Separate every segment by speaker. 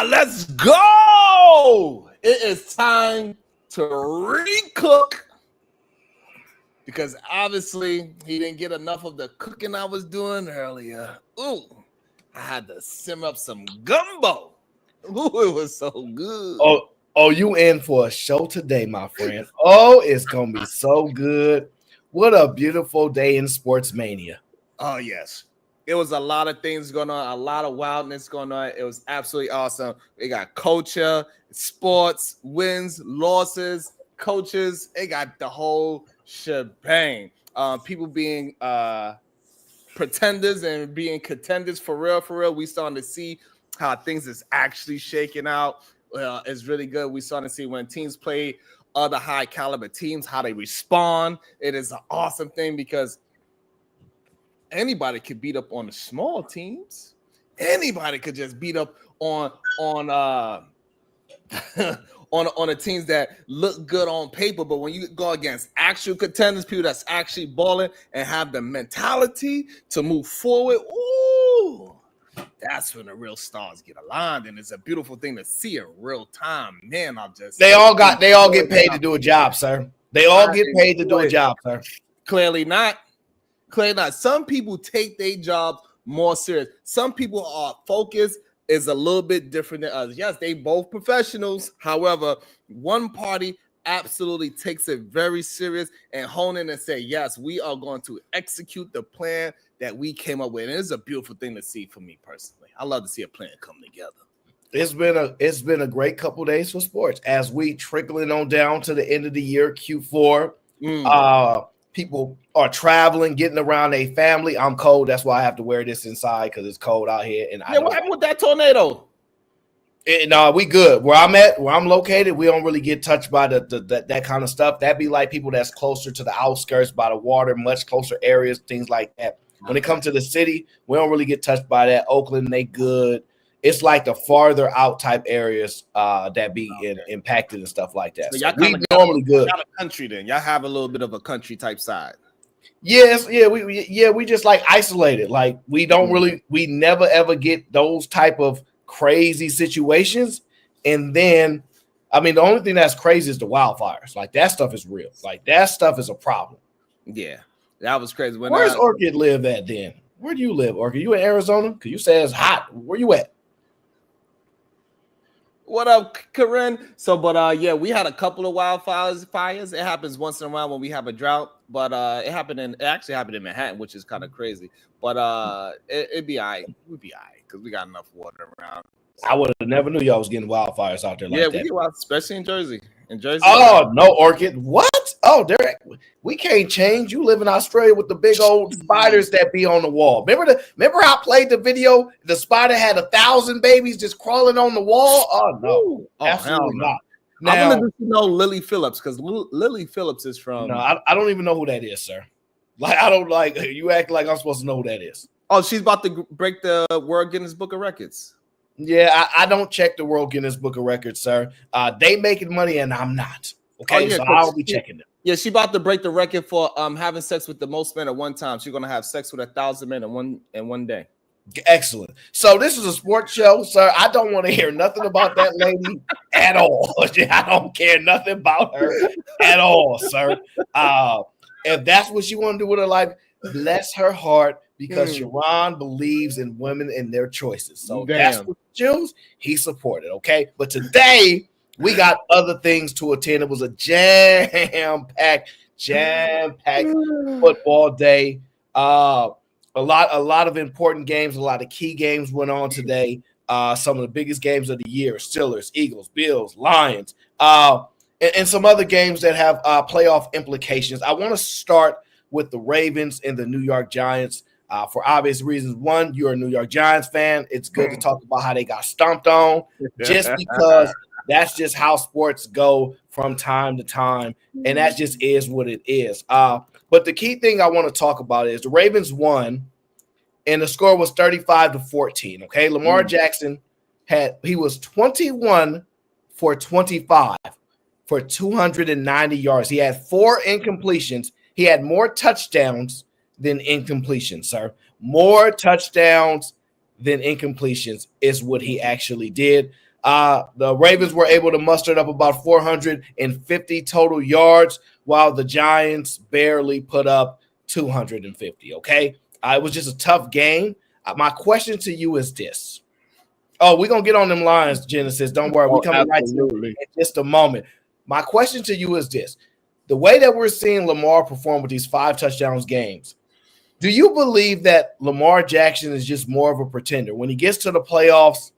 Speaker 1: Let's go. It is time to recook because obviously he didn't get enough of the cooking I was doing earlier. Ooh, I had to simmer up some gumbo. Ooh, it was so good.
Speaker 2: Oh, you in for a show today, my friend. Oh, it's gonna be so good. What a beautiful day in sports mania.
Speaker 1: Oh, yes. It was a lot of things going on, a lot of wildness going on. It was absolutely awesome. We got culture, sports, wins, losses, coaches. It got the whole shebang. People being pretenders and being contenders for real. We starting to see how things is actually shaking out. It's really good. We starting to see when teams play other high caliber teams, how they respond. It is an awesome thing because anybody could beat up on the small teams. Anybody could just beat up on on the teams that look good on paper. But when you go against actual contenders, people that's actually balling and have the mentality to move forward, ooh, that's when the real stars get aligned. And it's a beautiful thing to see in real time. Man,
Speaker 2: they all get paid to do a job, sir. They all get paid to do a job, sir.
Speaker 1: Clearly not. Some people take their jobs more serious. Some people are focused is a little bit different than others. Yes, they both professionals. However, one party absolutely takes it very serious and hone in and say, yes, we are going to execute the plan that we came up with. And it's a beautiful thing to see for me personally. I love to see a plan come together.
Speaker 2: It's been a great couple days for sports as we trickling on down to the end of the year, Q4. People are traveling, getting around a family. I'm cold. That's why I have to wear this inside because it's cold out here. And
Speaker 1: what happened with that tornado?
Speaker 2: We good. Where I'm located, we don't really get touched by that kind of stuff. That'd be like people that's closer to the outskirts by the water, much closer areas, things like that. When it comes to the city, we don't really get touched by that. Oakland, they good. It's like the farther out type areas that be impacted and stuff like that.
Speaker 1: So we normally good. Y'all a country then. Y'all have a little bit of a country type side.
Speaker 2: Yes, we just like isolated. Like we never ever get those type of crazy situations. And then, I mean, the only thing that's crazy is the wildfires. Like that stuff is real. Like that stuff is a problem.
Speaker 1: Yeah, that was crazy.
Speaker 2: Where's Orchid live at then? Where do you live, Orchid? You in Arizona? Because you say it's hot. Where you at?
Speaker 1: What up, Corinne? So, we had a couple of wildfires. It happens once in a while when we have a drought, but it actually happened in Manhattan, which is kind of crazy. But it'd be all right. We'd be all right because we got enough water around.
Speaker 2: I would have never knew y'all was getting wildfires out there like that.
Speaker 1: Yeah, we get wild, especially in Jersey.
Speaker 2: Oh, no, Orchid. What? Oh, we can't change. You live in Australia with the big old spiders that be on the wall. Remember I played the video? The spider had 1,000 babies just crawling on the wall. Oh no, absolutely not.
Speaker 1: Now, I wanted to know Lily Phillips because Lily Phillips is from.
Speaker 2: No, I don't even know who that is, sir. Like I don't like you act like I'm supposed to know who that is.
Speaker 1: Oh, she's about to break the World Guinness Book of Records.
Speaker 2: Yeah, I don't check the World Guinness Book of Records, sir. They making money and I'm not. Okay, so I'll be checking them.
Speaker 1: Yeah, she's about to break the record for having sex with the most men at one time. She's gonna have sex with 1,000 men in one day.
Speaker 2: Excellent. So this is a sports show, sir. I don't want to hear nothing about that lady at all. I don't care nothing about her at all, sir. If that's what she want to do with her life, bless her heart. Because Sharon believes in women and their choices. So that's what he choose. He supported, okay? But today, we got other things to attend. It was a jam-packed football day. A lot of important games, a lot of key games went on today. Some of the biggest games of the year, Steelers, Eagles, Bills, Lions, and some other games that have playoff implications. I want to start with the Ravens and the New York Giants. For obvious reasons. One, you're a New York Giants fan. It's good to talk about how they got stomped on just because that's just how sports go from time to time. And that just is what it is. But the key thing I want to talk about is the Ravens won and the score was 35-14. Okay. Lamar Jackson was 21 for 25 for 290 yards. He had 4 incompletions. He had more touchdowns than incompletions, sir. More touchdowns than incompletions is what he actually did. The Ravens were able to muster up about 450 total yards, while the Giants barely put up 250. Okay, it was just a tough game. My question to you is this. Oh, we're going to get on them lines, Genesis. Don't worry. We're coming right to you in just a moment. My question to you is this. The way that we're seeing Lamar perform with these 5 touchdowns games, do you believe that Lamar Jackson is just more of a pretender? When he gets to the playoffs,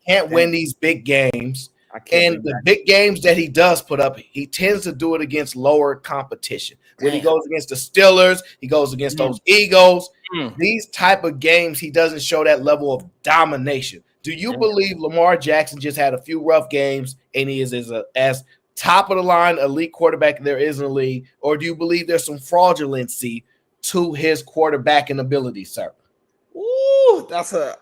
Speaker 2: can't win these big games. And the big games that he does put up, he tends to do it against lower competition. When he goes against the Steelers, he goes against those Eagles. These type of games, he doesn't show that level of domination. Do you believe Lamar Jackson just had a few rough games and he is as top of the line elite quarterback there is in the league? Or do you believe there's some fraudulency to his quarterbacking ability, sir?
Speaker 1: Ooh, that's a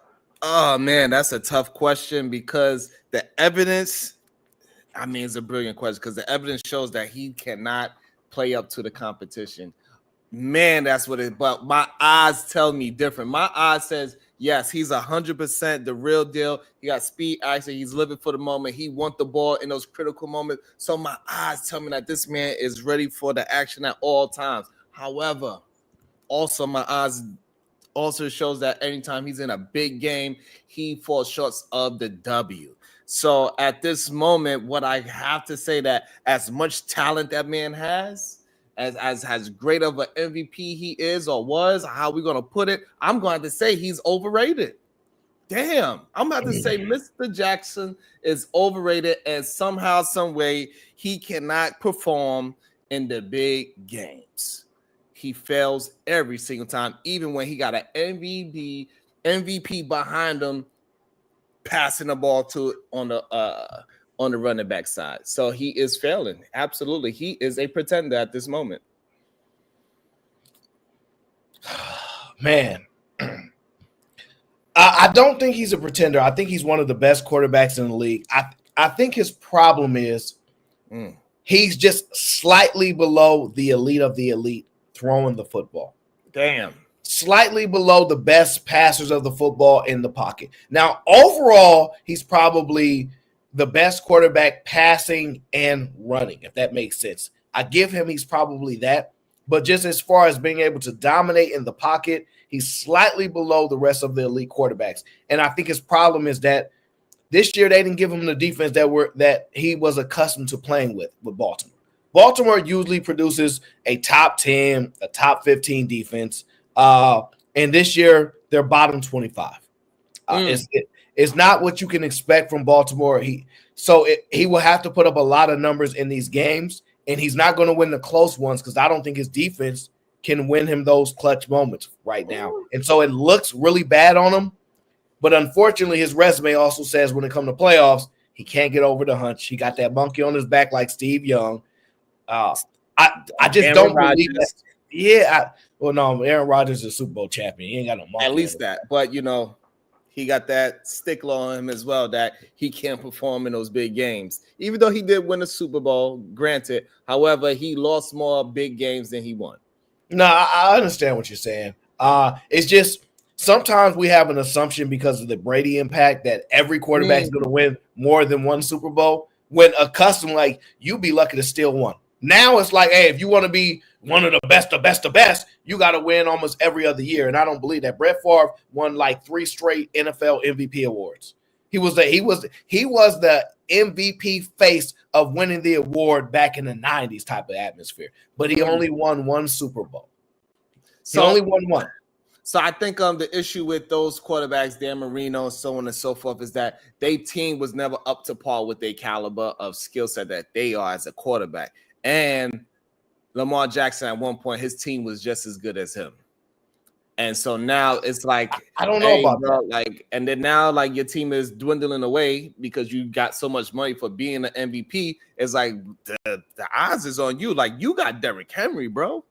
Speaker 1: tough question because the evidence, it's a brilliant question because the evidence shows that he cannot play up to the competition. Man, that's what it, but my eyes tell me different. My eyes says, yes, he's 100% the real deal. He got speed, actually, he's living for the moment. He wants the ball in those critical moments. So my eyes tell me that this man is ready for the action at all times. However, also my eyes also shows that anytime he's in a big game, he falls short of the W. So at this moment, what I have to say that as much talent that man has, as great of an MVP he is or was, how we going to put it, I'm going to say he's overrated. Damn, I'm about to say Mr. Jackson is overrated, and somehow, some way, he cannot perform in the big games. He fails every single time, even when he got an MVP behind him, passing the ball to on the running back side. So he is failing. Absolutely. He is a pretender at this moment.
Speaker 2: Man, I don't think he's a pretender. I think he's one of the best quarterbacks in the league. I think his problem is he's just slightly below the elite of the elite throwing the football.
Speaker 1: Damn.
Speaker 2: Slightly below the best passers of the football in the pocket. Now, overall, he's probably the best quarterback passing and running, if that makes sense. I give him he's probably that. But just as far as being able to dominate in the pocket, he's slightly below the rest of the elite quarterbacks. And I think his problem is that this year they didn't give him the defense that he was accustomed to playing with Baltimore. Baltimore usually produces a top 10, a top 15 defense. And this year they're bottom 25. It's not what you can expect from Baltimore. He will have to put up a lot of numbers in these games, and he's not going to win the close ones because I don't think his defense can win him those clutch moments right now. And so it looks really bad on him. But unfortunately, his resume also says when it comes to playoffs, he can't get over the hunch. He got that monkey on his back like Steve Young. I just
Speaker 1: Aaron
Speaker 2: don't
Speaker 1: Rodgers.
Speaker 2: believe that. Yeah. No, Aaron Rodgers is a Super Bowl champion. He ain't got no monkey.
Speaker 1: At least that. But, he got that stickler on him as well that he can't perform in those big games. Even though he did win a Super Bowl, granted. However, he lost more big games than he won.
Speaker 2: No, I understand what you're saying. It's just sometimes we have an assumption because of the Brady impact that every quarterback is going to win more than one Super Bowl. When accustomed, like, you'd be lucky to steal one. Now it's like, hey, if you want to be one of the best, you got to win almost every other year. And I don't believe that. Brett Favre won like 3 straight NFL MVP awards. He was the MVP face of winning the award back in the 90s type of atmosphere. But he only won 1 Super Bowl. He only won 1.
Speaker 1: So I think the issue with those quarterbacks, Dan Marino and so on and so forth, is that their team was never up to par with their caliber of skill set that they are as a quarterback. And Lamar Jackson, at one point, his team was just as good as him. And so now it's like,
Speaker 2: I don't know about that.
Speaker 1: Like, and then now, like, your team is dwindling away because you got so much money for being an MVP. It's like the odds is on you. Like, you got Derrick Henry, bro.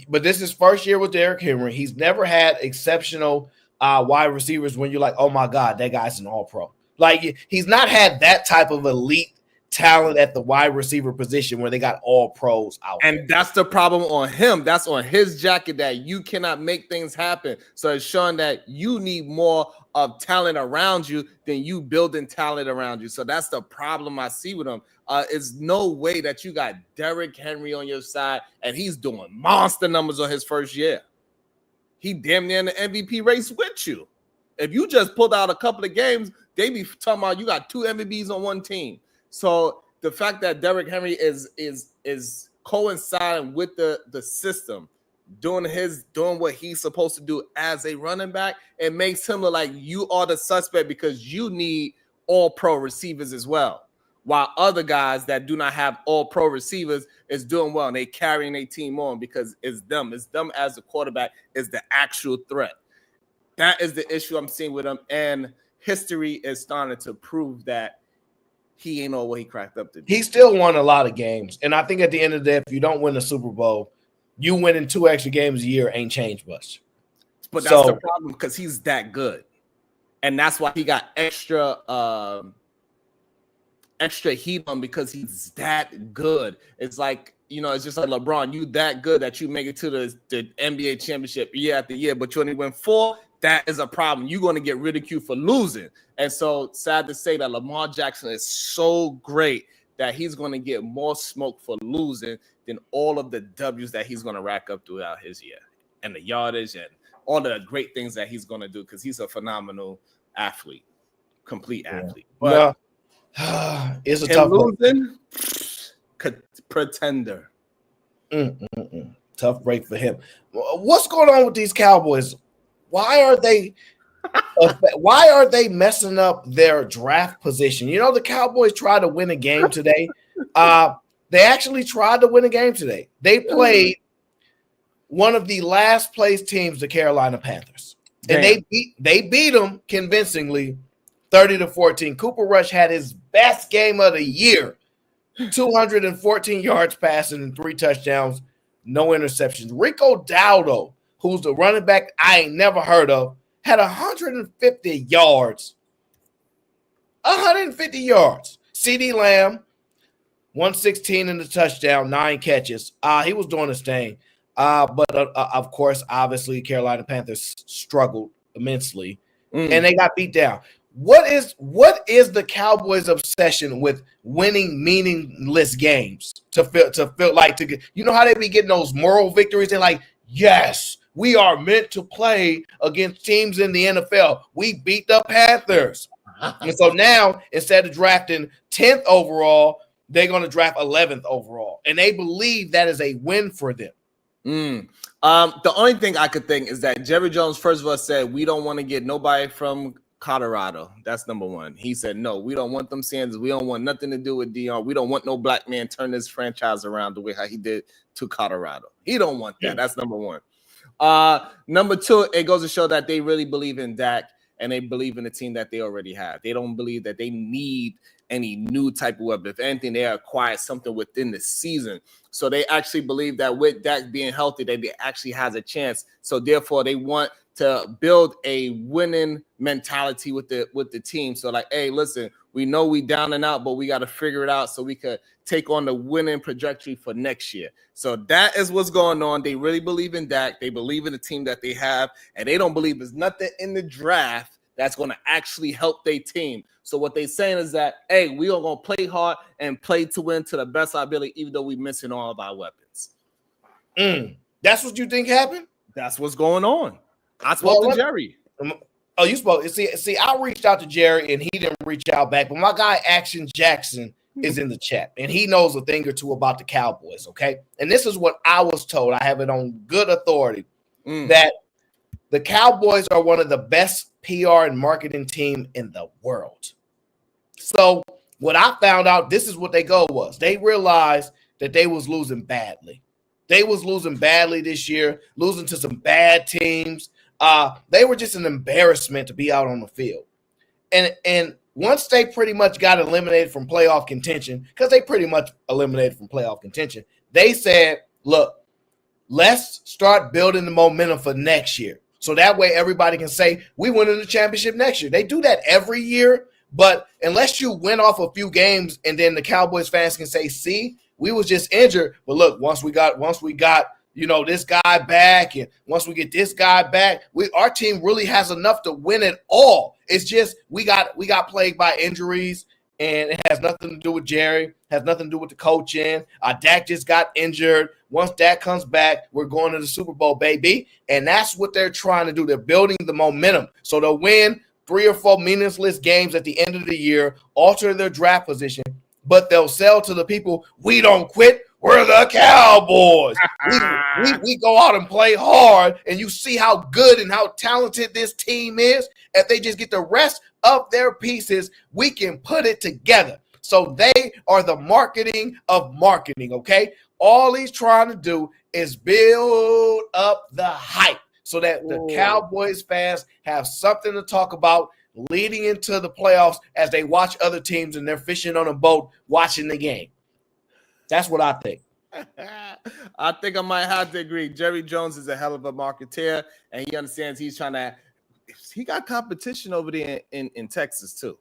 Speaker 2: But this is first year with Derrick Henry. He's never had exceptional wide receivers when you're like, oh my God, that guy's an all-pro. Like, he's not had that type of elite talent at the wide receiver position where they got all pros out.
Speaker 1: And that's the problem on him. That's on his jacket that you cannot make things happen. So it's showing that you need more of talent around you than you building talent around you. So that's the problem I see with him. It's no way that you got Derrick Henry on your side and he's doing monster numbers on his first year. He damn near in the MVP race with you. If you just pulled out a couple of games, they be talking about you got 2 MVPs on one team. So the fact that Derrick Henry is coinciding with the system, doing what he's supposed to do as a running back, it makes him look like you are the suspect because you need all pro receivers as well. While other guys that do not have all pro receivers is doing well and they carrying their team on because it's them. It's them as the quarterback is the actual threat. That is the issue I'm seeing with him. And history is starting to prove that he ain't all what he cracked up to be.
Speaker 2: He still won a lot of games. And I think at the end of the day, if you don't win the Super Bowl, you winning 2 extra games a year ain't changed much.
Speaker 1: But that's the problem because he's that good. And that's why he got extra heat on because he's that good. It's like, it's just like LeBron. You that good that you make it to the NBA championship year after year, but you only win 4. That is a problem. You're going to get ridiculed for losing. And so sad to say that Lamar Jackson is so great that he's going to get more smoke for losing than all of the W's that he's going to rack up throughout his year and the yardage and all the great things that he's going to do because he's a phenomenal athlete, complete athlete. But
Speaker 2: it's a tough
Speaker 1: losing, pretender.
Speaker 2: Tough break for him. What's going on with these Cowboys? Why are they messing up their draft position? The Cowboys tried to win a game today. They actually tried to win a game today. They played one of the last place teams, the Carolina Panthers. And they beat them convincingly 30-14. Cooper Rush had his best game of the year. 214 yards passing and 3 touchdowns, no interceptions. Rico Dowdle, who's the running back I ain't never heard of, had 150 yards. 150 yards. CeeDee Lamb, 116 in the touchdown, 9 catches. He was doing his thing. But of course, obviously, Carolina Panthers struggled immensely, and they got beat down. What is the Cowboys' obsession with winning meaningless games to feel like how they be getting those moral victories? They're like, yes, we are meant to play against teams in the NFL. We beat the Panthers. And so now, instead of drafting 10th overall, they're going to draft 11th overall. And they believe that is a win for them.
Speaker 1: The only thing I could think is that Jerry Jones, first of all, said, we don't want to get nobody from Colorado. That's number one. He said, no, we don't want them Sanders. We don't want nothing to do with Dion. We don't want no black man turn this franchise around the way how he did to Colorado. He don't want that. That's number one. Number 2, it goes to show that they really believe in Dak and they believe in the team that they already have. They don't believe that they need any new type of weapon. If anything, they acquire something within the season. So they actually believe that with Dak being healthy, that they actually has a chance. So therefore, they want to build a winning mentality with the team. So like, hey, listen, we know we down and out, but we got to figure it out so we could take on the winning trajectory for next year. So that is what's going on. They really believe in Dak. They believe in the team that they have, and they don't believe there's nothing in the draft that's going to actually help their team. So what they're saying is that, hey, we are going to play hard and play to win to the best of our ability, even though we're missing all of our weapons.
Speaker 2: That's what you think happened?
Speaker 1: That's what's going on. I spoke to Jerry.
Speaker 2: Oh, you spoke. See, I reached out to Jerry, and he didn't reach out back. But my guy, Action Jackson, is in the chat, and he knows a thing or two about the Cowboys, okay? And this is what I was told. I have it on good authority that the Cowboys are one of the best PR and marketing team in the world. So what I found out, this is what their goal was. They realized that they was losing badly. They was losing badly this year, losing to some bad teams. They were just an embarrassment to be out on the field. And once they pretty much got eliminated from playoff contention, because they pretty much eliminated from playoff contention, they said, look, let's start building the momentum for next year. So that way everybody can say, we win in the championship next year. They do that every year, But unless you win off a few games and then the Cowboys fans can say, see, we was just injured. But look, once we got this guy back, and once we get this guy back, our team really has enough to win it all. It's just we got plagued by injuries, and it has nothing to do with Jerry, has nothing to do with the coaching. Dak just got injured. Once Dak comes back, we're going to the Super Bowl, baby. And that's what they're trying to do. They're building the momentum. So they'll win 3 or 4 meaningless games at the end of the year, alter their draft position, but they'll sell to the people, we don't quit. We're the Cowboys. We go out and play hard, and you see how good and how talented this team is. If they just get the rest of their pieces, we can put it together. So they are the marketing of marketing, okay? All he's trying to do is build up the hype so that the Cowboys fans have something to talk about leading into the playoffs as they watch other teams and they're fishing on a boat watching the game. That's what I think.
Speaker 1: I think I might have to agree. Jerry Jones is a hell of a marketeer, and he understands he got competition over there in Texas too.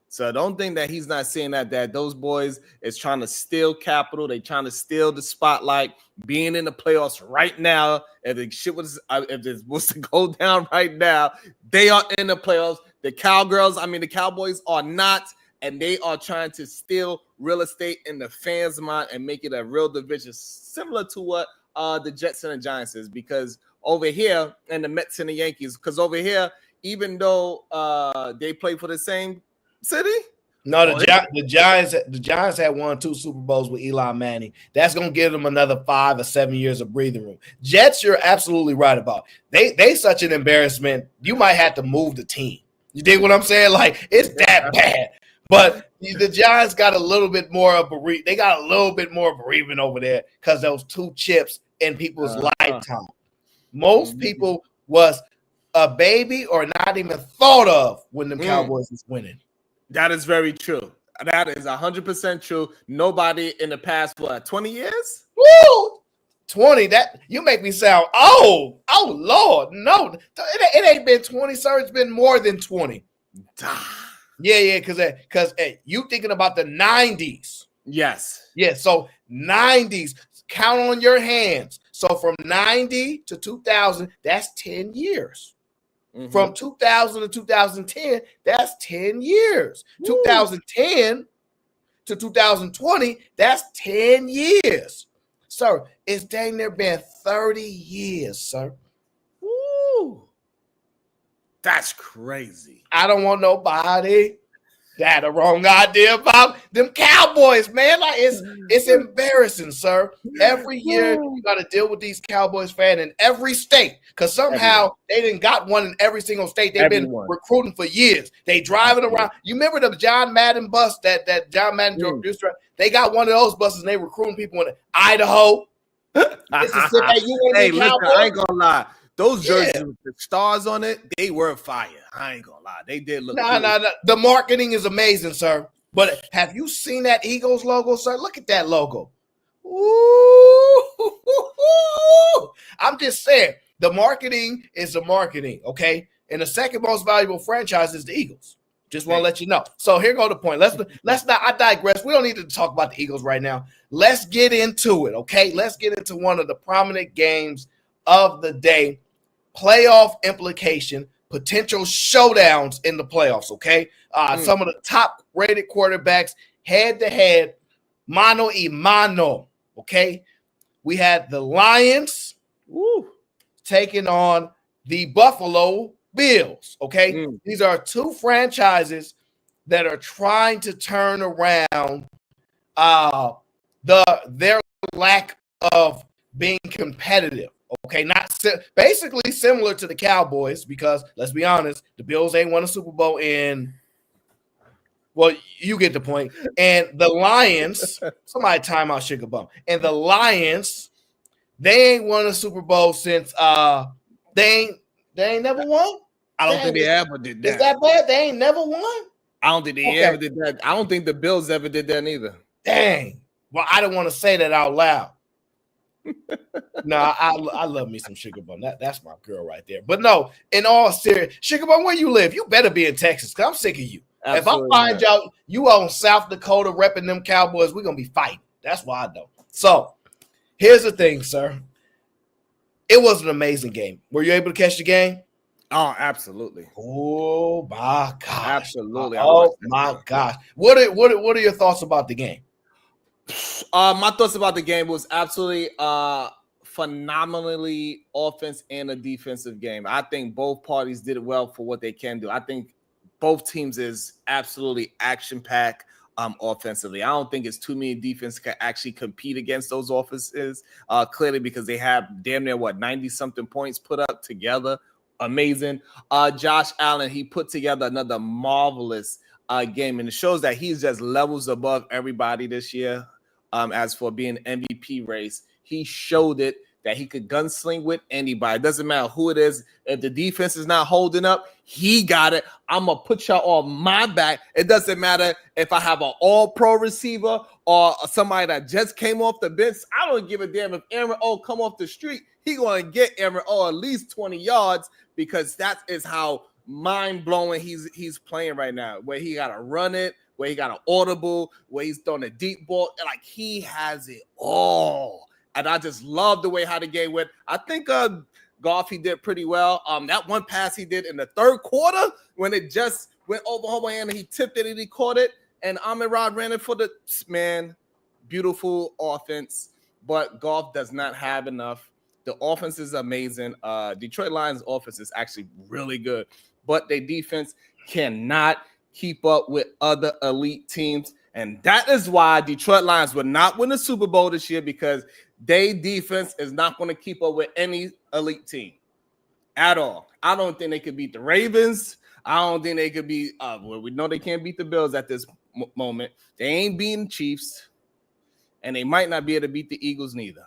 Speaker 1: So don't think that he's not seeing that those boys is trying to steal capital. They trying to steal the spotlight, being in the playoffs right now. If this was to go down right now, they are in the playoffs. The Cowboys are not, and they are trying to steal real estate in the fans' mind and make it a real division, similar to what the Jets and the Giants is. Because over here, and the Mets and the Yankees, because over here, even though they play for the same city.
Speaker 2: No, the Giants had won 2 Super Bowls with Eli Manning. That's gonna give them another 5 or 7 years of breathing room. Jets, you're absolutely right about. They such an embarrassment. You might have to move the team. You dig what I'm saying? Like, it's that bad. But the Giants got a little bit more of they got a little bit more bereavement over there because those 2 chips in people's lifetime. Most people was a baby or not even thought of when the Cowboys was winning.
Speaker 1: That is very true. That is 100% true. Nobody in the past, 20 years?
Speaker 2: Woo! 20, that you make me sound oh Lord. No, it ain't been 20, sir. It's been more than 20. Yeah, because you thinking about the 90s.
Speaker 1: Yes.
Speaker 2: Yeah, so 90s, count on your hands. So from 90 to 2000, that's 10 years. Mm-hmm. From 2000 to 2010, that's 10 years. Woo. 2010 to 2020, that's 10 years. Sir, it's dang near been 30 years, sir.
Speaker 1: Woo. That's crazy.
Speaker 2: I don't want nobody that had a wrong idea about them Cowboys, man. Like it's embarrassing, sir. Every year you got to deal with these Cowboys fans in every state because somehow they didn't got one in every single state. They've been recruiting for years. They driving around. You remember the John Madden bus that John Madden produced? They got one of those buses and they recruiting people in Idaho, Mississippi.
Speaker 1: Hey, listen, I ain't gonna lie. Those jerseys with the stars on it, they were fire. I ain't gonna lie. They did look cool.
Speaker 2: No. The marketing is amazing, sir. But have you seen that Eagles logo, sir? Look at that logo. Ooh. I'm just saying, the marketing is the marketing, okay? And the second most valuable franchise is the Eagles. Just want to let you know. So here go the point. Let's not. I digress. We don't need to talk about the Eagles right now. Let's get into it, okay? Let's get into one of the prominent games of the day. Playoff implication, potential showdowns in the playoffs, okay? Some of the top-rated quarterbacks head-to-head, mano y mano, okay? We had the Lions taking on the Buffalo Bills, okay? These are 2 franchises that are trying to turn around their lack of being competitive. Okay, basically similar to the Cowboys because let's be honest, the Bills ain't won a Super Bowl well, you get the point. And the Lions, somebody time out Sugar Bum. And the Lions, they ain't won a Super Bowl since they ain't never won.
Speaker 1: I don't think they ever did that.
Speaker 2: Is that bad? They ain't never won?
Speaker 1: I don't think they ever did that. I don't think the Bills ever did that either.
Speaker 2: Dang. Well, I don't want to say that out loud. No, I love me some Sugar Bum. That's my girl right there. But no, in all seriousness, Sugar Bum, where you live? You better be in Texas because I'm sick of you. If I find you on South Dakota repping them Cowboys, we're gonna be fighting. That's why I know. So here's the thing, sir. It was an amazing game. Were you able to catch the game?
Speaker 1: Oh, absolutely.
Speaker 2: Oh my gosh.
Speaker 1: Absolutely.
Speaker 2: Oh my gosh. What are your thoughts about the game?
Speaker 1: My thoughts about the game was absolutely phenomenally offense and a defensive game. I think both parties did it well for what they can do. I think both teams is absolutely action-packed offensively. I don't think it's too many defenses can actually compete against those offenses, clearly because they have damn near 90-something points put up together. Amazing. Josh Allen, he put together another marvelous game, and it shows that he's just levels above everybody this year. As for being MVP race, he showed it that he could gunsling with anybody. It doesn't matter who it is. If the defense is not holding up, he got it. I'm going to put y'all on my back. It doesn't matter if I have an all-pro receiver or somebody that just came off the bench. I don't give a damn if Aaron O come off the street. He going to get Aaron O at least 20 yards because that is how mind-blowing he's playing right now, where he got to run it, where he got an audible, where he's throwing a deep ball. Like, he has it all. And I just love the way how the game went. I think Goff, he did pretty well. That one pass he did in the third quarter when it just went over Homer and he tipped it and he caught it. And Amon-Ra ran it for the man. Beautiful offense. But Goff does not have enough. The offense is amazing. Detroit Lions offense is actually really good. But their defense cannot keep up with other elite teams. And that is why Detroit Lions will not win the Super Bowl this year, because their defense is not going to keep up with any elite team at all. I don't think they could beat the Ravens. I don't think they could beat well, we know they can't beat the Bills at this moment. They ain't beating the Chiefs, and they might not be able to beat the Eagles neither.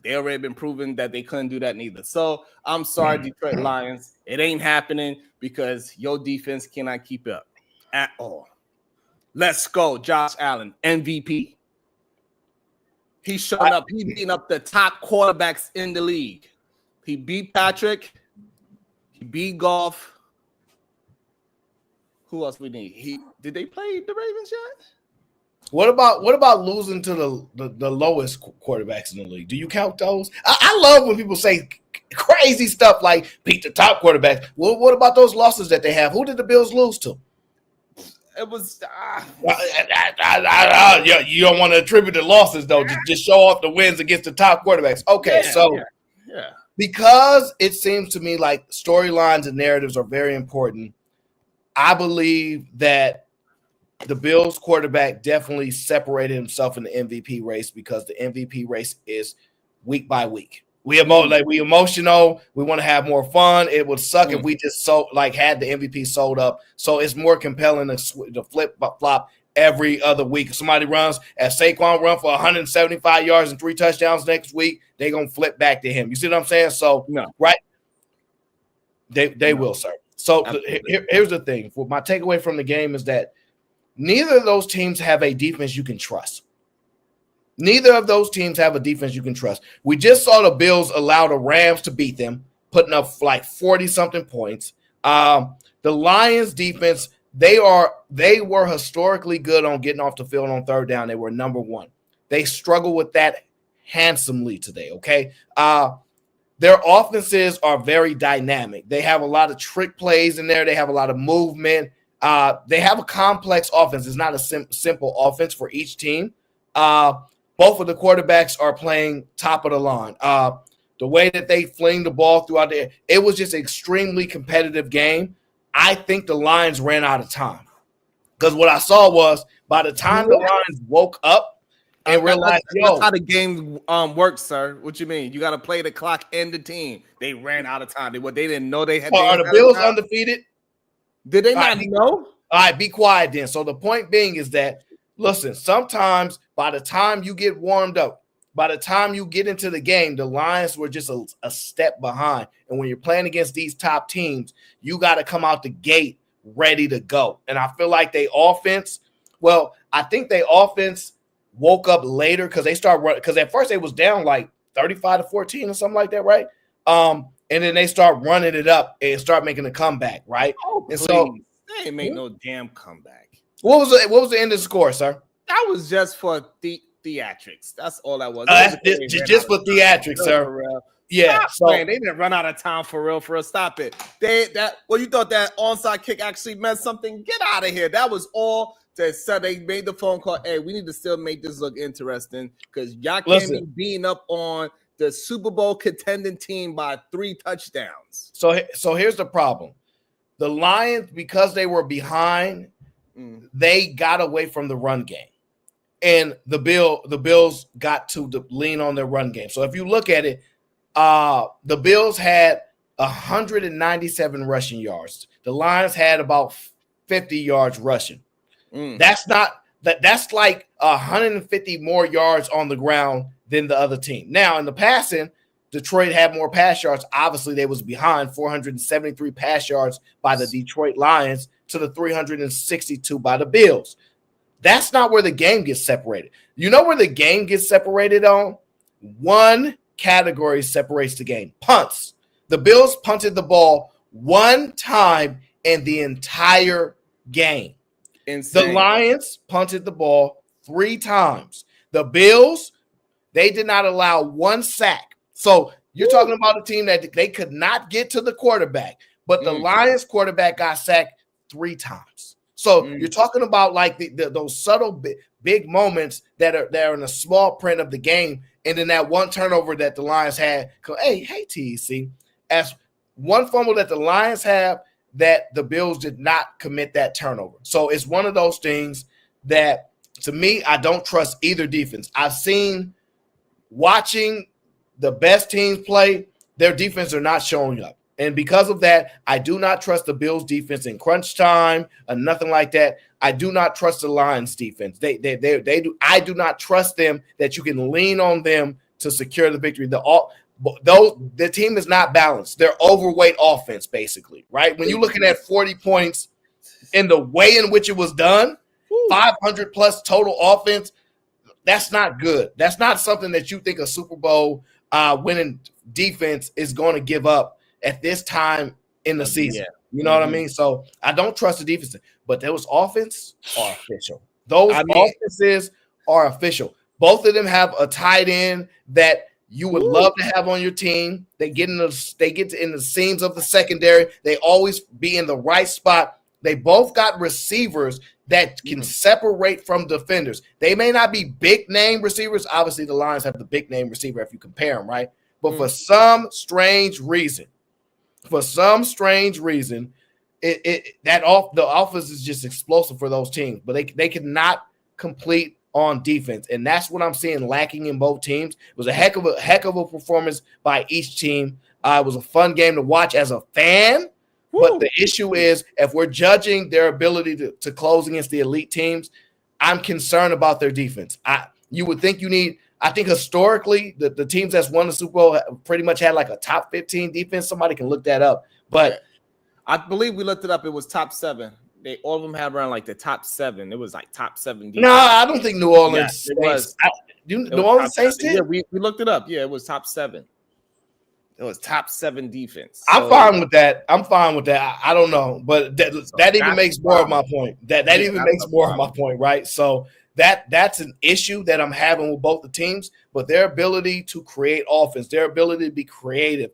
Speaker 1: They already been proven that they couldn't do that neither. So I'm sorry, Detroit Lions. It ain't happening because your defense cannot keep up at all. Let's go, Josh Allen, MVP. He's showing up. He's beating up the top quarterbacks in the league. He beat Patrick. He beat Goff. Who else we need? Did they play the Ravens yet?
Speaker 2: What about losing to the lowest quarterbacks in the league? Do you count those? I love when people say crazy stuff like beat the top quarterbacks. Well, what about those losses that they have? Who did the Bills lose to?
Speaker 1: It was
Speaker 2: you don't want to attribute the losses though. Just show off the wins against the top quarterbacks. Okay, yeah. Because it seems to me like storylines and narratives are very important. I believe that the Bills quarterback definitely separated himself in the MVP race because the MVP race is week by week. We emotional. We want to have more fun. It would suck if we just had the MVP sold up. So it's more compelling to flip flop every other week. If somebody runs as Saquon run for 175 yards and 3 touchdowns next week, they're gonna flip back to him. You see what I'm saying? So right, they will, sir. So here's the thing. My takeaway from the game is that neither of those teams have a defense you can trust. Neither of those teams have a defense you can trust. We just saw the Bills allow the Rams to beat them, putting up like 40-something points. The Lions defense, they were historically good on getting off the field on third down. They were number one. They struggle with that handsomely today, okay? Their offenses are very dynamic. They have a lot of trick plays in there. They have a lot of movement. They have a complex offense. It's not a simple offense for each team. Both of the quarterbacks are playing top of the line. The way that they fling the ball throughout the air, it was just an extremely competitive game. I think the Lions ran out of time because what I saw was by the time the Lions woke up and realized,
Speaker 1: that's how the game works, sir. What you mean? You got to play the clock and the team. They ran out of time. They didn't know they had.
Speaker 2: Are the Bills undefeated?
Speaker 1: Did they not know?
Speaker 2: All right, be quiet then. So the point being is that, listen, sometimes by the time you get warmed up, by the time you get into the game, the Lions were just a step behind. And when you're playing against these top teams, you got to come out the gate ready to go. And I feel like I think they offense woke up later because they started running. Because at first they was down like 35-14 or something like that, right? And then they start running it up and start making a comeback, right?
Speaker 1: Oh,
Speaker 2: and so
Speaker 1: They ain't make no damn comeback.
Speaker 2: What was the end of the score, sir?
Speaker 1: That was just for theatrics. That's all that was.
Speaker 2: Just for theatrics, sir.
Speaker 1: For real.
Speaker 2: Yeah,
Speaker 1: so they didn't run out of time for real. Stop it. You thought that onside kick actually meant something? Get out of here. That was all. So they made the phone call. Hey, we need to still make this look interesting because y'all can't be beating up on the Super Bowl contending team by 3 touchdowns.
Speaker 2: So here's the problem: the Lions, because they were behind, they got away from the run game, and the Bills got to lean on their run game. So if you look at it, the Bills had 197 rushing yards. The Lions had about 50 yards rushing. That's like 150 more yards on the ground than the other team. Now, in the passing, Detroit had more pass yards. Obviously, they was behind 473 pass yards by the Detroit Lions to the 362 by the Bills. That's not where the game gets separated. You know where the game gets separated on? One category separates the game. Punts. The Bills punted the ball 1 time in the entire game. Insane. The Lions punted the ball 3 times. The Bills, they did not allow 1 sack. So you're talking about a team that they could not get to the quarterback, but the Lions quarterback got sacked 3 times. So you're talking about like those subtle big moments that are in a small print of the game, and then that 1 turnover that the Lions had. Hey, TEC, as 1 fumble that the Lions have, that the Bills did not commit that turnover. So it's one of those things that, to me, I don't trust either defense. I've seen, watching the best teams play, their defense are not showing up. And because of that, I do not trust the Bills defense in crunch time or nothing like that. I do not trust the Lions defense. They do. I do not trust them that you can lean on them to secure the victory. The team is not balanced. They're overweight offense, basically, right? When you're looking at 40 points in the way in which it was done, 500 plus total offense, that's not good. That's not something that you think a Super Bowl winning defense is going to give up at this time in the season. Yeah. You know what I mean? So I don't trust the defense, but those offenses are official. Offenses are official. Both of them have a tight end that you would love to have on your team. They get in the seams of the secondary. They always be in the right spot. They both got receivers that can separate from defenders. They may not be big name receivers. Obviously, the Lions have the big name receiver if you compare them, right? But for some strange reason, the offense is just explosive for those teams. But they cannot complete on defense, and that's what I'm seeing lacking in both teams. It was a heck of a performance by each team. It was a fun game to watch as a fan. But the issue is, if we're judging their ability to close against the elite teams, I'm concerned about their defense. You would think I think historically the teams that's won the Super Bowl pretty much had like a top 15 defense. Somebody can look that up, but
Speaker 1: I believe we looked it up. It was top 7. All of them had around like the top 7. It was like top 7 defense.
Speaker 2: No, I don't think New Orleans. New Orleans Saints did.
Speaker 1: Yeah, we looked it up. Yeah, it was top 7. It was top 7 defense.
Speaker 2: So, I'm fine with that. I don't know, but that even makes more of my point. That even makes more of my point, right? So that's an issue that I'm having with both the teams, but their ability to create offense, their ability to be creative,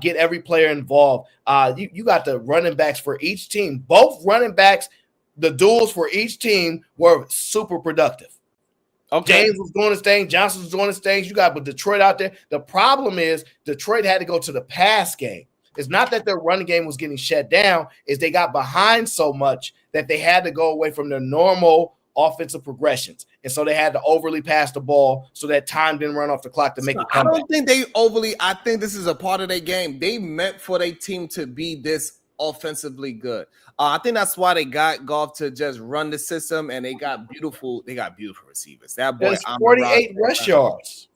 Speaker 2: get every player involved. You got the running backs for each team. Both running backs, the duels for each team were super productive. Okay. James was doing his thing. Johnson was doing his things. You got Detroit out there. The problem is Detroit had to go to the pass game. It's not that their running game was getting shut down. It's they got behind so much that they had to go away from their normal offensive progressions. And so they had to overly pass the ball so that time didn't run off the clock to make it come.
Speaker 1: I don't think I think this is a part of their game. They meant for their team to be this offensively good. I think that's why they got Goff to just run the system, and they got beautiful receivers. That boy,
Speaker 2: 48 rush yards.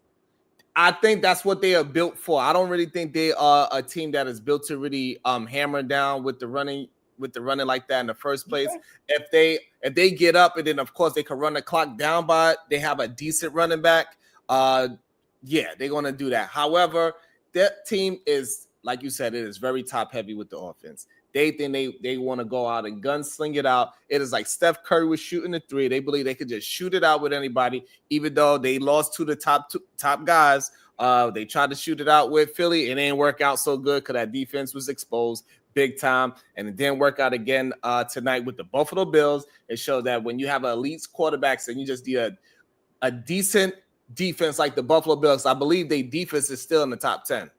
Speaker 1: I think that's what they are built for. I don't really think they are a team that is built to really hammer down with the running like that in the first place. Okay. If they get up, and then of course they can run the clock down by, they have a decent running back. Yeah, they're gonna do that. However, that team is, like you said, it is very top heavy with the offense. They think they want to go out and gunsling it out. It is like Steph Curry was shooting the three. They believe they could just shoot it out with anybody, even though they lost to the top guys. They tried to shoot it out with Philly. It didn't work out so good because that defense was exposed big time, and it didn't work out again tonight with the Buffalo Bills. It showed that when you have elite quarterbacks and you just need a decent defense like the Buffalo Bills, I believe their defense is still in the top 10.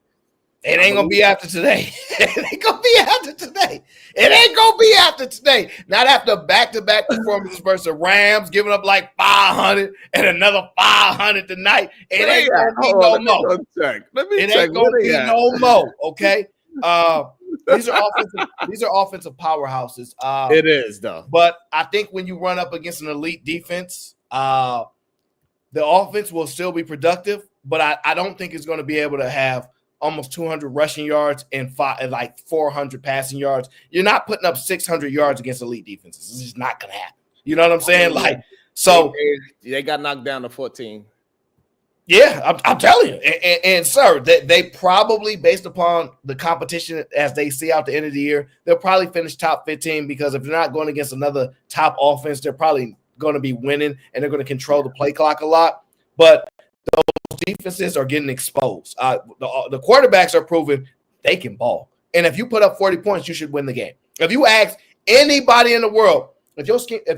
Speaker 2: It ain't gonna be after today. It ain't gonna be after today. It ain't gonna be after today. Not after back-to-back performances versus the Rams, giving up like 500 and another 500 tonight. It ain't gonna be no more. It ain't gonna be no more. Okay. These are offensive powerhouses.
Speaker 1: It is though.
Speaker 2: But I think when you run up against an elite defense, the offense will still be productive. But I don't think it's going to be able to have almost 200 rushing yards and like 400 passing yards. You're not putting up 600 yards against elite defenses. It's just not going to happen. You know what I'm saying? Like, so
Speaker 1: they got knocked down to 14.
Speaker 2: Yeah, I'm telling you. And sir, they probably, based upon the competition as they see out the end of the year, they'll probably finish top 15 because if they're not going against another top offense, they're probably going to be winning and they're going to control the play clock a lot. But those defenses are getting exposed. The quarterbacks are proving they can ball. And if you put up 40 points, you should win the game. If you ask anybody in the world, if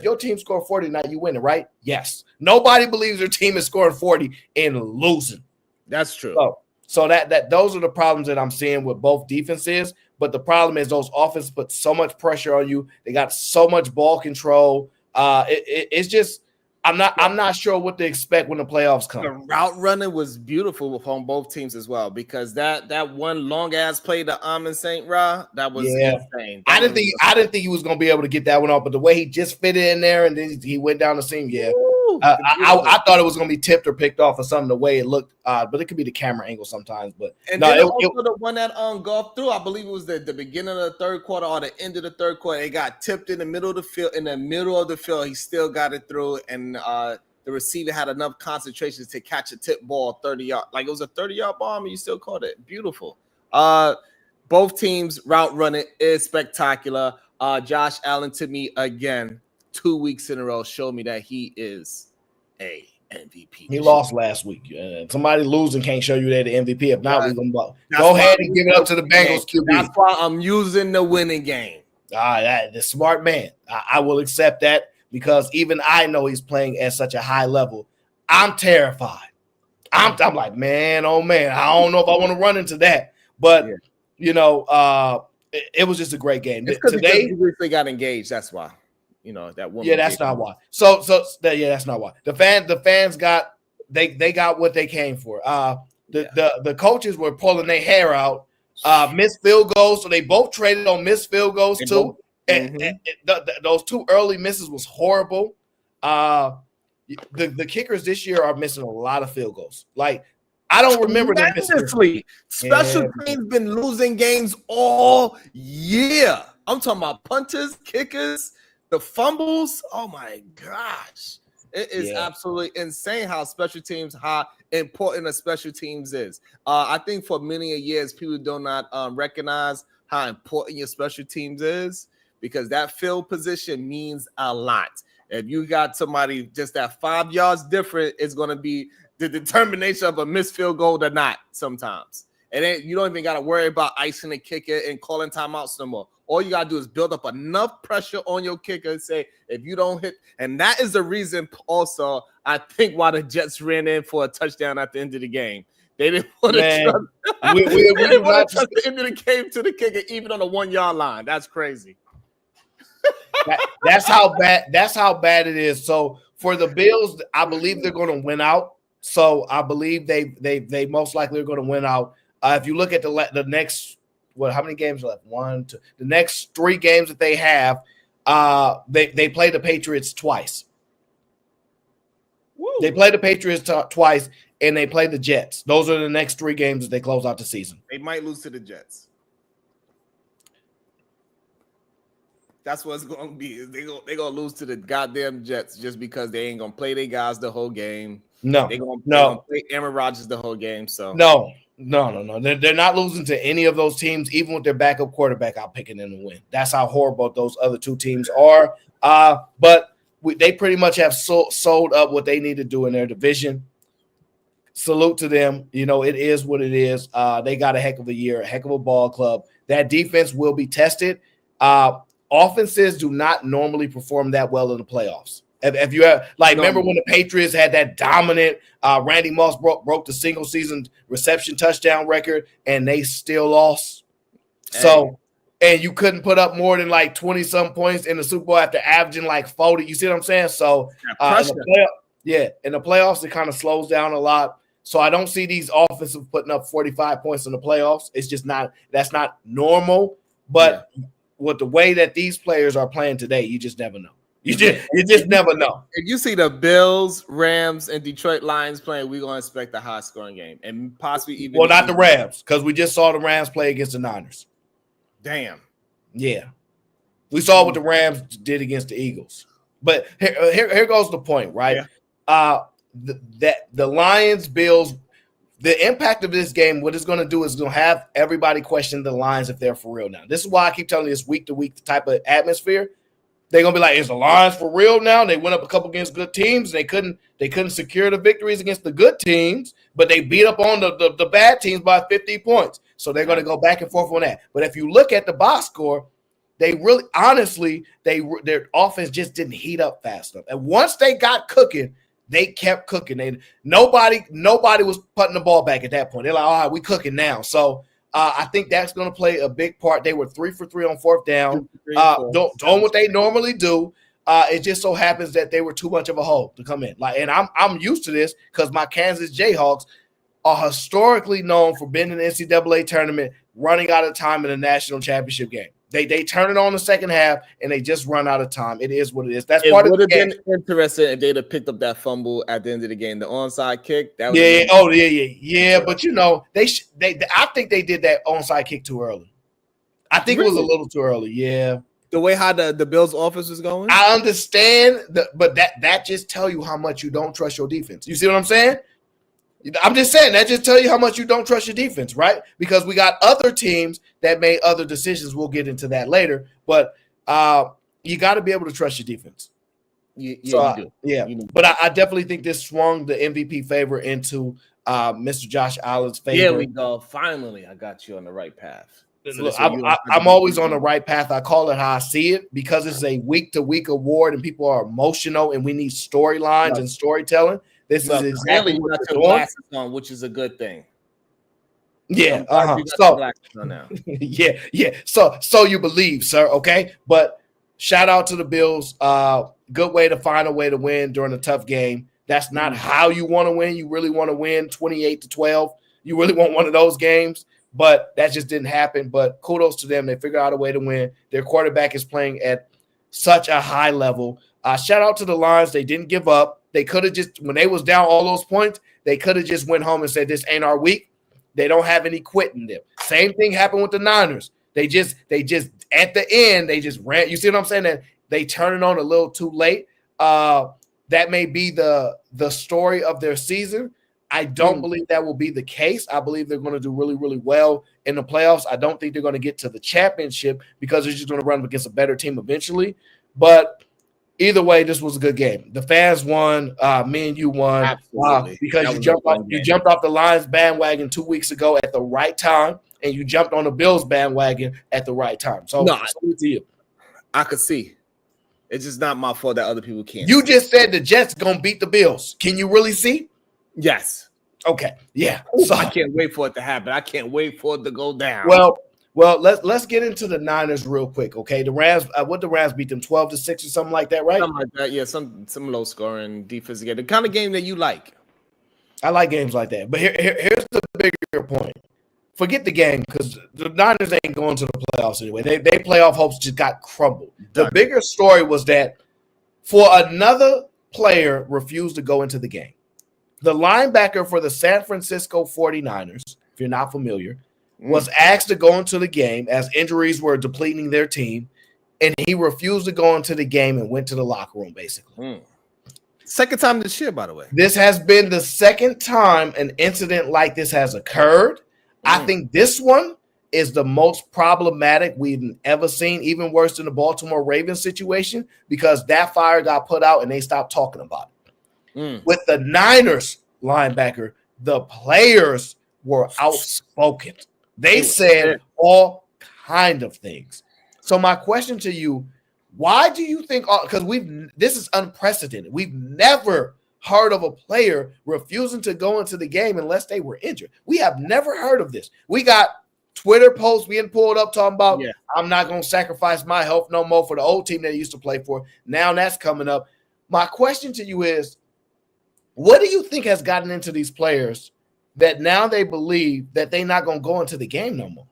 Speaker 2: your team scored 40 tonight, you win it, right? Yes. Nobody believes their team is scoring 40 and losing.
Speaker 1: That's true.
Speaker 2: So that those are the problems that I'm seeing with both defenses. But the problem is those offenses put so much pressure on you. They got so much ball control. It's just I'm not sure what to expect when the playoffs come.
Speaker 1: The route running was beautiful on both teams as well because that one long ass play to Amon St. Ra, that was insane.
Speaker 2: I didn't think he was gonna be able to get that one off, but the way he just fit in there and then he went down the seam, I thought it was gonna be tipped or picked off or something the way it looked, but it could be the camera angle sometimes. But
Speaker 1: and then also the one that golfed through, I believe it was the beginning of the third quarter or the end of the third quarter. It got tipped in the middle of the field. In the middle of the field, he still got it through, and the receiver had enough concentration to catch a tip ball 30 yards. Like it was a 30-yard bomb, and you still caught it. Beautiful. Both teams route running is spectacular. Josh Allen to me again, 2 weeks in a row, showed me that he is a MVP.
Speaker 2: He lost last week. Somebody losing can't show you they're the MVP. If not, we're gonna go ahead and give it up to the Bengals QB.
Speaker 1: That's why I'm using the winning game.
Speaker 2: The smart man. I will accept that because even I know he's playing at such a high level. I'm terrified. I'm like, man, oh man, I don't know if I want to run into that. But it was just a great game.
Speaker 1: It's today they got engaged. That's why. That woman.
Speaker 2: Yeah, that's not why. That's not why. The fans got they got what they came for. The coaches were pulling their hair out, missed field goals, so they both traded on missed field goals too. And those two early misses was horrible. The kickers this year are missing a lot of field goals. Like I don't remember them missing.
Speaker 1: Special teams been losing games all year. I'm talking about punters, kickers. The fumbles, oh my gosh. It is absolutely insane how important a special teams is. I think for many years, people do not recognize how important your special teams is because that field position means a lot. If you got somebody just that 5 yards different, it's going to be the determination of a missed field goal or not sometimes. And then you don't even got to worry about icing the kicker and calling timeouts no more. All you got to do is build up enough pressure on your kicker and say, if you don't hit, and that is the reason also, I think, why the Jets ran in for a touchdown at the end of the game. They didn't want to trust the end of the game to the kicker, even on the 1 yard line. That's crazy.
Speaker 2: That's how bad it is. So for the Bills, I believe they're going to win out. So I believe they most likely are going to win out. If you look at the next, how many games left? 1, 2. The next 3 games that they have, they play the Patriots twice. Woo. They play the Patriots twice, and they play the Jets. Those are the next 3 games as they close out the season.
Speaker 1: They might lose to the Jets. That's what it's going to be. They're going to lose to the goddamn Jets just because they ain't going to play their guys the whole game.
Speaker 2: No.
Speaker 1: They're going to play Aaron Rodgers the whole game. So
Speaker 2: No. No. They're not losing to any of those teams, even with their backup quarterback. I'm picking them to win. That's how horrible those other two teams are. But they pretty much have sold up what they need to do in their division. Salute to them. You know, it is what it is. They got a heck of a year, a heck of a ball club. That defense will be tested. Offenses do not normally perform that well in the playoffs. If you have, remember when the Patriots had that dominant Randy Moss broke the single season reception touchdown record and they still lost. Hey. So, and you couldn't put up more than 20 some points in the Super Bowl after averaging 40. You see what I'm saying? So, in the playoffs, it kind of slows down a lot. So I don't see these offensives putting up 45 points in the playoffs. It's just that's not normal. But with the way that these players are playing today, you just never know. You just never know.
Speaker 1: If you see the Bills, Rams, and Detroit Lions playing, we're going to expect a high-scoring game. And possibly even...
Speaker 2: Well, not the Rams, because we just saw the Rams play against the Niners.
Speaker 1: Damn.
Speaker 2: Yeah. We saw what the Rams did against the Eagles. But here goes the point, right? Yeah. The Lions, Bills, the impact of this game, what it's going to do is going to have everybody question the Lions if they're for real now. This is why I keep telling you this week-to-week type of atmosphere. They're gonna be like, is the Lions for real now? They went up a couple against good teams. They couldn't secure the victories against the good teams, but they beat up on the bad teams by 50 points. So they're gonna go back and forth on that. But if you look at the box score, they really, honestly, their offense just didn't heat up fast enough. And once they got cooking, they kept cooking. Nobody was putting the ball back at that point. They're like, all right, we cooking now. So. I think that's going to play a big part. They were 3 for 3 on fourth down, doing what they normally do. It just so happens that they were too much of a hole to come in. And I'm used to this because my Kansas Jayhawks are historically known for being in the NCAA tournament, running out of time in the national championship game. They turn it on the second half and they just run out of time. It is what it is. That's part of the game. It would have been
Speaker 1: interesting if they'd have picked up that fumble at the end of the game, the onside kick. That was
Speaker 2: yeah. But I think they did that onside kick too early. I think it was a little too early. Yeah.
Speaker 1: The way how the Bills' offense was going.
Speaker 2: I understand, but that just tell you how much you don't trust your defense. You see what I'm saying? I'm just saying that just tell you how much you don't trust your defense, right? Because we got other teams that made other decisions. We'll get into that later, but you got to be able to trust your defense.
Speaker 1: You do.
Speaker 2: But I definitely think this swung the MVP favor into Mr. Josh Allen's favor.
Speaker 1: Here we go. Finally, I got you on the right path.
Speaker 2: So look, I'm always on the right path. I call it how I see it because it's a week-to-week award and people are emotional and we need storylines and storytelling. This is exactly
Speaker 1: what you're doing. Glasses on, which is a good thing.
Speaker 2: Yeah. So yeah. So you believe, sir? Okay. But shout out to the Bills. Good way to find a way to win during a tough game. That's not how you want to win. You really want to win 28-12. You really want one of those games, but that just didn't happen. But kudos to them. They figured out a way to win. Their quarterback is playing at such a high level. Shout out to the Lions. They didn't give up. They could have just, when they was down all those points, they could have just went home and said, this ain't our week. They don't have any quit in them. Same thing happened with the Niners. They just at the end, they just ran. You see what I'm saying? That they turned it on a little too late. That may be the story of their season. I don't believe that will be the case. I believe they're going to do really, really well in the playoffs. I don't think they're going to get to the championship because they're just going to run against a better team eventually. But either way, this was a good game. The fans won. Me and you won because you jumped off the Lions bandwagon 2 weeks ago at the right time, and you jumped on the Bills bandwagon at the right time. So, salute to you.
Speaker 1: I could see. It's just not my fault that other people can't.
Speaker 2: You just said the Jets gonna beat the Bills. Can you really see?
Speaker 1: Yes.
Speaker 2: Okay. Yeah.
Speaker 1: So I can't wait for it to happen. I can't wait for it to go down.
Speaker 2: Well, let's get into the Niners real quick, okay? The Rams, what the Rams beat them 12-6 or something like that, right?
Speaker 1: Something like that, yeah. Some low scoring defense game. The kind of game that you like.
Speaker 2: I like games like that. But here's the bigger point. Forget the game because the Niners ain't going to the playoffs anyway. They playoff hopes just got crumbled. The bigger story was that for another player refused to go into the game. The linebacker for the San Francisco 49ers, if you're not familiar, was asked to go into the game as injuries were depleting their team, and he refused to go into the game and went to the locker room, basically.
Speaker 1: Second time this year, by the way.
Speaker 2: This has been the second time an incident like this has occurred. I think this one is the most problematic we've ever seen, even worse than the Baltimore Ravens situation, because that fire got put out and they stopped talking about it. With the Niners linebacker, the players were outspoken. They said all kind of things. So my question to you, why do you think, because this is unprecedented. We've never heard of a player refusing to go into the game unless they were injured. We have never heard of this. We got Twitter posts being pulled up talking about, I'm not going to sacrifice my health no more for the old team that I used to play for. Now that's coming up. My question to you is, what do you think has gotten into these players that now they believe that they're not going to go into the game no more?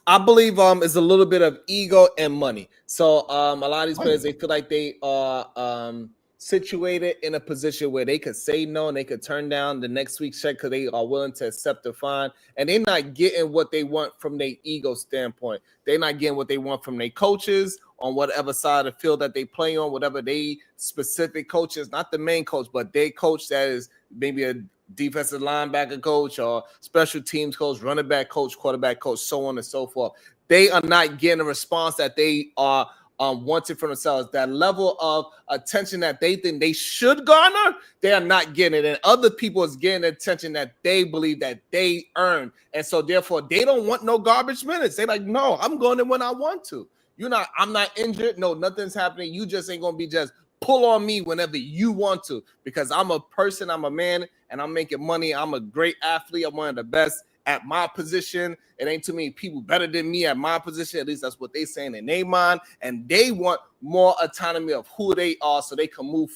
Speaker 1: I believe it's a little bit of ego and money. So a lot of these players, they feel like they are situated in a position where they could say no and they could turn down the next week's check because they are willing to accept the fine, and they're not getting what they want from their ego standpoint. They're not getting what they want from their coaches on whatever side of the field that they play on, whatever they specific coaches, not the main coach, but their coach that is maybe a defensive linebacker coach or special teams coach, running back coach, quarterback coach, so on and so forth. They are not getting a response that they are wanted for themselves. That level of attention that they think they should garner, they are not getting it. And other people is getting the attention that they believe that they earn. And so therefore they don't want no garbage minutes. They're like, no, I'm going in when I want to. I'm not injured. No, nothing's happening. You just ain't gonna be just pull on me whenever you want to, because I'm a person, I'm a man, and I'm making money. I'm a great athlete. I'm one of the best at my position. It ain't too many people better than me at my position. At least that's what they saying in their mind. And they want more autonomy of who they are so they can move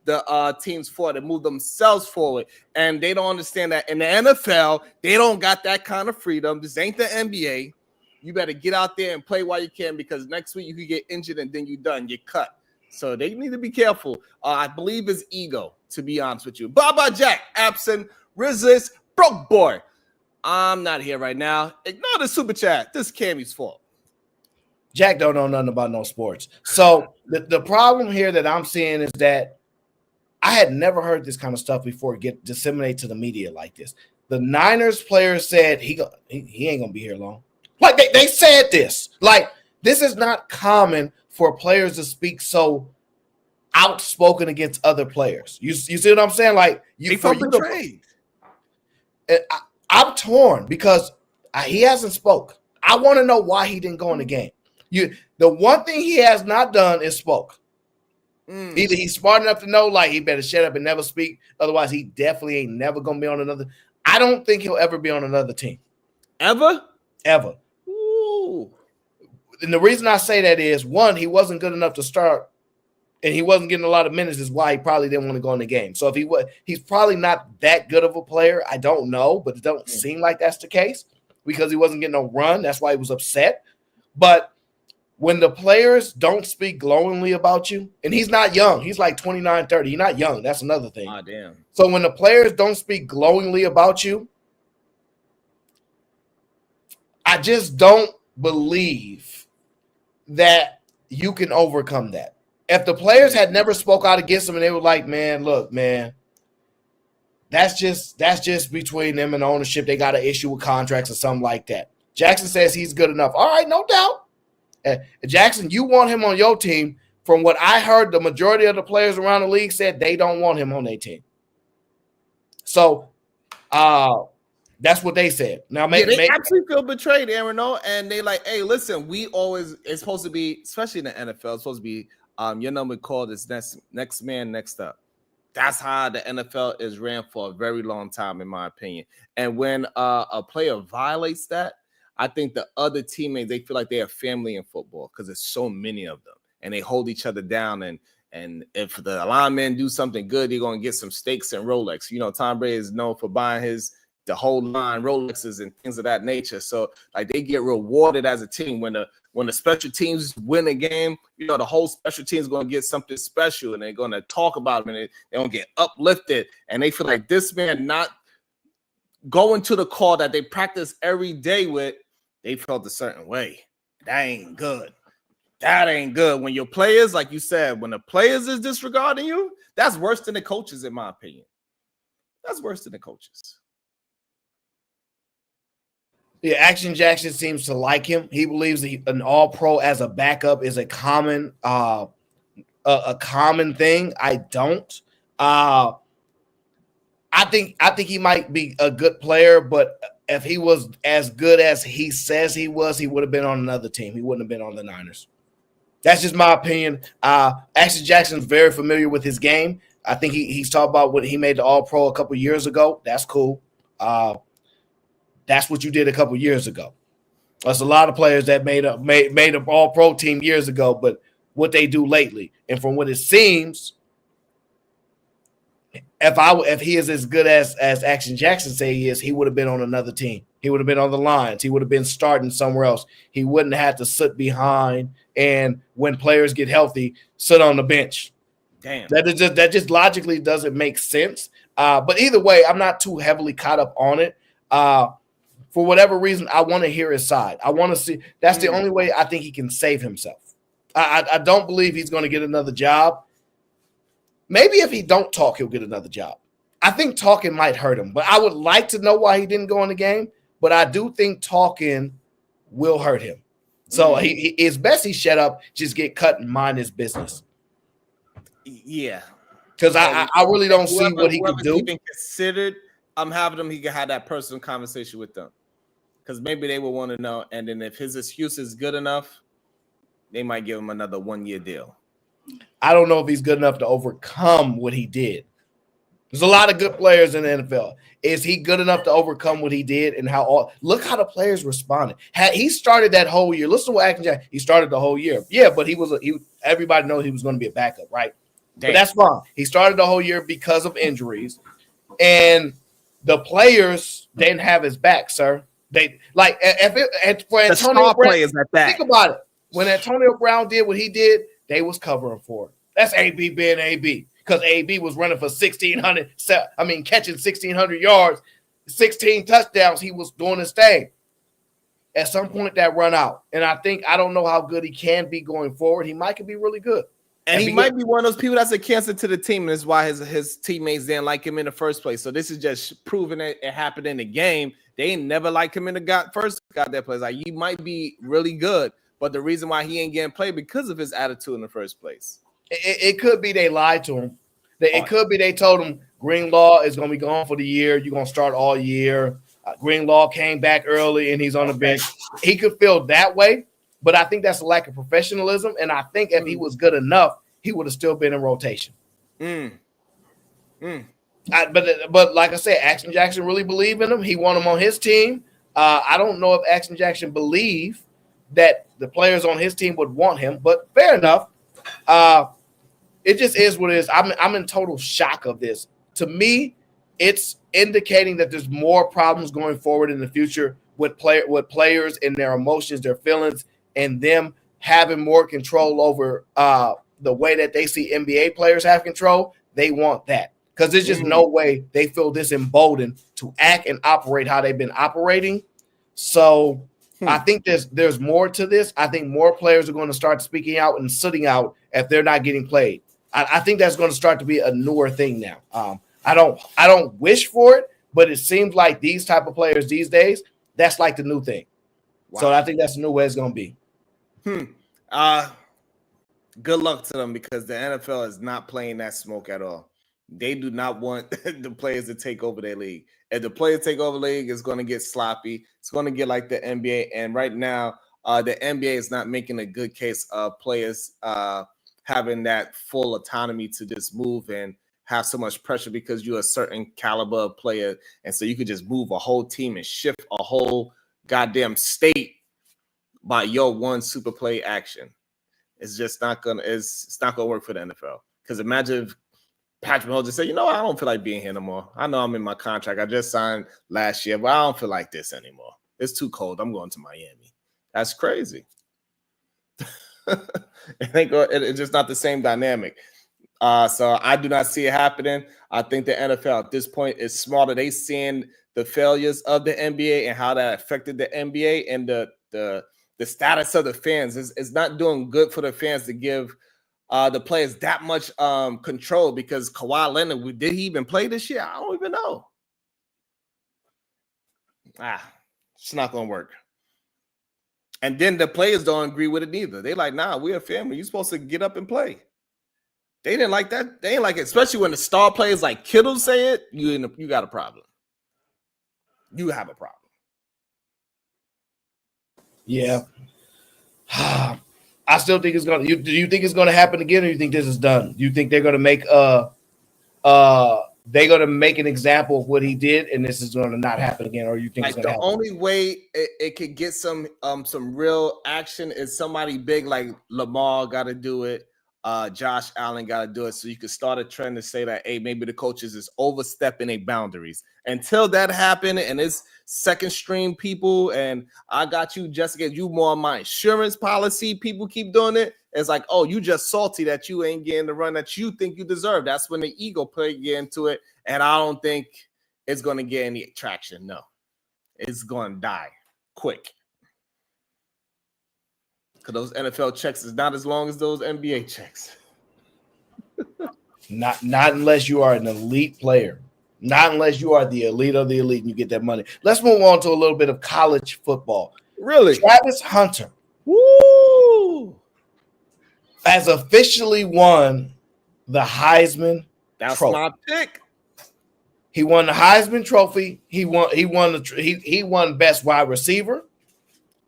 Speaker 1: the teams forward and move themselves forward. And they don't understand that in the NFL, they don't got that kind of freedom. This ain't the NBA. You better get out there and play while you can, because next week you could get injured and then you're done. You're cut. So they need to be careful. I believe it's ego, to be honest with you. Baba Jack, absent, resist, broke boy. I'm not here right now. Ignore the super chat. This is Cammy's fault.
Speaker 2: Jack don't know nothing about no sports. So the problem here that I'm seeing is that I had never heard this kind of stuff before get disseminated to the media like this. The Niners player said he ain't gonna be here long. Like they said this. Like, this is not common for players to speak so outspoken against other players. You see what I'm saying? Like, you felt betrayed. I'm torn because he hasn't spoke. I want to know why he didn't go in the game. The one thing he has not done is spoke. Either he's smart enough to know, like, he better shut up and never speak. Otherwise, he definitely ain't never gonna be on another. I don't think he'll ever be on another team.
Speaker 1: Ever?
Speaker 2: Ooh. And the reason I say that is, one, he wasn't good enough to start, and he wasn't getting a lot of minutes, is why he probably didn't want to go in the game. So if he's probably not that good of a player. I don't know, but it don't seem like that's the case because he wasn't getting no run. That's why he was upset. But when the players don't speak glowingly about you, and he's not young, he's like 29, 30. He's not young. That's another thing.
Speaker 1: Ah, damn.
Speaker 2: So when the players don't speak glowingly about you, I just don't believe that you can overcome that. If the players had never spoke out against him and they were like, man, look, man, that's just between them and ownership. They got an issue with contracts or something like that. Jackson says he's good enough. All right, no doubt. Jackson, you want him on your team. From what I heard, the majority of the players around the league said they don't want him on their team. So that's what they said. Now,
Speaker 1: they actually feel betrayed, Aaron, and they like, hey, listen, it's supposed to be, especially in the NFL, it's supposed to be your number called is next man next up. That's how the NFL is ran for a very long time, in my opinion. And when a player violates that, I think the other teammates, they feel like they have family in football because there's so many of them, and they hold each other down. And if the linemen do something good, they're going to get some steaks and Rolex. You know, Tom Brady is known for buying the whole line Rolexes and things of that nature. So like they get rewarded as a team when the special teams win a game. You know, the whole special team is going to get something special, and they're going to talk about them, and they're going to get uplifted. And they feel like this man not going to the call that they practice every day with, they felt a certain way. That ain't good. That ain't good. When your players, like you said, when the players is disregarding you, that's worse than the coaches, in my opinion. That's worse than the coaches.
Speaker 2: Yeah, Action Jackson seems to like him. He believes that an All-Pro as a backup is a common thing. I don't. I think he might be a good player, but if he was as good as he says he was, he would have been on another team. He wouldn't have been on the Niners. That's just my opinion. Action Jackson's very familiar with his game. I think he's talked about what he made the All-Pro a couple years ago. That's cool. That's what you did a couple years ago. There's a lot of players that made an All-Pro team years ago, but what they do lately, and from what it seems, if he is as good as Action Jackson say he is, he would have been on another team. He would have been on the Lions. He would have been starting somewhere else. He wouldn't have to sit behind and when players get healthy, sit on the bench.
Speaker 1: Damn.
Speaker 2: That just logically doesn't make sense. But either way, I'm not too heavily caught up on it. For whatever reason, I want to hear his side. I want to see. That's the only way I think he can save himself. I don't believe he's going to get another job. Maybe if he don't talk, he'll get another job. I think talking might hurt him, but I would like to know why he didn't go in the game. But I do think talking will hurt him. So it's best he shut up, just get cut and mind his business.
Speaker 1: Yeah.
Speaker 2: Because I really don't see what he could do.
Speaker 1: Even considered, I'm having him, he can have that personal conversation with them. Because maybe they will want to know. And then if his excuse is good enough, they might give him another 1-year deal.
Speaker 2: I don't know if he's good enough to overcome what he did. There's a lot of good players in the NFL. Is he good enough to overcome what he did and look how the players responded? He started that whole year. Listen to what Action Jackson, he started the whole year. Yeah, but everybody knows he was going to be a backup, right? Damn. But that's fine. He started the whole year because of injuries. And the players didn't have his back, sir. They like for Antonio Brown, players at that. Think about it. When Antonio Brown did what he did, they was covering for it. That's AB being AB because AB was running for 1,600. Catching 1,600 yards, 16 touchdowns. He was doing his thing. At some point, that run out, and I don't know how good he can be going forward. He might be really good,
Speaker 1: and he might be one of those people that's a cancer to the team, and that's why his teammates didn't like him in the first place. So this is just proving that it happened in the game. They ain't never liked him in the first got that place. Like, you might be really good. But the reason why he ain't getting played because of his attitude in the first place.
Speaker 2: It could be they lied to him. It could be they told him Greenlaw is going to be gone for the year. You're going to start all year. Greenlaw came back early and he's on the bench. He could feel that way, but I think that's a lack of professionalism. And I think if he was good enough, he would have still been in rotation. But like I said, Action Jackson really believed in him. He wanted him on his team. I don't know if Action Jackson believed that the players on his team would want him, but fair enough. It just is what it is. I'm in total shock of this. To me, it's indicating that there's more problems going forward in the future with players and their emotions, their feelings, and them having more control over the way that they see NBA players have control. They want that because there's just no way they feel this emboldened to act and operate how they've been operating. So I think there's more to this. I think more players are going to start speaking out and sitting out if they're not getting played. I think that's going to start to be a newer thing now. I don't wish for it, but it seems like these type of players these days, that's like the new thing. Wow. So I think that's the new way it's going to be.
Speaker 1: Good luck to them because the NFL is not playing that smoke at all. They do not want the players to take over their league. If the players take over the league, it's going to get sloppy. It's going to get like the NBA. And right now, the NBA is not making a good case of players having that full autonomy to just move and have so much pressure because you're a certain caliber of player. And so you could just move a whole team and shift a whole goddamn state by your one super play action. It's just not going to, it's not going to work for the NFL. Because imagine if Patrick Mahomes just said, I don't feel like being here no more. I know I'm in my contract. I just signed last year, but I don't feel like this anymore. It's too cold. I'm going to Miami. That's crazy. It's just not the same dynamic. So I do not see it happening. I think the NFL at this point is smarter. They seeing the failures of the NBA and how that affected the NBA and the status of the fans. It's not doing good for the fans to give the players that much control because Kawhi Leonard, did he even play this year? I don't even know. It's not gonna work. And then the players don't agree with it neither. They like, nah, we're a family. You're supposed to get up and play. They didn't like that. They didn't like it, especially when the star players like Kittle say it. You got a problem. You have a problem.
Speaker 2: Yeah. I still think it's gonna. Do you think it's gonna happen again, or do you think this is done? Do you think they're gonna make they're gonna make an example of what he did, and this is gonna not happen again, or you think
Speaker 1: Like
Speaker 2: it's gonna happen?
Speaker 1: The only way it could get some real action is somebody big like Lamar got to do it. Josh Allen got to do it, so you can start a trend to say that, hey, maybe the coaches is overstepping their boundaries. Until that happen, and it's second stream people, and I got you, Jessica, you more on my insurance policy. People keep doing it. It's like, oh, you just salty that you ain't getting the run that you think you deserve. That's when the ego play get into it, and I don't think it's going to get any traction. No, it's going to die quick. Because those NFL checks is not as long as those NBA checks.
Speaker 2: Not unless you are an elite player. Not unless you are the elite of the elite and you get that money. Let's move on to a little bit of college football.
Speaker 1: Really?
Speaker 2: Travis Hunter has officially won the Heisman Trophy.
Speaker 1: My pick.
Speaker 2: He won the Heisman Trophy. He won Best Wide Receiver.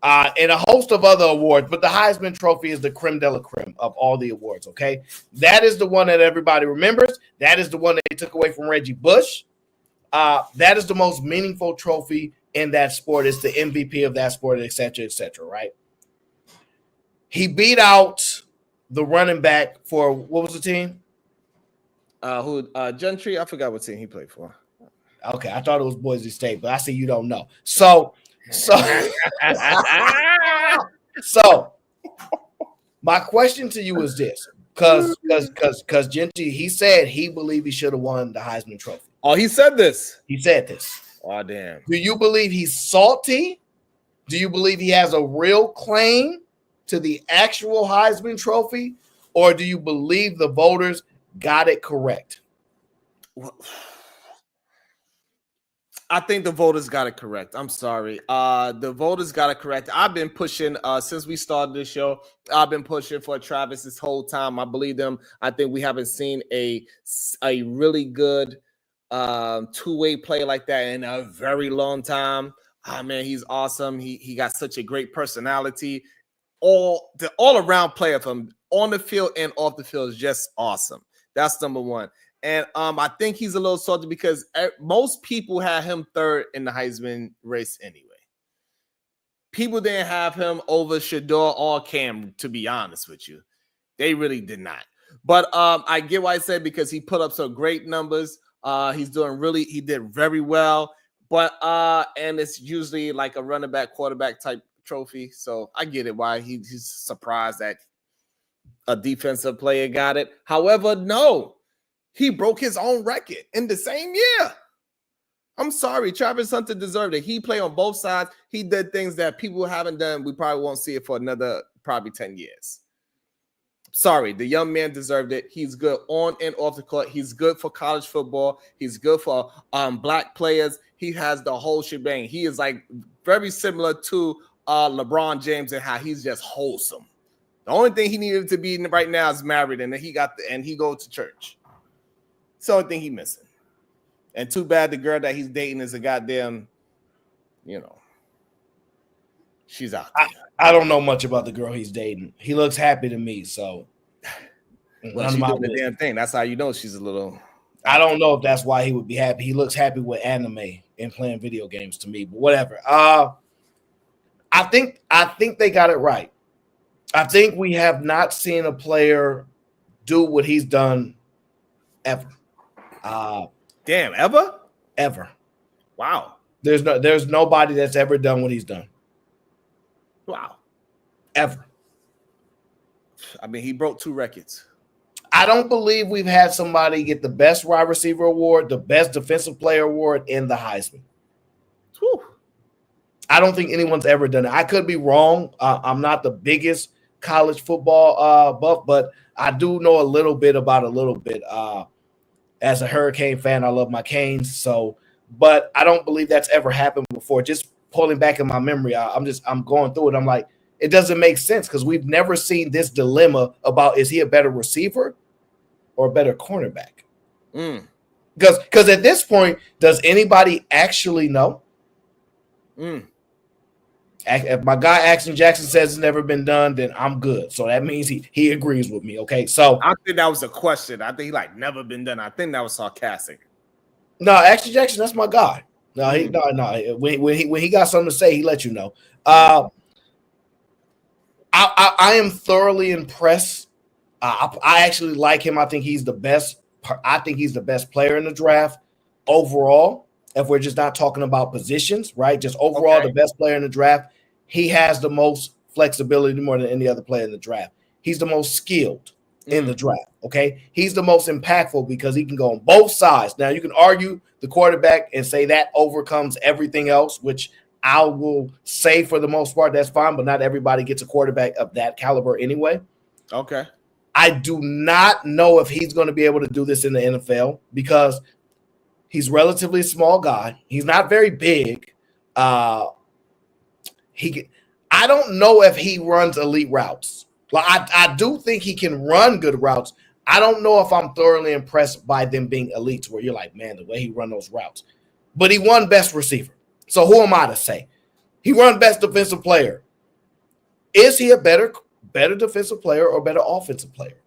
Speaker 2: And a host of other awards, but the Heisman Trophy is the creme de la creme of all the awards, okay? That is the one that everybody remembers. That is the one that they took away from Reggie Bush. That is the most meaningful trophy in that sport. It's the MVP of that sport, et cetera, right? He beat out the running back for, what was the team?
Speaker 1: Gentry? I forgot what team he played for.
Speaker 2: Okay, I thought it was Boise State, but I see you don't know. So my question to you is this, because Gentry, he said he believed he should have won the Heisman Trophy.
Speaker 1: Oh, he said this.
Speaker 2: He said this.
Speaker 1: Oh, damn.
Speaker 2: Do you believe he's salty? Do you believe he has a real claim to the actual Heisman Trophy, or do you believe the voters got it correct?
Speaker 1: I think the voters got it correct. I'm sorry. The voters got it correct. I've been pushing since we started this show. I've been pushing for Travis this whole time. I believe them. I think we haven't seen a really good two-way play like that in a very long time. Oh, man, he's awesome. He got such a great personality. The all-around player from on the field and off the field is just awesome. That's number one. And I think he's a little salty because most people had him third in the Heisman race anyway. People didn't have him over Shedeur or Cam, to be honest with you. They really did not. But I get why I said, because he put up some great numbers. He did very well. But and it's usually like a running back, quarterback type trophy. So I get it why he's surprised that a defensive player got it. However, no. He broke his own record in the same year. I'm sorry. Travis Hunter deserved it. He played on both sides. He did things that people haven't done. We probably won't see it for another probably 10 years. Sorry. The young man deserved it. He's good on and off the court. He's good for college football. He's good for black players. He has the whole shebang. He is like very similar to LeBron James and how he's just wholesome. The only thing he needed to be right now is married, and then he goes to church. It's the only thing he's missing. And too bad the girl that he's dating is a goddamn, she's out there.
Speaker 2: I don't know much about the girl he's dating. He looks happy to me, so.
Speaker 1: Well, she's doing the damn thing. That's how you know she's a little.
Speaker 2: I don't know if that's why he would be happy. He looks happy with anime and playing video games to me, but whatever. I think they got it right. I think we have not seen a player do what he's done ever.
Speaker 1: Ever. Wow.
Speaker 2: There's nobody that's ever done what he's done.
Speaker 1: Wow.
Speaker 2: Ever.
Speaker 1: I mean, he broke 2 records.
Speaker 2: I don't believe we've had somebody get the best wide receiver award, the best defensive player award, in the Heisman.
Speaker 1: Whew.
Speaker 2: I don't think anyone's ever done it. I could be wrong. I'm not the biggest college football buff, but I do know a little bit. As a Hurricane fan, I love my Canes. But I don't believe that's ever happened before. Just pulling back in my memory. I'm going through it. I'm like, it doesn't make sense because we've never seen this dilemma about is he a better receiver or a better cornerback? Because at this point, does anybody actually know? If my guy Action Jackson says it's never been done, then I'm good. So that means he agrees with me. Okay, so
Speaker 1: I think that was a question. I think he like never been done. I think that was sarcastic.
Speaker 2: No, Action Jackson, that's my guy. No, when he got something to say, he let you know. I am thoroughly impressed. I actually like him. I think he's the best. I think he's the best player in the draft overall. If we're just not talking about positions, right? Just overall, the best player in the draft. He has the most flexibility more than any other player in the draft. He's the most skilled in the draft. Okay, he's the most impactful because he can go on both sides. Now you can argue the quarterback and say that overcomes everything else, which I will say for the most part that's fine, but not everybody gets a quarterback of that caliber anyway.
Speaker 1: Okay.
Speaker 2: I do not know if he's going to be able to do this in the NFL because he's relatively small guy. He's not very big. I don't know if he runs elite routes. Like I do think he can run good routes. I don't know if I'm thoroughly impressed by them being elites where you're like, man, the way he run those routes. But he won best receiver. So who am I to say? He won best defensive player. Is he a better defensive player or better offensive player?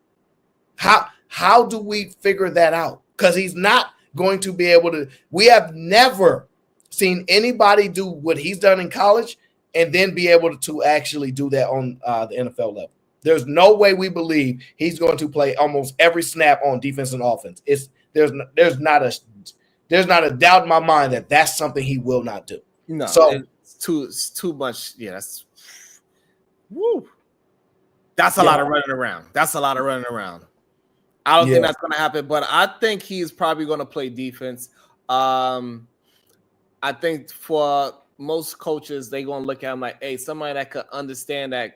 Speaker 2: How do we figure that out? Because he's not going to be able to. We have never seen anybody do what he's done in college and then be able to actually do that on the NFL level. There's no way we believe he's going to play almost every snap on defense and offense. There's not a doubt in my mind that that's something he will not do.
Speaker 1: No,
Speaker 2: so
Speaker 1: it's too much. Yeah, that's a lot of running around. That's a lot of running around. I don't think that's going to happen, but I think he's probably going to play defense. I think for most coaches, they're going to look at him like, hey, somebody that could understand that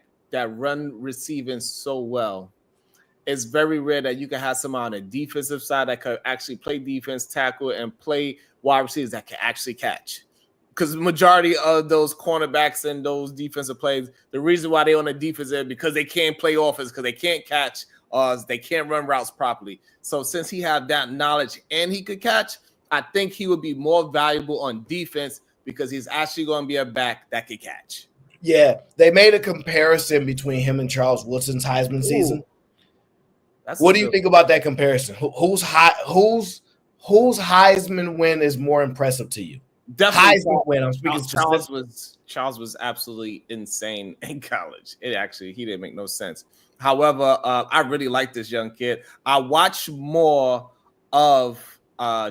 Speaker 1: run receiving so well. It's very rare that you can have somebody on the defensive side that could actually play defense, tackle, and play wide receivers that can actually catch. Because the majority of those cornerbacks and those defensive plays, the reason why they're on the defense is because they can't play offense, because they can't catch, they can't run routes properly. So since he had that knowledge and he could catch, I think he would be more valuable on defense because he's actually going to be a back that could catch.
Speaker 2: Yeah, they made a comparison between him and Charles Woodson's Heisman season. What do you think about that comparison? Whose Heisman win is more impressive to you?
Speaker 1: Definitely
Speaker 2: Heisman win. I'm speaking
Speaker 1: Charles was absolutely insane in college. He didn't make no sense. However, I really like this young kid. I watched more of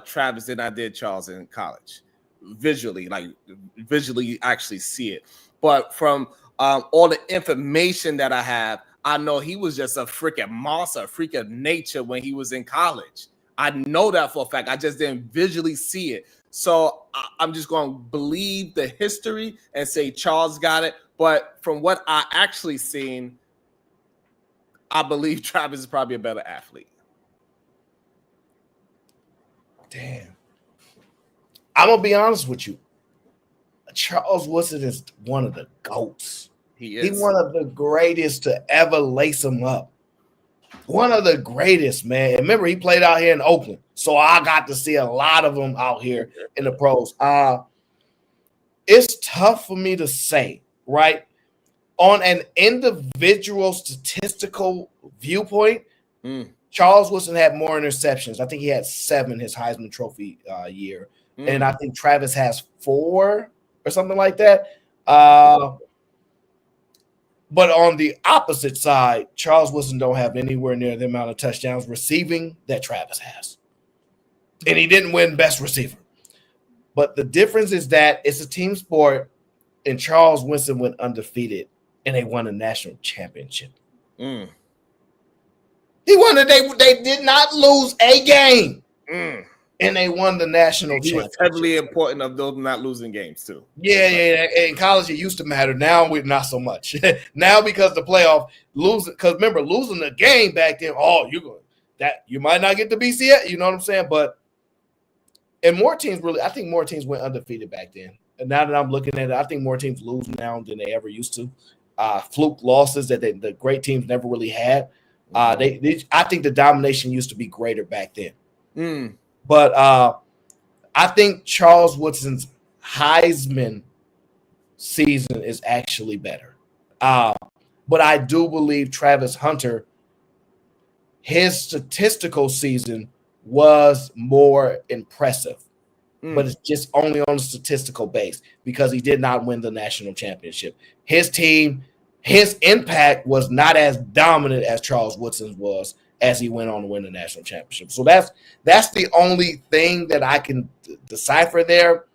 Speaker 1: Travis than I did Charles in college. Visually, you actually see it. But from all the information that I have, I know he was just a freaking monster, a freak of nature when he was in college. I know that for a fact. I just didn't visually see it. So I'm just going to believe the history and say Charles got it. But from what I actually seen, I believe Travis is probably a better athlete.
Speaker 2: Damn. I'm going to be honest with you. Charles Woodson is one of the GOATs. He's one of the greatest to ever lace him up. One of the greatest, man. And remember, he played out here in Oakland. So I got to see a lot of them out here in the pros. It's tough for me to say, right? On an individual statistical viewpoint, Charles Woodson had more interceptions. I think he had 7 his Heisman Trophy year. And I think Travis has 4 or something like that. But on the opposite side, Charles Woodson don't have anywhere near the amount of touchdowns receiving that Travis has. And he didn't win best receiver. But the difference is that it's a team sport, and Charles Woodson went undefeated, and they won a national championship. He won it. They did not lose a game. And they won the national championship. He was
Speaker 1: heavily important of those not losing games, too.
Speaker 2: Yeah. In college, it used to matter. Now, not so much. Now, because the playoff, losing, because remember, losing the game back then, you might not get the BCS, you know what I'm saying? But, and more teams I think more teams went undefeated back then. now that I'm looking at it, I think more teams lose now than they ever used to. Fluke losses that the great teams never really had. I think the domination used to be greater back then. But I think Charles Woodson's Heisman season is actually better. But I do believe Travis Hunter, his statistical season was more impressive. But it's just only on a statistical base because he did not win the national championship. His team, his impact was not as dominant as Charles Woodson's was as he went on to win the national championship. So that's the only thing that I can decipher there.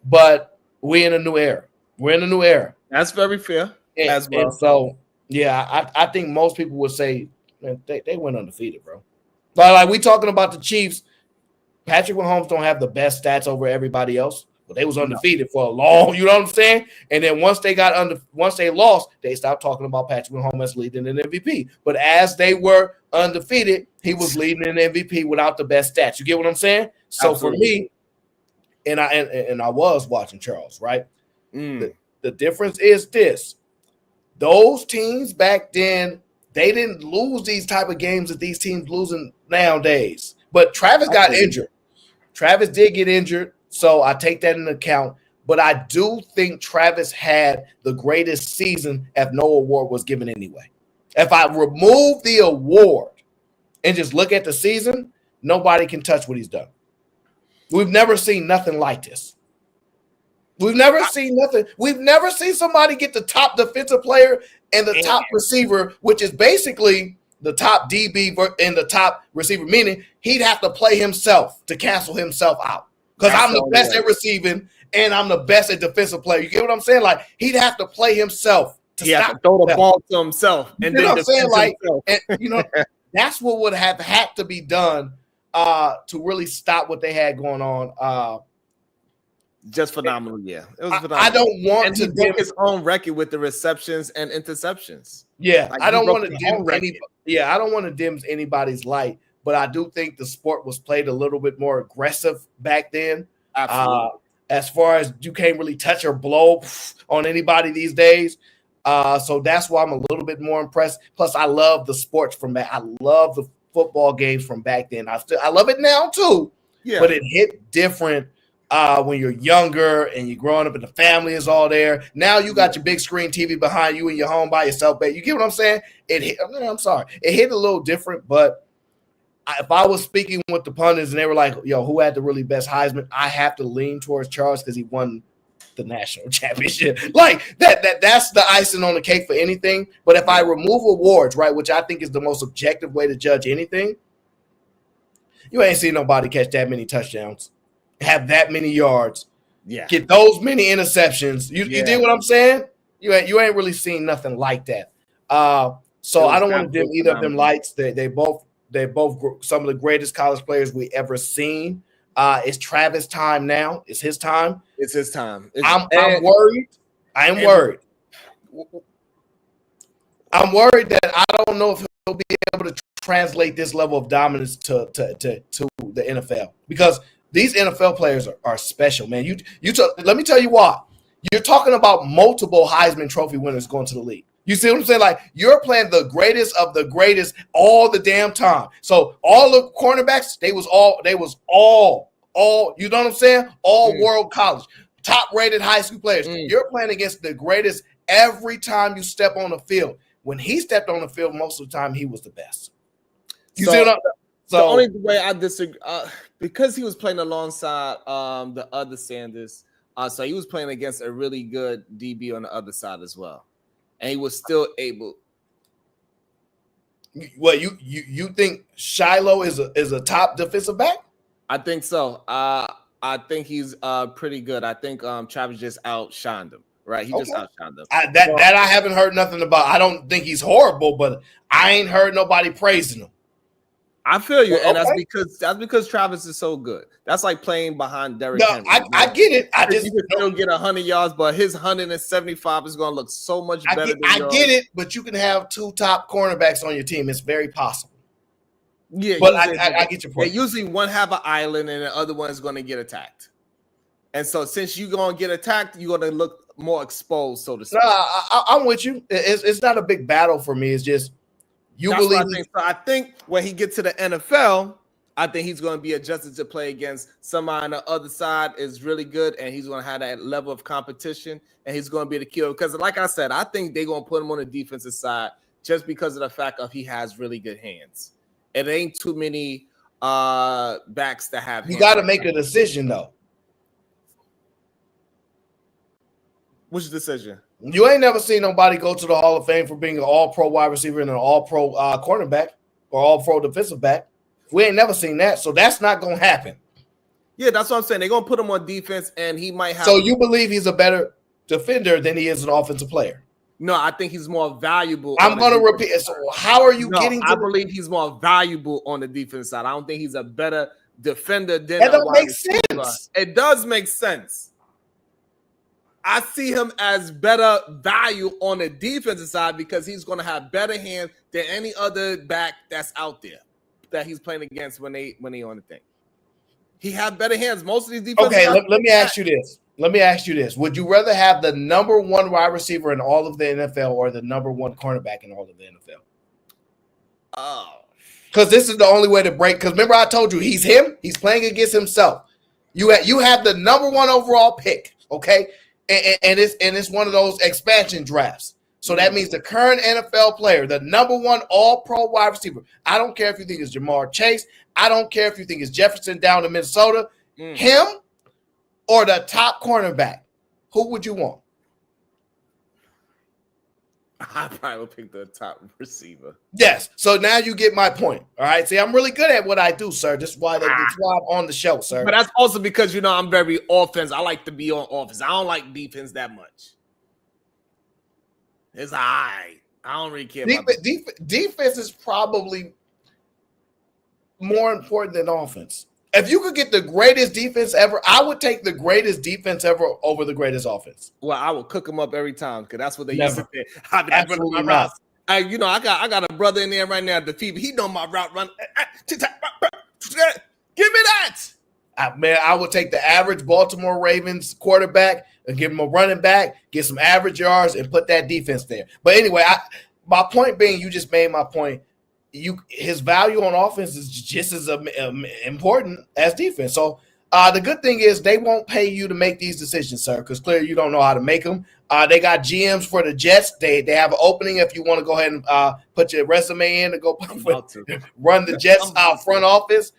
Speaker 2: But we're in a new era. We're in a new era.
Speaker 1: That's very fair as well.
Speaker 2: And so, yeah, I think most people would say, man, they went undefeated, bro. But like we talking about the Chiefs, Patrick Mahomes don't have the best stats over everybody else, but they was undefeated for a long, you know what I'm saying? And then once they lost, they stopped talking about Patrick Mahomes leading an MVP. But as they were undefeated, he was leading an MVP without the best stats. You get what I'm saying? So Absolutely. For me, and I was watching Charles, right? The difference is this. Those teams back then, they didn't lose these type of games that these teams losing nowadays. But Travis got injured. Travis did get injured, so I take that into account. But I do think Travis had the greatest season if no award was given anyway. If I remove the award and just look at the season, nobody can touch what he's done. We've never seen nothing like this. We've never seen nothing. We've never seen somebody get the top defensive player and the top receiver, which is basically the top DB and the top receiver, meaning he'd have to play himself to cancel himself out. Because I'm the best at receiving and I'm the best at defensive player. You get what I'm saying? Like, heuld have to play himself to
Speaker 1: stop throw the ball to himself. And
Speaker 2: you know what I'm saying? Like, and, you know, that's what would have had to be done to really stop what they had going on.
Speaker 1: Just phenomenal, yeah. It was phenomenal.
Speaker 2: I don't want to
Speaker 1: broke his own record with the receptions and interceptions.
Speaker 2: Yeah, like I don't want to dim I don't want to dim anybody's light, but I do think the sport was played a little bit more aggressive back then.
Speaker 1: Absolutely.
Speaker 2: As far as you can't really touch or blow on anybody these days. So that's why I'm a little bit more impressed. Plus, I love the sports from back. I love the football games from back then. I love it now too. Yeah. But it hit different when you're younger and you're growing up and the family is all there. Now you got your big screen TV behind you and you're home by yourself. But you get what I'm saying? I'm sorry. It hit a little different, but if I was speaking with the pundits and they were like, yo, who had the really best Heisman? I have to lean towards Charles because he won the national championship. Like that's the icing on the cake for anything. But if I remove awards, right, which I think is the most objective way to judge anything, you ain't seen nobody catch that many touchdowns, have that many yards, get those many interceptions. You did what I'm saying? You ain't really seen nothing like that. So I don't want to dim either of them lights. They're both some of the greatest college players we ever seen. It's Travis' time now. It's his time.
Speaker 1: It's his time.
Speaker 2: I'm worried. I am worried. I'm worried that I don't know if he'll be able to translate this level of dominance to the NFL, because these NFL players are special, man. Let me tell you why. You're talking about multiple Heisman Trophy winners going to the league. You see what I'm saying? Like, you're playing the greatest of the greatest all the damn time. So all the cornerbacks, they was all, you know what I'm saying? All world college, top rated high school players. You're playing against the greatest every time you step on the field. When he stepped on the field, most of the time he was the best. You see what I'm saying? So, the
Speaker 1: only way I disagree, because he was playing alongside the other Sanders, so he was playing against a really good DB on the other side as well. And he was still able.
Speaker 2: Well, you think Shiloh is a top defensive back?
Speaker 1: I think so. I think he's pretty good. I think Travis just outshined him. Right, he just outshined him.
Speaker 2: That I haven't heard nothing about. I don't think he's horrible, but I ain't heard nobody praising him.
Speaker 1: I feel you, and that's because Travis is so good. That's like playing behind Derrick Henry.
Speaker 2: I get it. I just
Speaker 1: don't get 100 yards, but his 175 is going to look so much better.
Speaker 2: I get it, but you can have two top cornerbacks on your team. It's very possible.
Speaker 1: Yeah,
Speaker 2: but I get your point.
Speaker 1: Usually one have an island, and the other one is going to get attacked. And so since you're going to get attacked, you're going to look more exposed, so to
Speaker 2: No,
Speaker 1: speak.
Speaker 2: I'm with you. It's not a big battle for me. It's just
Speaker 1: That's
Speaker 2: believe.
Speaker 1: what I think. So I think when he gets to the NFL, I think he's going to be adjusted to play against somebody on the other side is really good, and he's going to have that level of competition, and he's going to be the killer. Because, like I said, I think they're going to put him on the defensive side just because of the fact of he has really good hands. It ain't too many backs that have.
Speaker 2: You got to make a decision though.
Speaker 1: Which decision?
Speaker 2: You ain't never seen nobody go to the Hall of Fame for being an all-pro wide receiver and an all-pro cornerback or all-pro defensive back. We ain't never seen that, so that's not going to happen.
Speaker 1: Yeah, that's what I'm saying. They're going to put him on defense, and he might have.
Speaker 2: So you believe he's a better defender than he is an offensive player?
Speaker 1: No, I think he's more valuable.
Speaker 2: I'm going to repeat. So how are you getting to
Speaker 1: I believe he's more valuable on the defense side. I don't think he's a better defender than
Speaker 2: that. Don't make
Speaker 1: receiver.
Speaker 2: sense.
Speaker 1: It does make sense. I see him as better value on the defensive side because he's going to have better hands than any other back that's out there that he's playing against when they on the thing. He have better hands. Most of these defensive.
Speaker 2: Okay, let me ask you this. Let me ask you this. Would you rather have the number one wide receiver in all of the NFL or the number one cornerback in all of the NFL?
Speaker 1: Oh.
Speaker 2: Because this is the only way to break. Because remember I told you, he's him. He's playing against himself. You have the number one overall pick, okay? And it's one of those expansion drafts. So that means the current NFL player, the number one all-pro wide receiver. I don't care if you think it's Jamar Chase. I don't care if you think it's Jefferson down in Minnesota. Him or the top cornerback. Who would you want?
Speaker 1: I probably would pick the top receiver.
Speaker 2: Yes. So now you get my point. All right. See, I'm really good at what I do, sir. That's why I'm on the show, sir.
Speaker 1: But that's also because, I'm very offense. I like to be on offense. I don't like defense that much. It's all right. I don't really care about
Speaker 2: defense is probably more important than offense. If you could get the greatest defense ever, I would take the greatest defense ever over the greatest offense.
Speaker 1: Well, I will cook them up every time because that's what they
Speaker 2: Never.
Speaker 1: used to say.
Speaker 2: Absolutely not.
Speaker 1: I got a brother in there right now at the FIBA. He know my route run. Give me that.
Speaker 2: I would take the average Baltimore Ravens quarterback and give him a running back, get some average yards, and put that defense there. But anyway, my point being, you just made my point. His value on offense is just as important as defense. So the good thing is they won't pay you to make these decisions, sir, because clearly you don't know how to make them. They got GMs for the Jets. They have an opening if you want to go ahead and put your resume in to go run the Jets front office.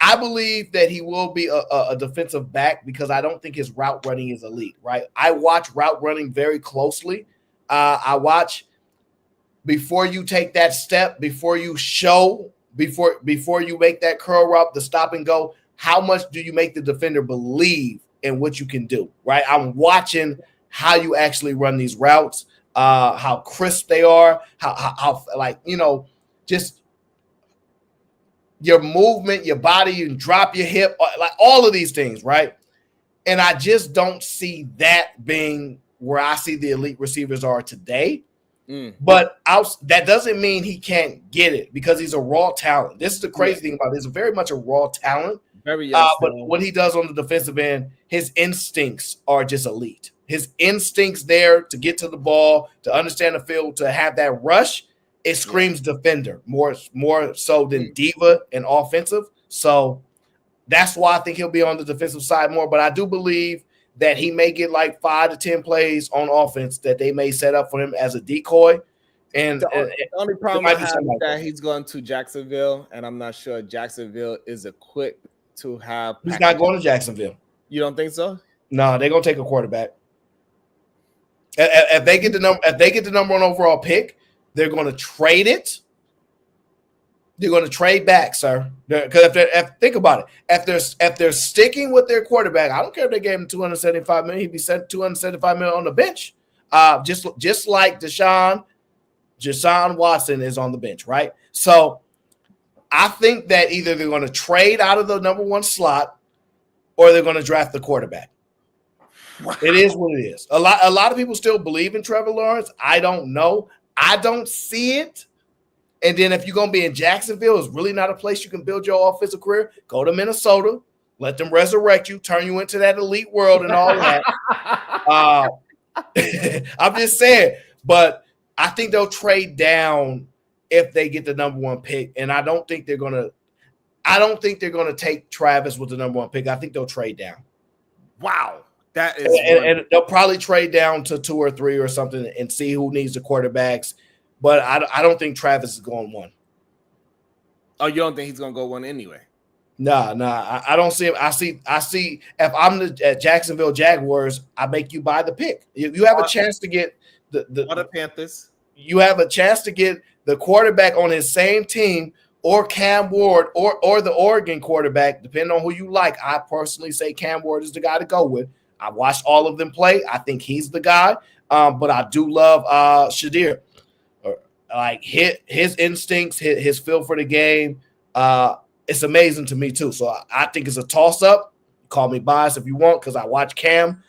Speaker 2: I believe that he will be a defensive back because I don't think his route running is elite, right? I watch route running very closely. I watch before you take that step, before you make that curl route, the stop and go, how much do you make the defender believe in what you can do, right? I'm watching how you actually run these routes, how crisp they are, how just your movement, your body, you can drop your hip, like all of these things, right? And I just don't see that being where I see the elite receivers are today. But that doesn't mean he can't get it because he's a raw talent. This is the crazy thing about it. He's very much a raw talent. But what he does on the defensive end, his instincts are just elite. His instincts there to get to the ball, to understand the field, to have that rush, it screams defender more so than diva and offensive. So that's why I think he'll be on the defensive side more. But I do believe that he may get like 5 to 10 plays on offense that they may set up for him as a decoy. And
Speaker 1: the only problem I have is that he's going to Jacksonville, and I'm not sure Jacksonville is equipped to have.
Speaker 2: He's not going to Jacksonville.
Speaker 1: You don't think so?
Speaker 2: No, they're going to take a quarterback. If they get the number one overall pick, they're going to trade it. They're going to trade back, sir. Because think about it, if they're sticking with their quarterback, I don't care if they gave him $275 million. He'd be sent $275 million on the bench. Just like Deshaun Watson is on the bench, right? So I think that either they're going to trade out of the number one slot or they're going to draft the quarterback. Wow. It is what it is. A lot of people still believe in Trevor Lawrence. I don't know. I don't see it. And then if you're going to be in Jacksonville, it's really not a place you can build your offensive career. Go to Minnesota. let them resurrect you, turn you into that elite world and all that. I'm just saying, but I think they'll trade down if they get the number 1 pick, and I don't think they're gonna take Travis with the number 1 pick. I think they'll trade down.
Speaker 1: Wow. That is,
Speaker 2: and they'll probably trade down to 2 or 3 or something and see who needs the quarterbacks. But I don't think Travis is going 1.
Speaker 1: Oh, you don't think he's gonna go 1 anyway?
Speaker 2: Nah. I don't see him. I see. If I'm the Jacksonville Jaguars, I make you buy the pick. You have a chance to get the
Speaker 1: Panthers.
Speaker 2: You have a chance to get the quarterback on his same team, or Cam Ward, or the Oregon quarterback, depending on who you like. I personally say Cam Ward is the guy to go with. I watched all of them play. I think he's the guy. But I do love Shadir. Like his instincts, his feel for the game. It's amazing to me too. So I think it's a toss-up. Call me biased if you want, because I watch Cam,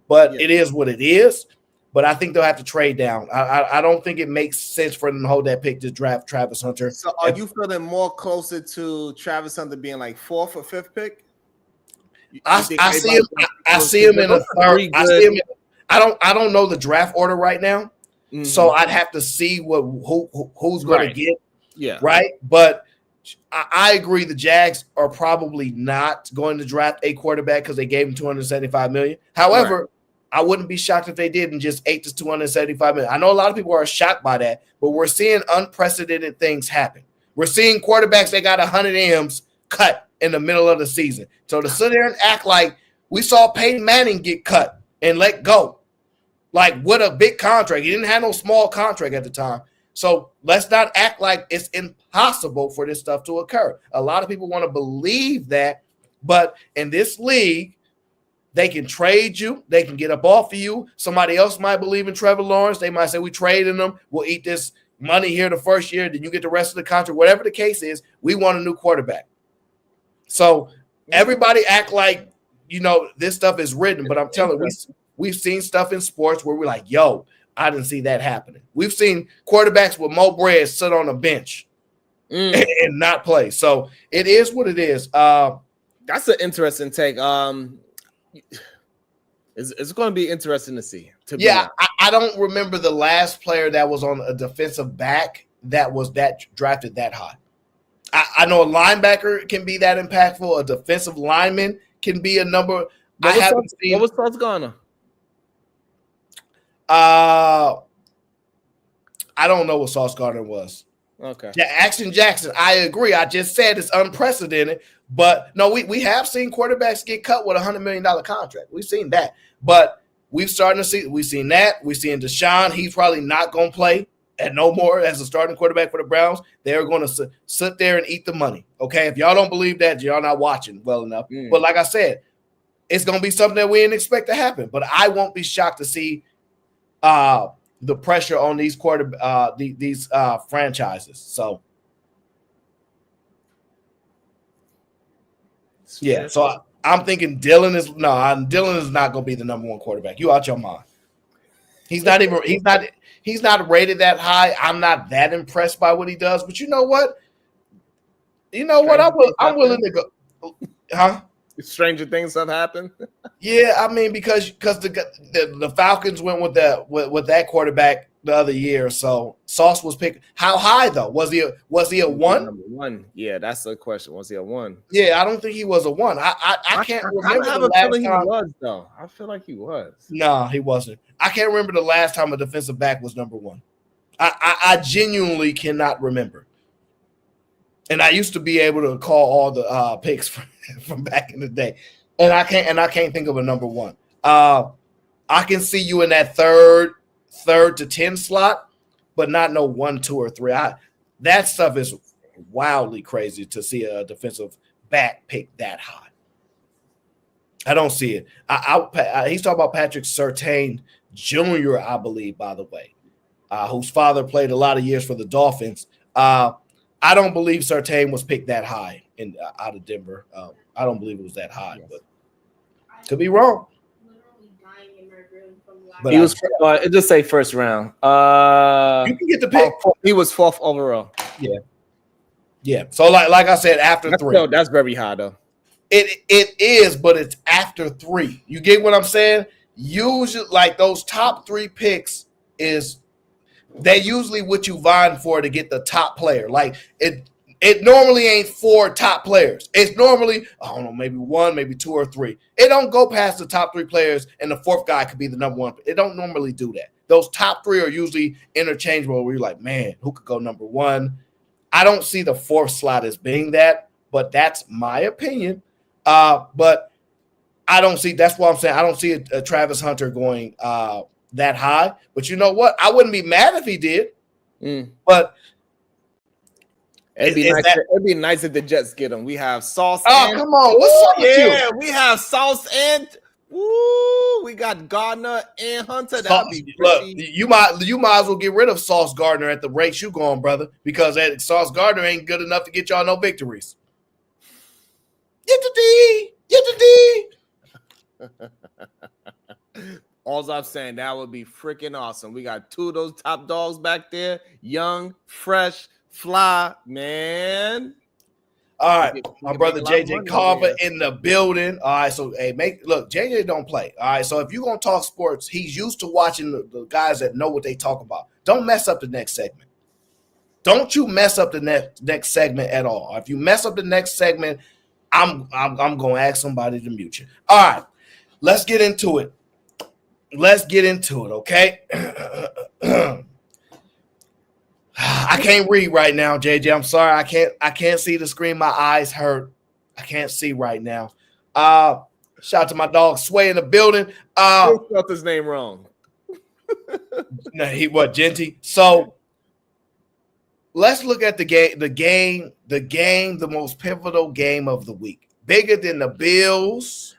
Speaker 2: but It is what it is. But I think they'll have to trade down. I don't think it makes sense for them to hold that pick to draft Travis Hunter.
Speaker 1: So are you feeling more closer to Travis Hunter being like 4th or 5th pick?
Speaker 2: I see him in a third. I don't know the draft order right now, so I'd have to see who's going to get.
Speaker 1: Yeah,
Speaker 2: right. But I agree. The Jags are probably not going to draft a quarterback because they gave him $275 million. However, I wouldn't be shocked if they did and just ate this $275 million. I know a lot of people are shocked by that, but we're seeing unprecedented things happen. We're seeing quarterbacks that got 100 M's cut in the middle of the season. So to sit there and act like we saw Peyton Manning get cut and let go, like what a big contract. He didn't have no small contract at the time. So let's not act like it's impossible for this stuff to occur. A lot of people want to believe that, but in this league, they can trade you. They can get up off of you. Somebody else might believe in Trevor Lawrence. They might say, we traded him. We'll eat this money here the first year. Then you get the rest of the contract. Whatever the case is, we want a new quarterback. So everybody act like, this stuff is written. But I'm telling you, we've seen stuff in sports where we're like, yo, I didn't see that happening. We've seen quarterbacks with more bread sit on a bench and not play. So it is what it is.
Speaker 1: That's an interesting take. It's going to be interesting to see.
Speaker 2: I don't remember the last player that was on a defensive back that was drafted that high. I know a linebacker can be that impactful. A defensive lineman can be a number.
Speaker 1: What was Sauce Gardner?
Speaker 2: I don't know what Sauce Gardner was.
Speaker 1: Okay.
Speaker 2: Action Jackson, I agree. I just said it's unprecedented. But no, we have seen quarterbacks get cut with $100 million contract. We've seen that. But we've seen that. We've seen Deshaun. He's probably not going to play and no more as a starting quarterback for the Browns. They're going to sit there and eat the money. Okay. If y'all don't believe that, y'all not watching well enough. But like I said, it's going to be something that we didn't expect to happen. But I won't be shocked to see the pressure on these franchises. So yeah, so I'm thinking Dylan is not going to be the number 1 quarterback. You out your mind. He's not rated that high. I'm not that impressed by what he does, but you know what? I'm willing to go. Huh?
Speaker 1: Stranger things have happened.
Speaker 2: Yeah, I mean because the Falcons went with that quarterback the other year. So Sauce was picked. How high though? Was he a 1?
Speaker 1: Number 1. Yeah, that's the question. Was he a 1?
Speaker 2: Yeah, I don't think he was a 1. I can't remember.
Speaker 1: I have a feeling he was though. I feel like he was.
Speaker 2: No, he wasn't. I can't remember the last time a defensive back was number 1. I genuinely cannot remember. And I used to be able to call all the picks from back in the day, and I can't think of a number 1. I can see you in that third to 10 slot, but not no 1, 2, or 3. That stuff is wildly crazy to see a defensive back pick that high. I don't see it. He's talking about Patrick Surtain Jr., I believe, by the way, whose father played a lot of years for the Dolphins. I don't believe Surtain was picked that high out of Denver. I don't believe it was that high, but could be wrong.
Speaker 1: But he was. It just say first round.
Speaker 2: You can get the pick.
Speaker 1: He was 4th overall.
Speaker 2: Yeah. So like I said, after 3,
Speaker 1: that's very high though.
Speaker 2: It is, but it's after 3. You get what I'm saying? Usually, like those top 3 picks they usually what you vying for to get the top player. Like it normally ain't 4 top players. It's normally, I don't know, maybe 1, maybe 2 or 3. It don't go past the top 3 players, and the 4th guy could be the number 1. It don't normally do that. Those top 3 are usually interchangeable where you're like, man, who could go number 1? I don't see the 4th slot as being that, but that's my opinion. But I don't see, that's what I'm saying. I don't see a Travis Hunter going that high. But you know what? I wouldn't be mad if he did. But
Speaker 1: it'd be nice if the Jets get him. We have Sauce.
Speaker 2: Oh, come on. What's up with you?
Speaker 1: We have Sauce and we got Gardner and Hunter.
Speaker 2: Look, you might as well get rid of Sauce Gardner at the rate you going, brother, because Sauce Gardner ain't good enough to get y'all no victories. Get the D.
Speaker 1: All I'm saying, that would be freaking awesome. We got 2 of those top dogs back there, young, fresh, fly, man.
Speaker 2: All right, my brother JJ Carver in the building. All right, so hey, look, JJ don't play. All right, so if you're gonna talk sports, he's used to watching the guys that know what they talk about. Don't mess up the next segment. Don't you mess up the next segment at all. If you mess up the next segment, I'm gonna ask somebody to mute you. All right, let's get into it. Okay. I can't read right now, JJ. I'm sorry. I can't see the screen. My eyes hurt. I can't see right now. Shout out to my dog Sway in the building.
Speaker 1: I spelled his name wrong.
Speaker 2: No, Genty. So let's look at the game, the most pivotal game of the week. Bigger than the Bills,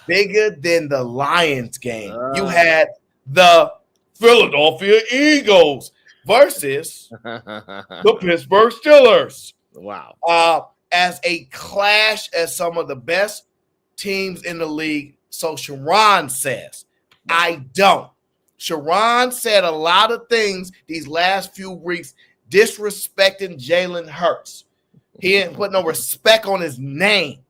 Speaker 2: bigger than the Lions game. You had the Philadelphia Eagles versus the Pittsburgh Steelers.
Speaker 1: Wow.
Speaker 2: As a clash as some of the best teams in the league. So Sharon says, I don't. Sharon said a lot of things these last few weeks disrespecting Jalen Hurts. He didn't put no respect on his name.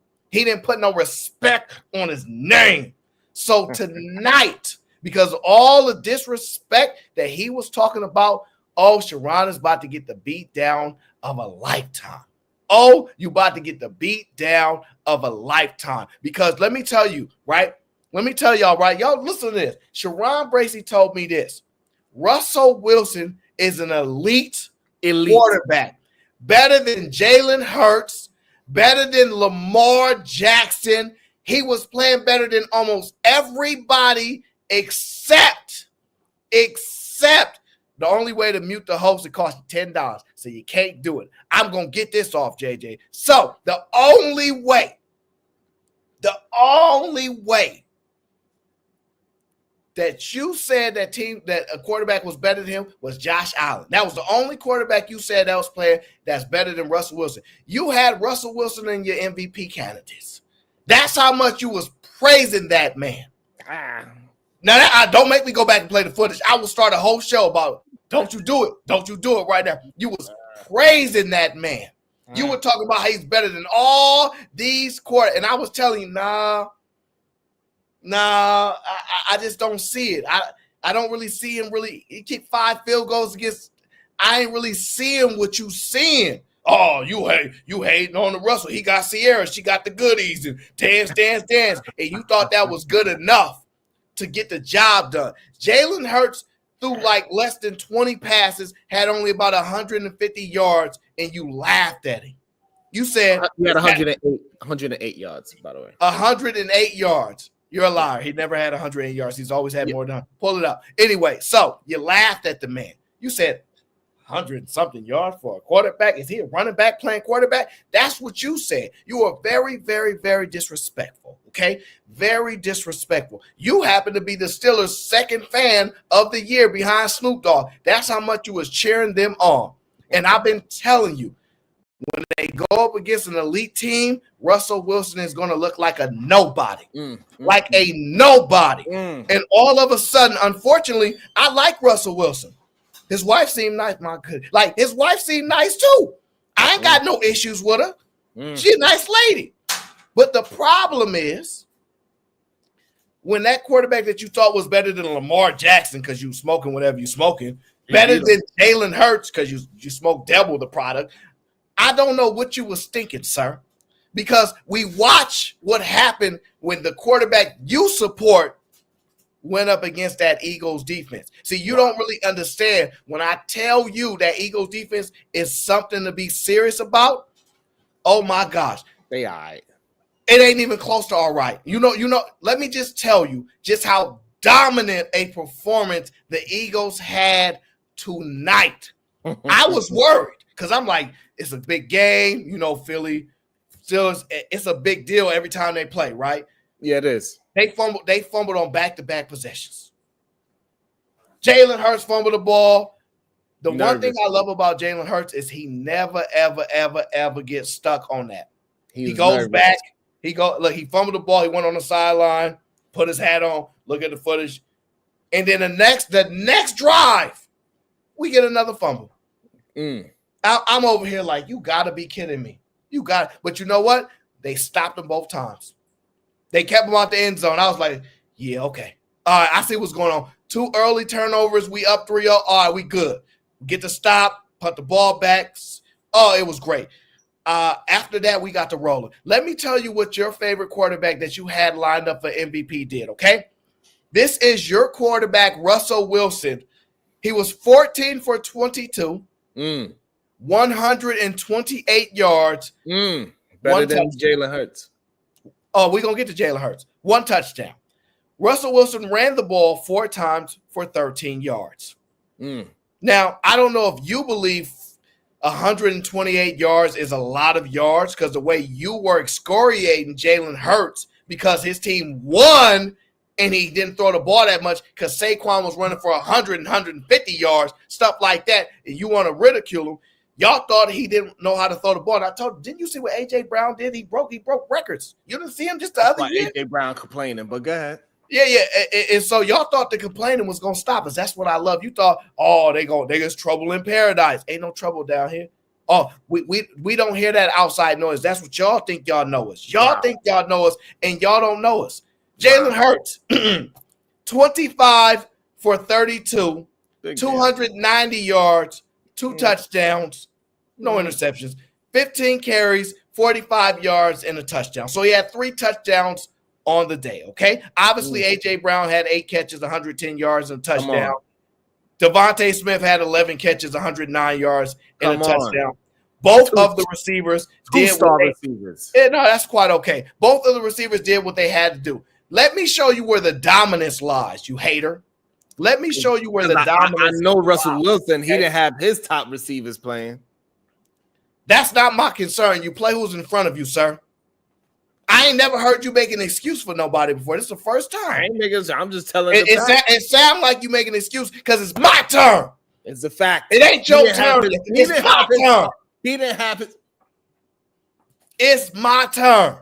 Speaker 2: So tonight, because of all the disrespect that he was talking about, Sharon is about to get the beat down of a lifetime. You about to get the beat down of a lifetime. Because let me tell you, right? Y'all listen to this. Sharon Bracey told me this. Russell Wilson is an elite quarterback. Better than Jalen Hurts, better than Lamar Jackson. He was playing better than almost everybody except the only way to mute the host, it costs you $10. So you can't do it. I'm going to get this off, JJ. So the only way that you said that a quarterback was better than him was Josh Allen. That was the only quarterback you said that was playing that's better than Russell Wilson. You had Russell Wilson in your MVP candidates. That's how much you was praising that man. Now, don't make me go back and play the footage. I will start a whole show about it. Don't you do it. Don't you do it right now. You was praising that man. You were talking about how he's better than all these quarterbacks. And I was telling you, nah, I just don't see it. I don't really see him really. He kicked 5 field goals against. I ain't really seeing what you seeing. You hating on the Russell. He got Sierra. She got the goodies and dance. And you thought that was good enough to get the job done. Jalen Hurts threw like less than 20 passes, had only about 150 yards, and you laughed at him. You said
Speaker 1: he had 108 yards, by the way.
Speaker 2: 108 yards. You're a liar. He never had 108 yards. He's always had more than 100. Pull it up. Anyway, so you laughed at the man. You said 100-something yards for a quarterback. Is he a running back playing quarterback? That's what you said. You are very, very, very disrespectful, okay? Very disrespectful. You happen to be the Steelers' second fan of the year behind Snoop Dogg. That's how much you was cheering them on. And I've been telling you, when they go up against an elite team, Russell Wilson is going to look like a nobody. Like a nobody. And all of a sudden, unfortunately, I like Russell Wilson. His wife seemed nice. My good. Like, his wife seemed nice, too. I ain't got no issues with her. She's a nice lady. But the problem is when that quarterback that you thought was better than Lamar Jackson because you smoking whatever you smoking, better than Jalen Hurts because you smoke double the product, I don't know what you was thinking, sir. Because we watch what happened when the quarterback you support went up against that Eagles defense. See, you don't really understand when I tell you that Eagles defense is something to be serious about. Oh my gosh.
Speaker 1: They all right.
Speaker 2: It ain't even close to all right. You know, let me just tell you just how dominant a performance the Eagles had tonight. I was worried because I'm like, it's a big game, you know, Philly. Still, it's a big deal every time they play, right?
Speaker 1: Yeah, it is.
Speaker 2: They fumbled on back-to-back possessions. Jalen Hurts fumbled the ball. The one thing I love about Jalen Hurts is he never, ever, ever, ever gets stuck on that. He goes back. He fumbled the ball. He went on the sideline, put his hat on, look at the footage. And then the next drive, we get another fumble. I'm over here like, you got to be kidding me. But you know what? They stopped them both times. They kept them out the end zone. I was like, yeah, okay. All right, I see what's going on. 2 early turnovers. We up 3-0. All right, we good. Get the stop, put the ball back. Oh, it was great. After that, we got to rolling. Let me tell you what your favorite quarterback that you had lined up for MVP did, okay? This is your quarterback, Russell Wilson. He was 14 for 22. 128 yards.
Speaker 1: Better than Jalen Hurts.
Speaker 2: Oh, we're going to get to Jalen Hurts. 1 touchdown. Russell Wilson ran the ball 4 times for 13 yards. Now, I don't know if you believe 128 yards is a lot of yards because the way you were excoriating Jalen Hurts because his team won and he didn't throw the ball that much because Saquon was running for 100 and 150 yards, stuff like that, and you want to ridicule him. Y'all thought he didn't know how to throw the ball. And I told him, didn't you see what A.J. Brown did? He broke records. You didn't see him just the other year?
Speaker 1: A.J. Brown complaining, but go ahead.
Speaker 2: Yeah. And so y'all thought the complaining was going to stop us. That's what I love. You thought, oh, there's trouble in paradise. Ain't no trouble down here. Oh, we don't hear that outside noise. That's what y'all think y'all know us. Y'all think y'all know us, and y'all don't know us. Jalen Hurts, 25 for 32, 290 yards, 2 touchdowns, no interceptions, 15 carries, 45 yards, and a touchdown. So he had 3 touchdowns on the day, okay? Obviously, A.J. Brown had 8 catches, 110 yards, and a touchdown. Devontae Smith had 11 catches, 109 yards, and a touchdown. Both of the receivers did what they receivers. No, that's quite okay. Both of the receivers did what they had to do. Let me show you where the dominance lies, you hater. Let me show you where the dominance
Speaker 1: I know Russell Wilson, he didn't have his top receivers playing.
Speaker 2: That's not my concern. You play who's in front of you, sir. I ain't never heard you make an excuse for nobody before. This is the first time.
Speaker 1: I ain't making. I'm just telling you.
Speaker 2: It sounds like you make an excuse because it's my turn.
Speaker 1: It's a fact.
Speaker 2: It ain't your turn. It's my turn.
Speaker 1: He didn't have it.
Speaker 2: It's my turn.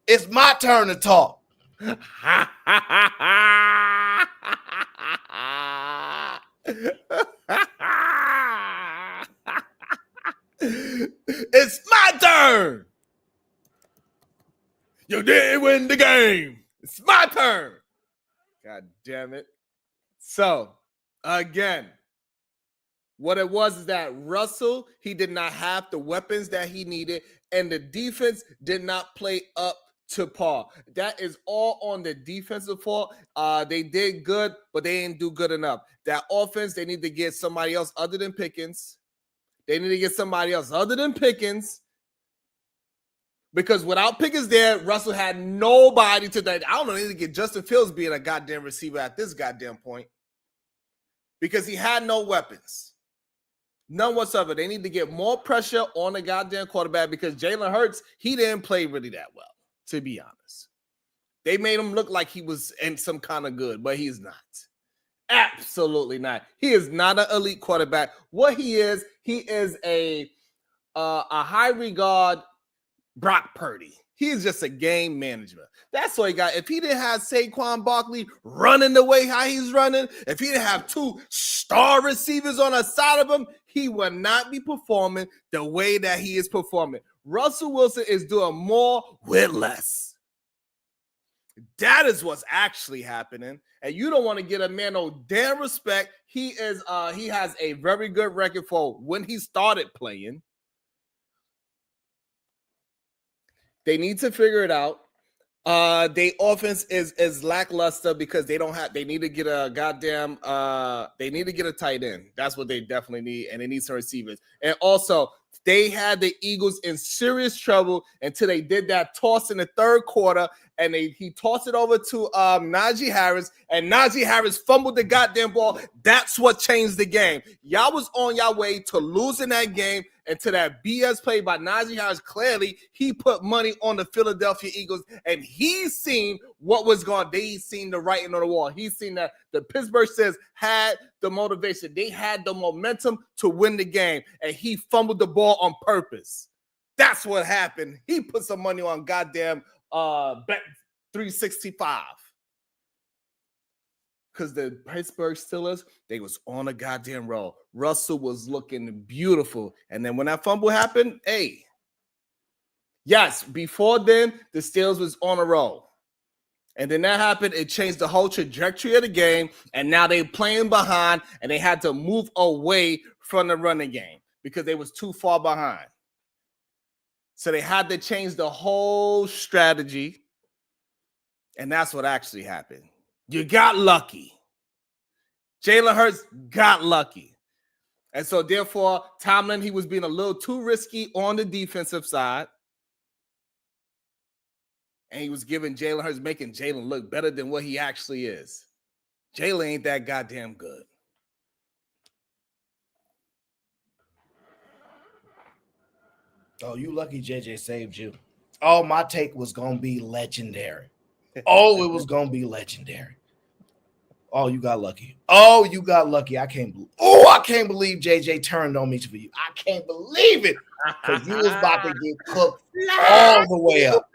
Speaker 2: It's my turn to talk.
Speaker 1: It's my turn. You didn't win the game. It's my turn. God damn it. So, again, what it was is that Russell, he did not have the weapons that he needed, and the defense did not play up to par. That is all on the defensive fault. They did good, but they didn't do good enough. That offense, they need to get somebody else other than Pickens. Because without Pickens there, Russell had nobody to that. I don't know, they need to get Justin Fields being a goddamn receiver at this goddamn point. Because he had no weapons. None whatsoever. They need to get more pressure on the goddamn quarterback because Jalen Hurts, he didn't play really that well, to be honest. They made him look like he was in some kind of good, but he's not. Absolutely not. He is not an elite quarterback. What he is a high regard Brock Purdy. He's just a game management. That's what he got. If he didn't have Saquon Barkley running the way how he's running, if he didn't have 2 star receivers on the side of him, he would not be performing the way that he is performing. Russell Wilson is doing more with less. That is what's actually happening. And you don't want to get a man no damn respect. He has a very good record for when he started playing. They need to figure it out. Their offense is lackluster because they need to get a tight end. That's what they definitely need, and they need some receivers. And also, they had the Eagles in serious trouble until they did that toss in the third quarter, and he tossed it over to Najee Harris, and Najee Harris fumbled the goddamn ball. That's what changed the game. Y'all was on your way to losing that game, and to that BS play by Najee Harris. Clearly, he put money on the Philadelphia Eagles, and he's seen what was going on. He's seen the writing on the wall. He's seen that the Pittsburgh Steelers had the motivation. They had the momentum to win the game, and he fumbled the ball on purpose. That's what happened. He put some money on goddamn bet 365. Because the Pittsburgh Steelers, they was on a goddamn roll. Russell was looking beautiful. And then when that fumble happened, hey. Yes, before then, the Steelers was on a roll. And then that happened. It changed the whole trajectory of the game. And now they're playing behind, and they had to move away from the running game because they was too far behind. So they had to change the whole strategy. And that's what actually happened. You got lucky. Jalen Hurts got lucky. And so, therefore, Tomlin, he was being a little too risky on the defensive side. And he was giving Jalen Hurts, making Jalen look better than what he actually is. Jalen ain't that goddamn good.
Speaker 2: Oh, you lucky JJ saved you. Oh, my take was going to be legendary. Oh, it was going to be legendary. Oh, you got lucky. Oh, you got lucky. I can't believe JJ turned on me for you. I can't believe it. Because you was about to get cooked all the way up.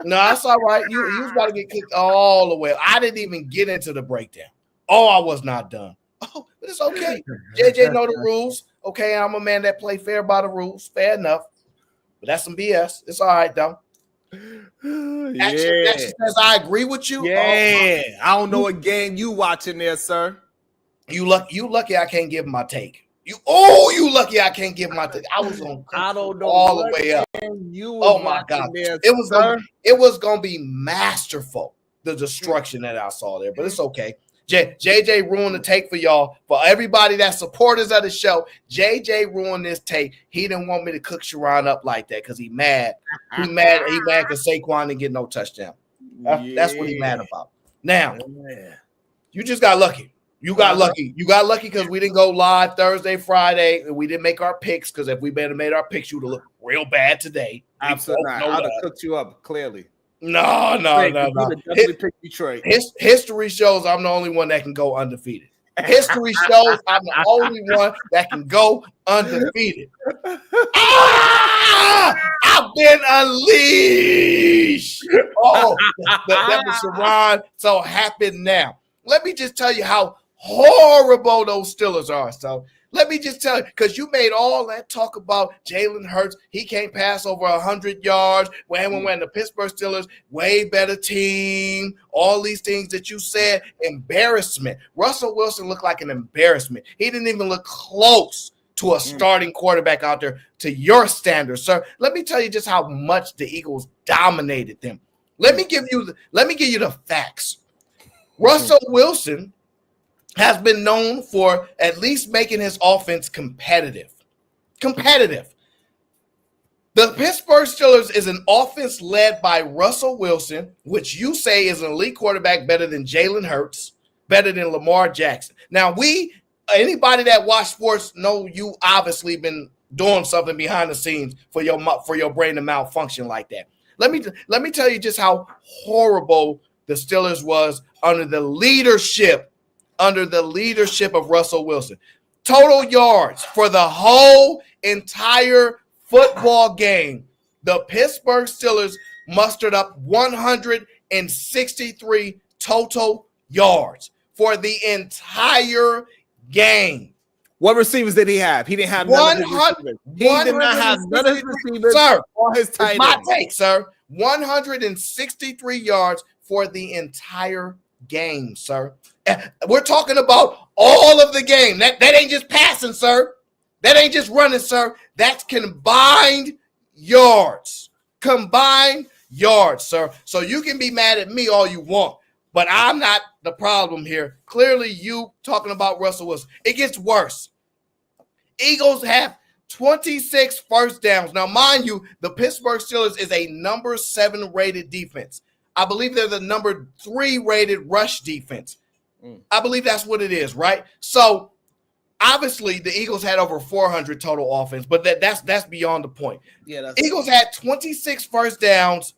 Speaker 2: No, that's all right. You was about to get cooked all the way up. I didn't even get into the breakdown. Oh, I was not done. Oh, but it's okay. JJ know the rules. Okay, I'm a man that play fair by the rules. Fair enough. But that's some BS. It's all right, though. Action says I agree with you.
Speaker 1: Yeah, I don't know what game you watching there, sir.
Speaker 2: You lucky I can't give my take. You lucky I can't give my take. I was on.
Speaker 1: I don't know
Speaker 2: all the way up. Oh my God,
Speaker 1: there,
Speaker 2: it was gonna be masterful. The destruction that I saw there, but it's okay. JJ ruined the take for y'all. For everybody that's supporters of the show, JJ ruined this take. He didn't want me to cook Sharon up like that because he mad. He mad because Saquon didn't get no touchdown. That's what he mad about. Now, you just got lucky. You got lucky. You got lucky because we didn't go live Thursday, Friday, and we didn't make our picks because if we had made our picks, you would have looked real bad today.
Speaker 1: Absolutely. I would have cooked you up, clearly.
Speaker 2: No.
Speaker 1: Definitely pick Detroit.
Speaker 2: History shows I'm the only one that can go undefeated. History shows I'm the only one that can go undefeated. I've been unleashed. Oh, that was Sharon. So happy now. Let me just tell you how horrible those Steelers are. So let me just tell you, because you made all that talk about Jalen Hurts. He can't pass over 100 yards. When the Pittsburgh Steelers, way better team. All these things that you said, embarrassment. Russell Wilson looked like an embarrassment. He didn't even look close to a starting quarterback out there to your standards, sir. Let me tell you just how much the Eagles dominated them. Let me give you the facts. Russell Wilson has been known for at least making his offense competitive. The Pittsburgh Steelers is an offense led by Russell Wilson, which you say is an elite quarterback, better than Jalen Hurts, better than Lamar Jackson. Now, anybody that watch sports know you obviously been doing something behind the scenes for your brain to malfunction like that. Let me tell you just how horrible the Steelers was under the leadership of Russell Wilson. Total yards for the whole entire football game, the Pittsburgh Steelers mustered up 163 total yards for the entire game.
Speaker 1: What receivers did he have? He didn't have none of his receivers. He did not have none of his receivers,
Speaker 2: sir,
Speaker 1: or his tight
Speaker 2: my
Speaker 1: ends.
Speaker 2: take, sir. 163 yards for the entire game, sir. We're talking about all of the game. That ain't just passing, sir. That ain't just running, sir. That's combined yards. Combined yards, sir. So you can be mad at me all you want, but I'm not the problem here. Clearly, you talking about Russell Wilson. It gets worse. Eagles have 26 first downs. Now, mind you, the Pittsburgh Steelers is a number 7 rated defense. I believe they're the number 3 rated rush defense. I believe that's what it is, right? So, obviously, the Eagles had over 400 total offense, but that's beyond the point.
Speaker 1: Yeah,
Speaker 2: Eagles had 26 first downs.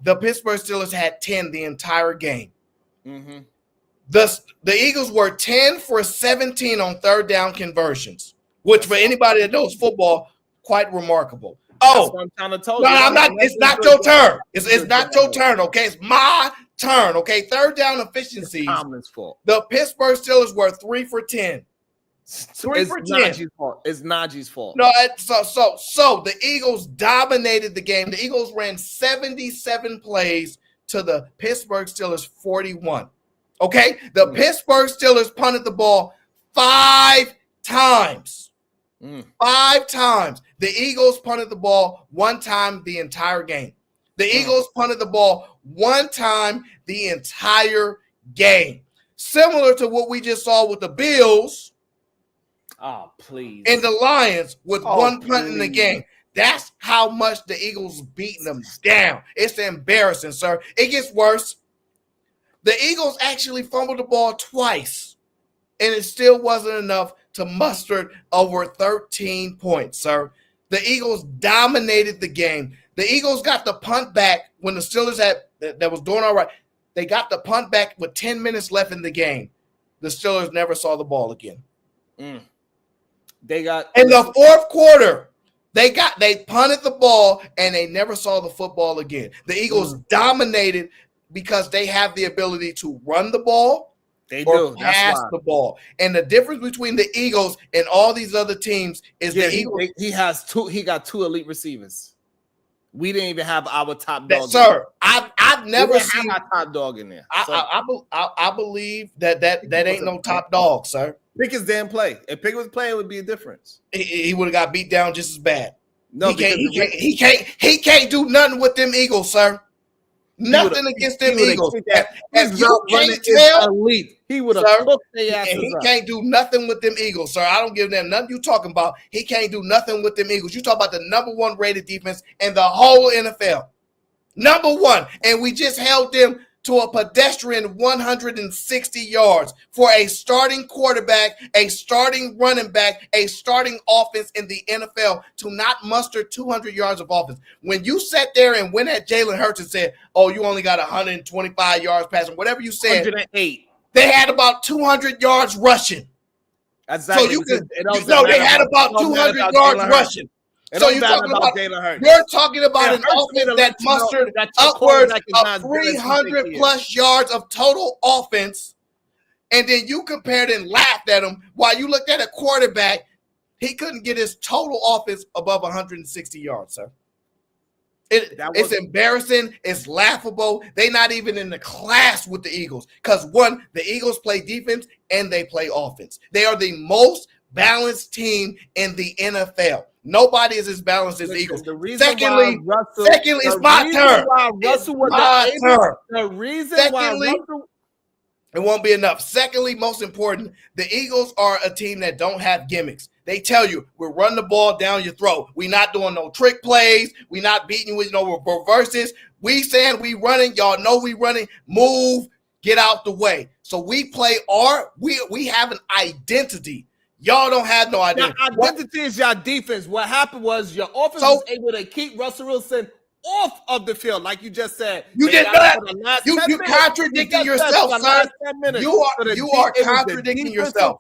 Speaker 2: The Pittsburgh Steelers had 10 the entire game.
Speaker 1: Mm-hmm.
Speaker 2: The Eagles were 10 for 17 on third down conversions, which for anybody that knows football, quite remarkable. Oh,
Speaker 1: I'm trying to tell
Speaker 2: no,
Speaker 1: you.
Speaker 2: I'm not. It's not your turn. It's not your turn. Okay, it's my turn. Okay, third down efficiencies.
Speaker 1: Tomlin's fault.
Speaker 2: The Pittsburgh Steelers were 3 for 10. 3 for 10.
Speaker 1: Najee's fault. It's Najee's fault.
Speaker 2: No, so the Eagles dominated the game. The Eagles ran 77 plays to the Pittsburgh Steelers 41. Okay, the Pittsburgh Steelers punted the ball 5 times. 5 times. The Eagles punted the ball 1 time the entire game. The Eagles punted the ball 1 time the entire game. Similar to what we just saw with the Bills.
Speaker 1: Oh, please.
Speaker 2: And the Lions with 1 punt in the game. That's how much the Eagles beating them down. It's embarrassing, sir. It gets worse. The Eagles actually fumbled the ball twice, and it still wasn't enough to muster over 13 points, sir. The Eagles dominated the game. The Eagles got the punt back when the Steelers that was doing all right. They got the punt back with 10 minutes left in the game. The Steelers never saw the ball again.
Speaker 1: They got
Speaker 2: in the fourth quarter. They punted the ball and they never saw the football again. The Eagles dominated because they have the ability to run the ball or pass the ball. And the difference between the Eagles and all these other teams is the Eagles.
Speaker 1: He got 2 elite receivers. We didn't even have our top dog.
Speaker 2: Sir, I've never seen
Speaker 1: our top dog in there.
Speaker 2: I believe that ain't no top dog, sir.
Speaker 1: Pickens didn't play. If Pickens was playing, it would be a difference.
Speaker 2: He would have got beat down just as bad.
Speaker 1: No,
Speaker 2: he can't do nothing with them Eagles, sir. Nothing against them Eagles. If you can't tell,
Speaker 1: elite. He would have cooked their asses.
Speaker 2: He can't do nothing with them Eagles, sir. I don't give them nothing you talking about. He can't do nothing with them Eagles. You talk about the number 1 rated defense in the whole NFL. Number 1. And we just held them to a pedestrian 160 yards for a starting quarterback, a starting running back, a starting offense in the NFL to not muster 200 yards of offense. When you sat there and went at Jalen Hurts and said, oh, you only got 125 yards passing, whatever you said.
Speaker 1: 108.
Speaker 2: They had about 200 yards rushing.
Speaker 1: Exactly.
Speaker 2: So they had about 200 yards rushing. So you're talking about Jalen Hurts. We're talking about an offense that mustered upwards of 300 plus yards of total offense, and then you compared and laughed at him while you looked at a quarterback. He couldn't get his total offense above 160 yards, sir. It's embarrassing. It's laughable. They're not even in the class with the Eagles because, one, the Eagles play defense and they play offense. They are the most balanced team in the NFL. Nobody is as balanced as the Eagles. Secondly, it's my turn. It won't be enough. Secondly, most important, the Eagles are a team that don't have gimmicks. They tell you, we're running the ball down your throat. We're not doing no trick plays. We're not beating you with no reverses. We saying we running. Y'all know we running. Move, get out the way. So we play we have an identity. Y'all don't have no identity.
Speaker 1: Your identity is your defense. What happened was your offense was able to keep Russell Wilson off of the field, like you just said.
Speaker 2: You did not. You contradicting yourself, sir. You are contradicting yourself.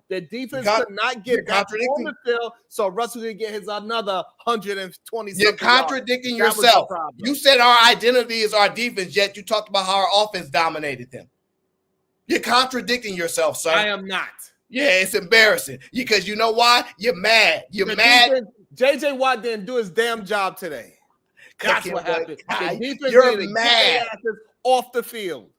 Speaker 1: The defense could not get back on the field, so Russell didn't get his another 120.
Speaker 2: You're contradicting yourself. You said our identity is our defense, yet you talked about how our offense dominated them. You're contradicting yourself, sir.
Speaker 1: I am not.
Speaker 2: Yeah, it's embarrassing because you know why? You're mad. You're mad.
Speaker 1: JJ Watt didn't do his damn job today. That's what happened. The defense
Speaker 2: You're
Speaker 1: needed to
Speaker 2: mad.
Speaker 1: get their asses off the field.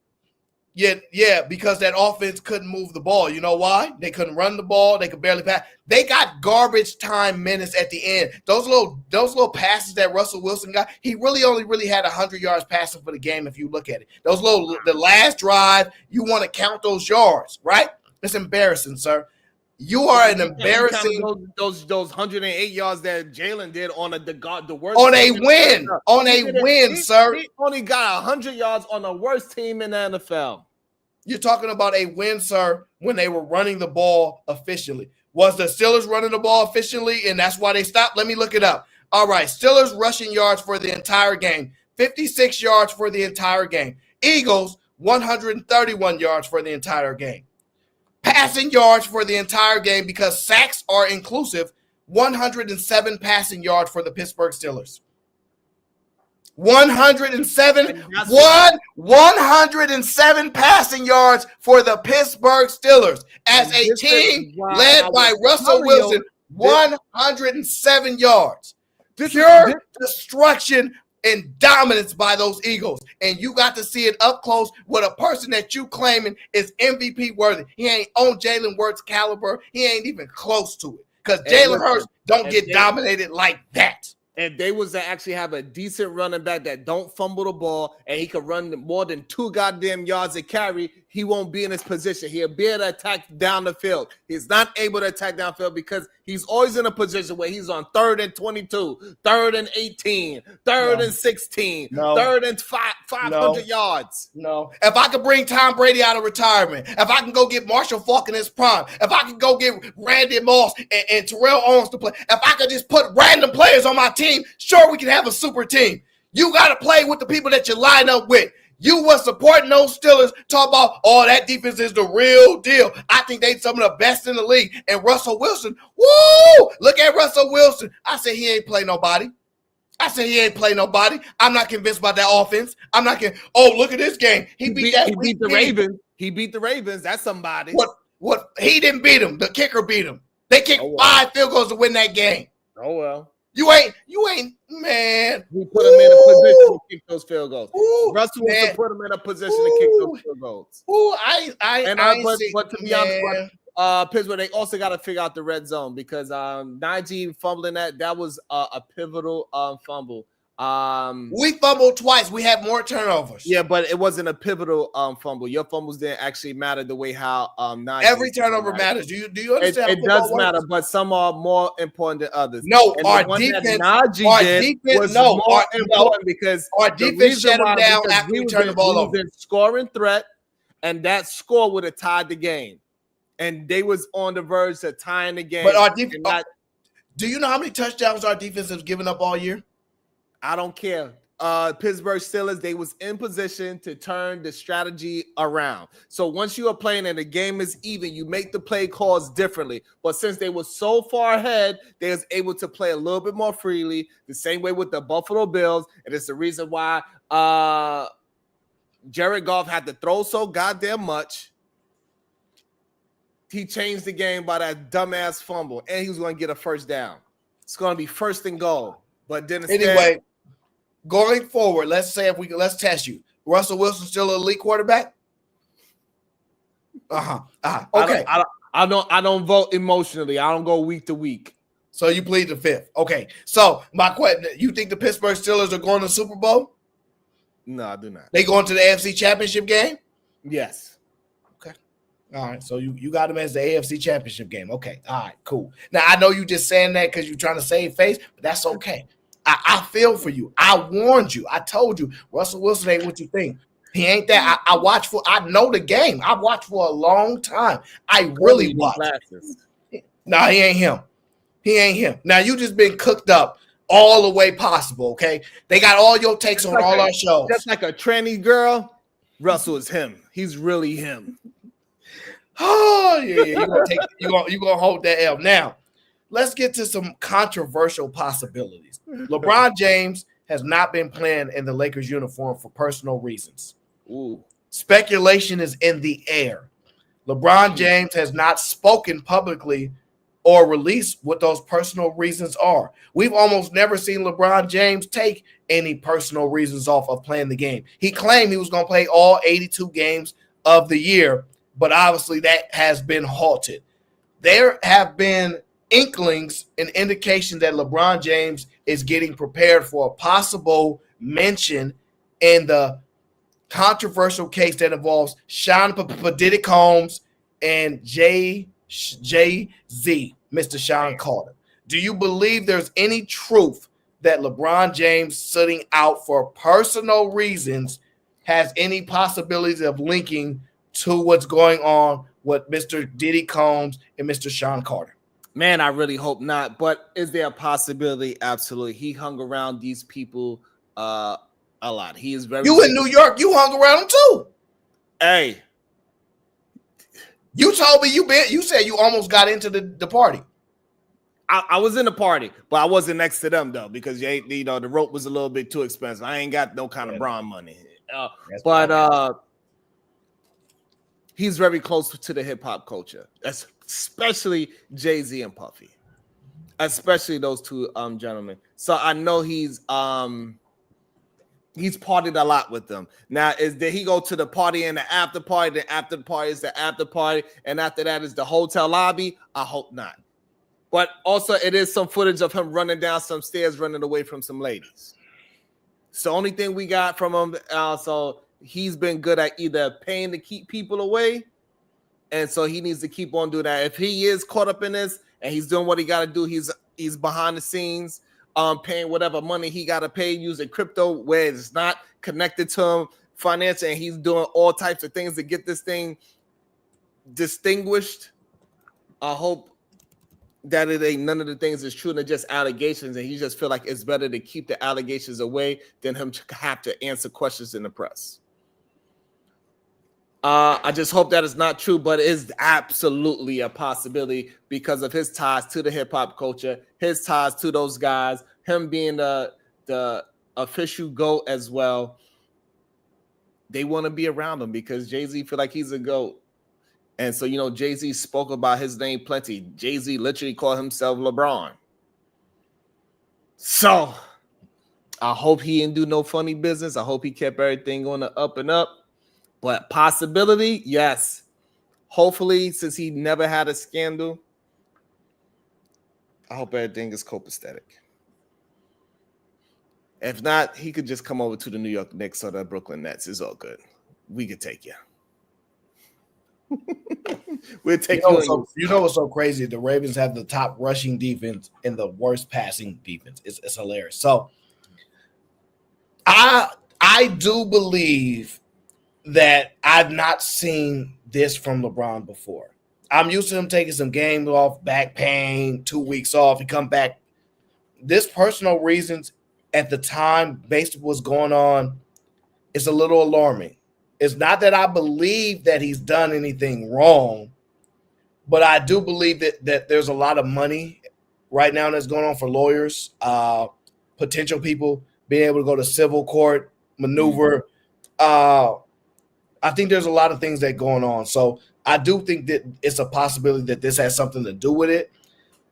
Speaker 2: Yeah, because that offense couldn't move the ball. You know why? They couldn't run the ball. They could barely pass. They got garbage time minutes at the end. Those little passes that Russell Wilson got, he only had 100 yards passing for the game if you look at it. The last drive, you want to count those yards, right? It's embarrassing, sir. You are an embarrassing.
Speaker 1: Those 108 yards that Jalen did on the worst.
Speaker 2: On a win, sir.
Speaker 1: He only got 100 yards on the worst team in the NFL.
Speaker 2: You're talking about a win, sir, when they were running the ball efficiently. Was the Steelers running the ball efficiently, and that's why they stopped? Let me look it up. All right, Steelers rushing yards for the entire game, 56 yards for the entire game. Eagles, 131 yards for the entire game. Passing yards for the entire game, because sacks are inclusive, 107 passing yards for the Pittsburgh Steelers. 107 passing yards for the Pittsburgh Steelers. As a team led by Russell Wilson, 107 yards. Pure destruction and dominance by those Eagles. And you got to see it up close with a person that you claiming is MVP worthy. He ain't on Jalen Hurts' caliber. He ain't even close to it. Because Jalen Hurts don't get dominated like that.
Speaker 1: If they was to actually have a decent running back that don't fumble the ball and he could run more than 2 goddamn yards a carry, he won't be in his position. He'll be able to attack down the field. He's not able to attack downfield because he's always in a position where he's on 3rd and 22, 3rd and 18, 3rd and 16, 3rd and 500 yards.
Speaker 2: No. If I could bring Tom Brady out of retirement, if I can go get Marshall Faulk in his prime, if I can go get Randy Moss and Terrell Owens to play, if I could just put random players on my team, sure, we can have a super team. You got to play with the people that you line up with. You were supporting those Steelers, talk about, oh, that defense is the real deal. I think they some of the best in the league. And Russell Wilson, woo! Look at Russell Wilson. I said he ain't play nobody. I'm not convinced about that offense. I'm not convinced. Oh, look at this game. He beat
Speaker 1: the Ravens. He beat the Ravens. That's somebody.
Speaker 2: What? He didn't beat him. The kicker beat him. They kicked 5 field goals to win that game.
Speaker 1: Oh, well.
Speaker 2: You ain't, man.
Speaker 1: We put him in a position to kick those field goals. Russell Wilson put him in a position to kick those field goals. But to be honest, Pittsburgh, they also got to figure out the red zone because Najee fumbling that was a pivotal fumble.
Speaker 2: We fumbled twice. We had more turnovers.
Speaker 1: Yeah, but it wasn't a pivotal fumble. Your fumbles didn't actually matter the way how Najee
Speaker 2: every turnover matters. Do you understand?
Speaker 1: It does matter, but some are more important than others.
Speaker 2: No, and our defense.
Speaker 1: Was more important because
Speaker 2: our defense shut him down after we turned the ball over.
Speaker 1: Scoring threat, and that score would have tied the game, and they was on the verge of tying the game.
Speaker 2: But our defense. Do you know how many touchdowns our defense has given up all year?
Speaker 1: I don't care. Pittsburgh Steelers, they was in position to turn the strategy around. So once you are playing and the game is even, you make the play calls differently. But since they were so far ahead, they was able to play a little bit more freely, the same way with the Buffalo Bills. And it's the reason why Jared Goff had to throw so goddamn much. He changed the game by that dumbass fumble, and he was going to get a first down. It's going to be 1st and goal. But then
Speaker 2: anyway, going forward, let's test you. Russell Wilson still an elite quarterback? Okay.
Speaker 1: I don't vote emotionally. I don't go week to week.
Speaker 2: So you plead the 5th. Okay. So my question: you think the Pittsburgh Steelers are going to the Super Bowl?
Speaker 1: No, I do not.
Speaker 2: They going to the AFC Championship game?
Speaker 1: Yes.
Speaker 2: Okay. All right. So you got them as the AFC Championship game. Okay. All right. Cool. Now I know you just saying that because you're trying to save face, but that's okay. I feel for you. I warned you. I told you Russell Wilson ain't what you think. He ain't that. I know the game. I've watched for a long time. I really watch. No, he ain't him. He ain't him. Now you just been cooked up all the way possible, okay? They got all your takes on all our shows.
Speaker 1: Just like a tranny girl, Russell is him. He's really him.
Speaker 2: Oh, yeah. You're gonna hold that L. Now, let's get to some controversial possibilities. LeBron James has not been playing in the Lakers uniform for personal reasons.
Speaker 1: Ooh.
Speaker 2: Speculation is in the air. LeBron James has not spoken publicly or released what those personal reasons are. We've almost never seen LeBron James take any personal reasons off of playing the game. He claimed he was going to play all 82 games of the year, but obviously that has been halted. There have been inklings and indication that LeBron James is getting prepared for a possible mention in the controversial case that involves Sean Diddy Combs and Jay-Z, Mr. Sean Carter. Do you believe there's any truth that LeBron James sitting out for personal reasons has any possibilities of linking to what's going on with Mr. Diddy Combs and Mr. Sean Carter?
Speaker 1: Man, I really hope not. But is there a possibility? Absolutely. He hung around these people a lot. He is very.
Speaker 2: You in New York? You hung around him too.
Speaker 1: Hey,
Speaker 2: you told me you said you almost got into the party.
Speaker 1: I was in the party, but I wasn't next to them though because the rope was a little bit too expensive. I ain't got no kind of Bron money. He's very close to the hip hop culture, especially Jay-Z and Puffy, especially those two gentlemen. So I know he's partied a lot with them. Now, did he go to the party and the after party? The after party is the after party, and after that is the hotel lobby? I hope not. But also, it is some footage of him running down some stairs, running away from some ladies. It's the only thing we got from him. So he's been good at either paying to keep people away, and so he needs to keep on doing that. If he is caught up in this and he's doing what he got to do, he's behind the scenes, paying whatever money he got to pay using crypto where it's not connected to him financially, and he's doing all types of things to get this thing distinguished. I hope that it ain't none of the things is true and they're just allegations, and he just feel like it's better to keep the allegations away than him to have to answer questions in the press. I just hope that is not true, but it is absolutely a possibility because of his ties to the hip hop culture, his ties to those guys, him being the official GOAT as well. They want to be around him because Jay-Z feel like he's a GOAT. And so, Jay-Z spoke about his name plenty. Jay-Z literally called himself LeBron. So I hope he didn't do no funny business. I hope he kept everything on the up and up. But possibility, yes. Hopefully, since he never had a scandal, I hope everything is copacetic. If not, he could just come over to the New York Knicks or the Brooklyn Nets. It's all good. We could take you. We'll take
Speaker 2: you know what's so crazy? The Ravens have the top rushing defense and the worst passing defense. It's hilarious. So I do believe that I've not seen this from LeBron before. I'm used to him taking some games off, back pain, 2 weeks off, he come back. This personal reasons at the time, based on what's going on, is a little alarming. It's not that I believe that he's done anything wrong, but I do believe that there's a lot of money right now that's going on for lawyers, potential people being able to go to civil court, maneuver. I think there's a lot of things that going on. So I do think that it's a possibility that this has something to do with it.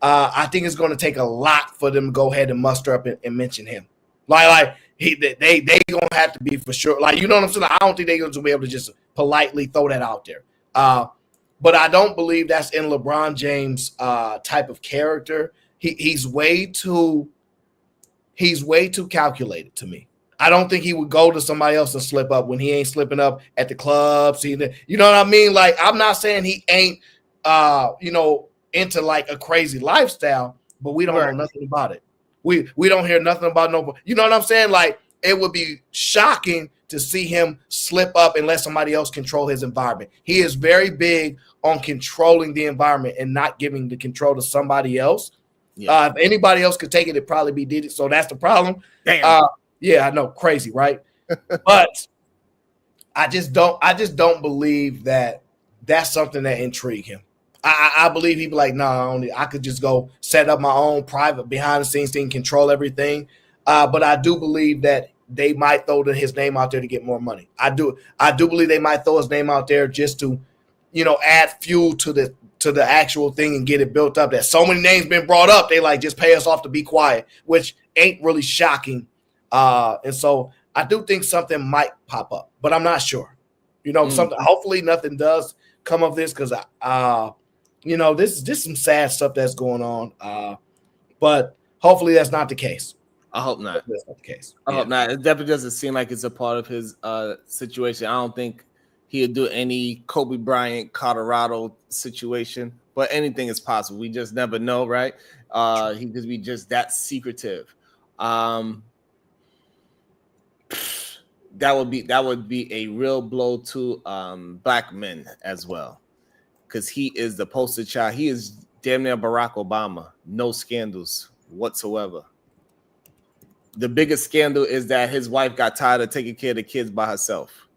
Speaker 2: I think it's going to take a lot for them to go ahead and muster up and mention him. They gonna have to be for sure. You know what I'm saying? I don't think they're going to be able to just politely throw that out there. But I don't believe that's in LeBron James' type of character. He's way too calculated to me. I don't think he would go to somebody else and slip up when he ain't slipping up at the clubs. You know what I mean? I'm not saying he ain't into a crazy lifestyle, but we don't know nothing about it. We don't hear nothing about no. You know what I'm saying? It would be shocking to see him slip up and let somebody else control his environment. He is very big on controlling the environment and not giving the control to somebody else. Yeah. If anybody else could take it, it'd probably be Diddy. So that's the problem.
Speaker 1: Damn.
Speaker 2: Yeah, I know, crazy, right? But I just don't believe that that's something that intrigued him. I believe he'd be like, no, I could just go set up my own private behind the scenes thing, control everything. But I do believe that they might throw his name out there to get more money. I do believe they might throw his name out there just to add fuel to the actual thing and get it built up. That so many names been brought up, they like just pay us off to be quiet, which ain't really shocking. And so I do think something might pop up, but I'm not sure. Something. Hopefully, nothing does come of this because this is just some sad stuff that's going on. But hopefully, that's not the case.
Speaker 1: I hope not.
Speaker 2: That's not the case.
Speaker 1: I hope not. It definitely doesn't seem like it's a part of his situation. I don't think he'll do any Kobe Bryant, Colorado situation, but anything is possible. We just never know, right? He could be just that secretive. That would be a real blow to black men as well, because he is the poster child. He is damn near Barack Obama. No scandals whatsoever. The biggest scandal is that his wife got tired of taking care of the kids by herself,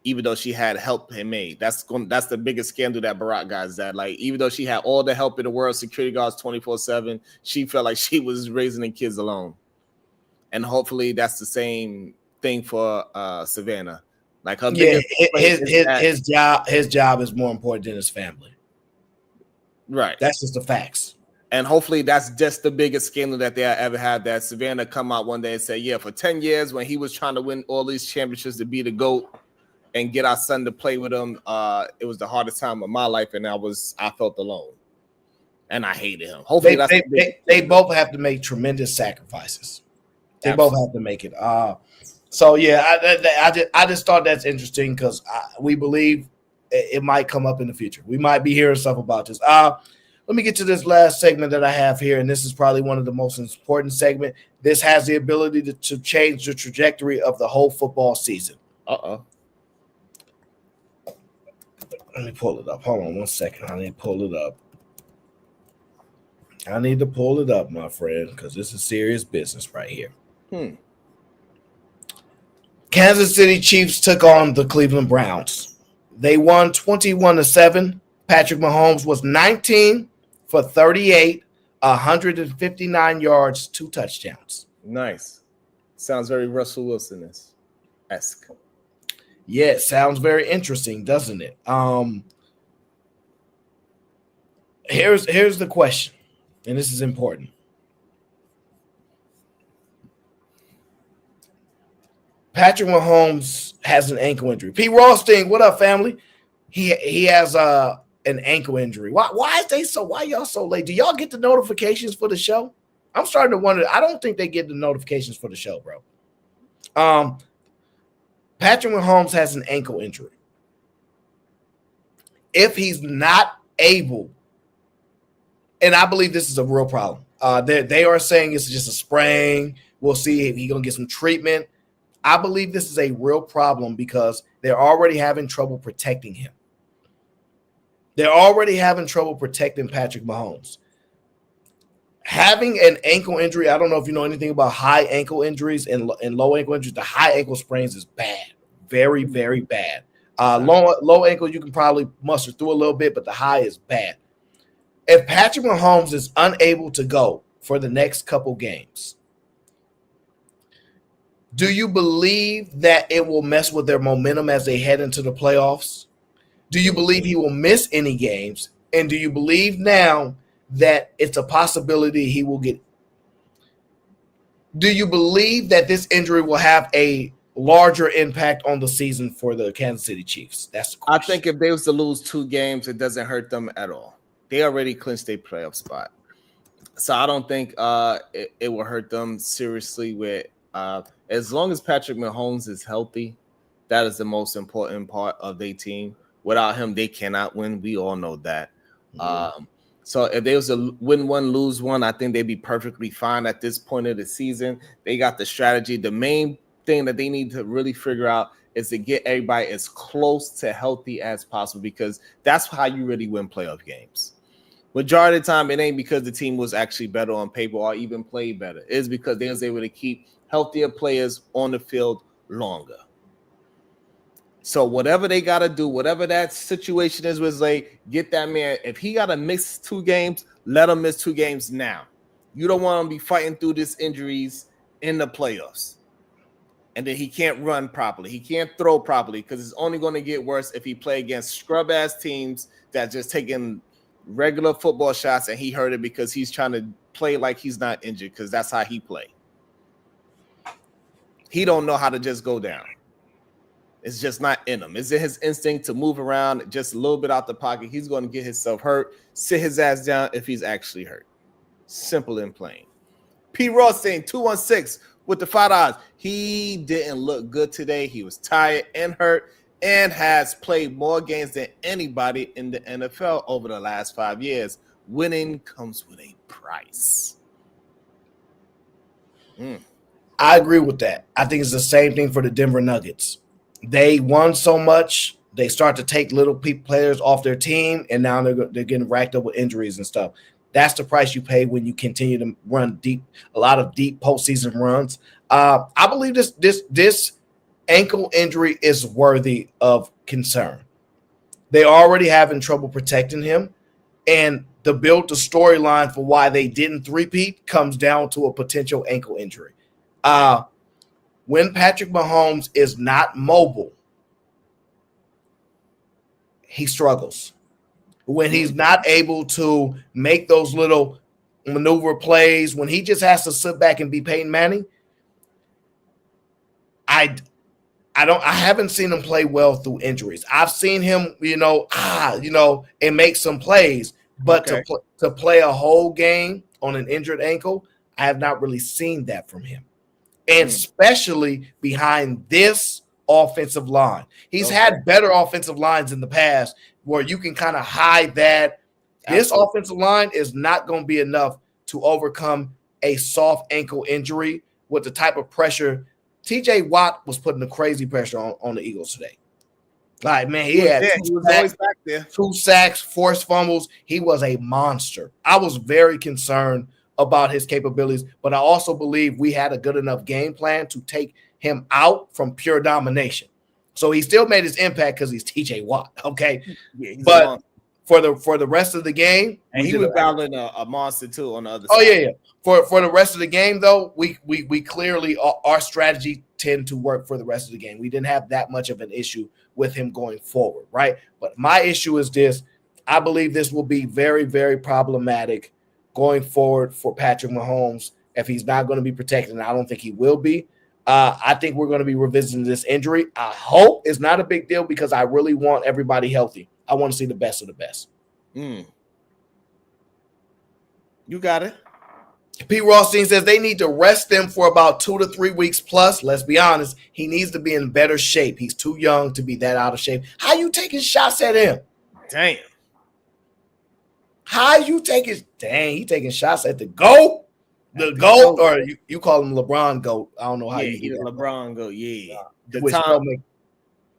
Speaker 1: even though she had help him made. That's the biggest scandal that Barack got, is that like even though she had all the help in the world, security guards 24/7, she felt like she was raising the kids alone. And hopefully that's the same thing for Savannah. Like her
Speaker 2: his job is more important than his family.
Speaker 1: Right.
Speaker 2: That's just the facts.
Speaker 1: And hopefully that's just the biggest scandal that they ever had, that Savannah come out one day and say, yeah, for 10 years when he was trying to win all these championships to be the GOAT and get our son to play with him, it was the hardest time of my life, and I felt alone. And I hated him. Hopefully
Speaker 2: they both have to make tremendous sacrifices. They
Speaker 1: Absolutely.
Speaker 2: both have to make it. So yeah, I just thought that's interesting because we believe it might come up in the future. We might be hearing stuff about this. Let me get to this last segment that I have here, and this is probably one of the most important segments. This has the ability to change the trajectory of the whole football season.
Speaker 1: Uh-oh.
Speaker 2: Let me pull it up. Hold on 1 second. I need to pull it up. I need to pull it up, my friend, because this is serious business right here. Kansas City Chiefs took on the Cleveland Browns. They won 21-7. Patrick Mahomes was 19 for 38, 159 yards, 2 touchdowns.
Speaker 1: Nice. Sounds very Russell Wilson-esque.
Speaker 2: Yeah, it sounds very interesting, doesn't it? Here's the question, and this is important. Patrick Mahomes has an ankle injury. P. Rothstein, what up, family? He has an ankle injury. Why y'all so late? Do y'all get the notifications for the show? I'm starting to wonder. I don't think they get the notifications for the show, bro. Patrick Mahomes has an ankle injury. If he's not able, and I believe this is a real problem. They are saying it's just a sprain. We'll see if he's gonna get some treatment. I believe this is a real problem because they're already having trouble protecting him. They're already having trouble protecting Patrick Mahomes. Having an ankle injury, I don't know if you know anything about high ankle injuries and low ankle injuries. The high ankle sprains is bad, very, very bad. Low ankle, you can probably muster through a little bit, but the high is bad. If Patrick Mahomes is unable to go for the next couple games, do you believe that it will mess with their momentum as they head into the playoffs? Do you believe he will miss any games? And do you believe now that it's a possibility he will get? Do you believe that this injury will have a larger impact on the season for the Kansas City Chiefs? That's the question.
Speaker 1: I think if they was to lose 2 games, it doesn't hurt them at all. They already clinched their playoff spot. So I don't think it will hurt them seriously with as long as Patrick Mahomes is healthy. That is the most important part of their team. Without him, they cannot win. We all know that. Mm-hmm. So if they was to win 1, lose 1, I think they'd be perfectly fine at this point of the season. They got the strategy. The main thing that they need to really figure out is to get everybody as close to healthy as possible, because that's how you really win playoff games. Majority of the time, it ain't because the team was actually better on paper or even played better. It's because they was able to keep healthier players on the field longer. So whatever they got to do, whatever that situation is, was like, get that man. If he got to miss 2 games, let him miss 2 games now. You don't want to be fighting through these injuries in the playoffs. And then he can't run properly. He can't throw properly because it's only going to get worse if he play against scrub-ass teams that just taking regular football shots, and he hurt it because he's trying to play like he's not injured because that's how he play. He don't know how to just go down. It's just not in him. It's in his instinct to move around just a little bit out the pocket. He's going to get himself hurt, sit his ass down if he's actually hurt. Simple and plain. P. Ross saying 216 with the $5. He didn't look good today. He was tired and hurt and has played more games than anybody in the NFL over the last 5 years. Winning comes with a price.
Speaker 2: I agree with that. I think it's the same thing for the Denver Nuggets. They won so much, they start to take little players off their team, and now they're getting racked up with injuries and stuff. That's the price you pay when you continue to run a lot of deep postseason runs. I believe this ankle injury is worthy of concern. They already having trouble protecting him, and the storyline for why they didn't three-peat comes down to a potential ankle injury. When Patrick Mahomes is not mobile, he struggles. When he's not able to make those little maneuver plays, when he just has to sit back and be Peyton Manning, I haven't seen him play well through injuries. I've seen him, and make some plays, but to play a whole game on an injured ankle, I have not really seen that from him. And especially behind this offensive line. He's had better offensive lines in the past where you can kind of hide that. This offensive line is not going to be enough to overcome a soft ankle injury with the type of pressure. TJ Watt was putting the crazy pressure on the Eagles today. Like, man, he was always back there. 2 sacks, forced fumbles. He was a monster. I was very concerned about his capabilities, but I also believe we had a good enough game plan to take him out from pure domination. So he still made his impact because he's TJ Watt, okay? Yeah, but for the rest of the game,
Speaker 1: and he was battling a monster too on the other side.
Speaker 2: Oh yeah. For the rest of the game, though, we clearly our strategy tend to work for the rest of the game. We didn't have that much of an issue with him going forward, right? But my issue is this: I believe this will be very, very problematic going forward for Patrick Mahomes if he's not going to be protected, and I don't think he will be. I think we're going to be revisiting this injury. I hope it's not a big deal because I really want everybody healthy. I want to see the best of the best.
Speaker 1: You got it.
Speaker 2: Pete Rothstein says they need to rest him for about 2 to 3 weeks plus. Let's be honest. He needs to be in better shape. He's too young to be that out of shape. How you taking shots at him?
Speaker 1: Damn.
Speaker 2: How you taking – he taking shots at the GOAT? The GOAT, or you call him LeBron GOAT. I don't know how you do that.
Speaker 1: LeBron GOAT, yeah.
Speaker 2: Which don't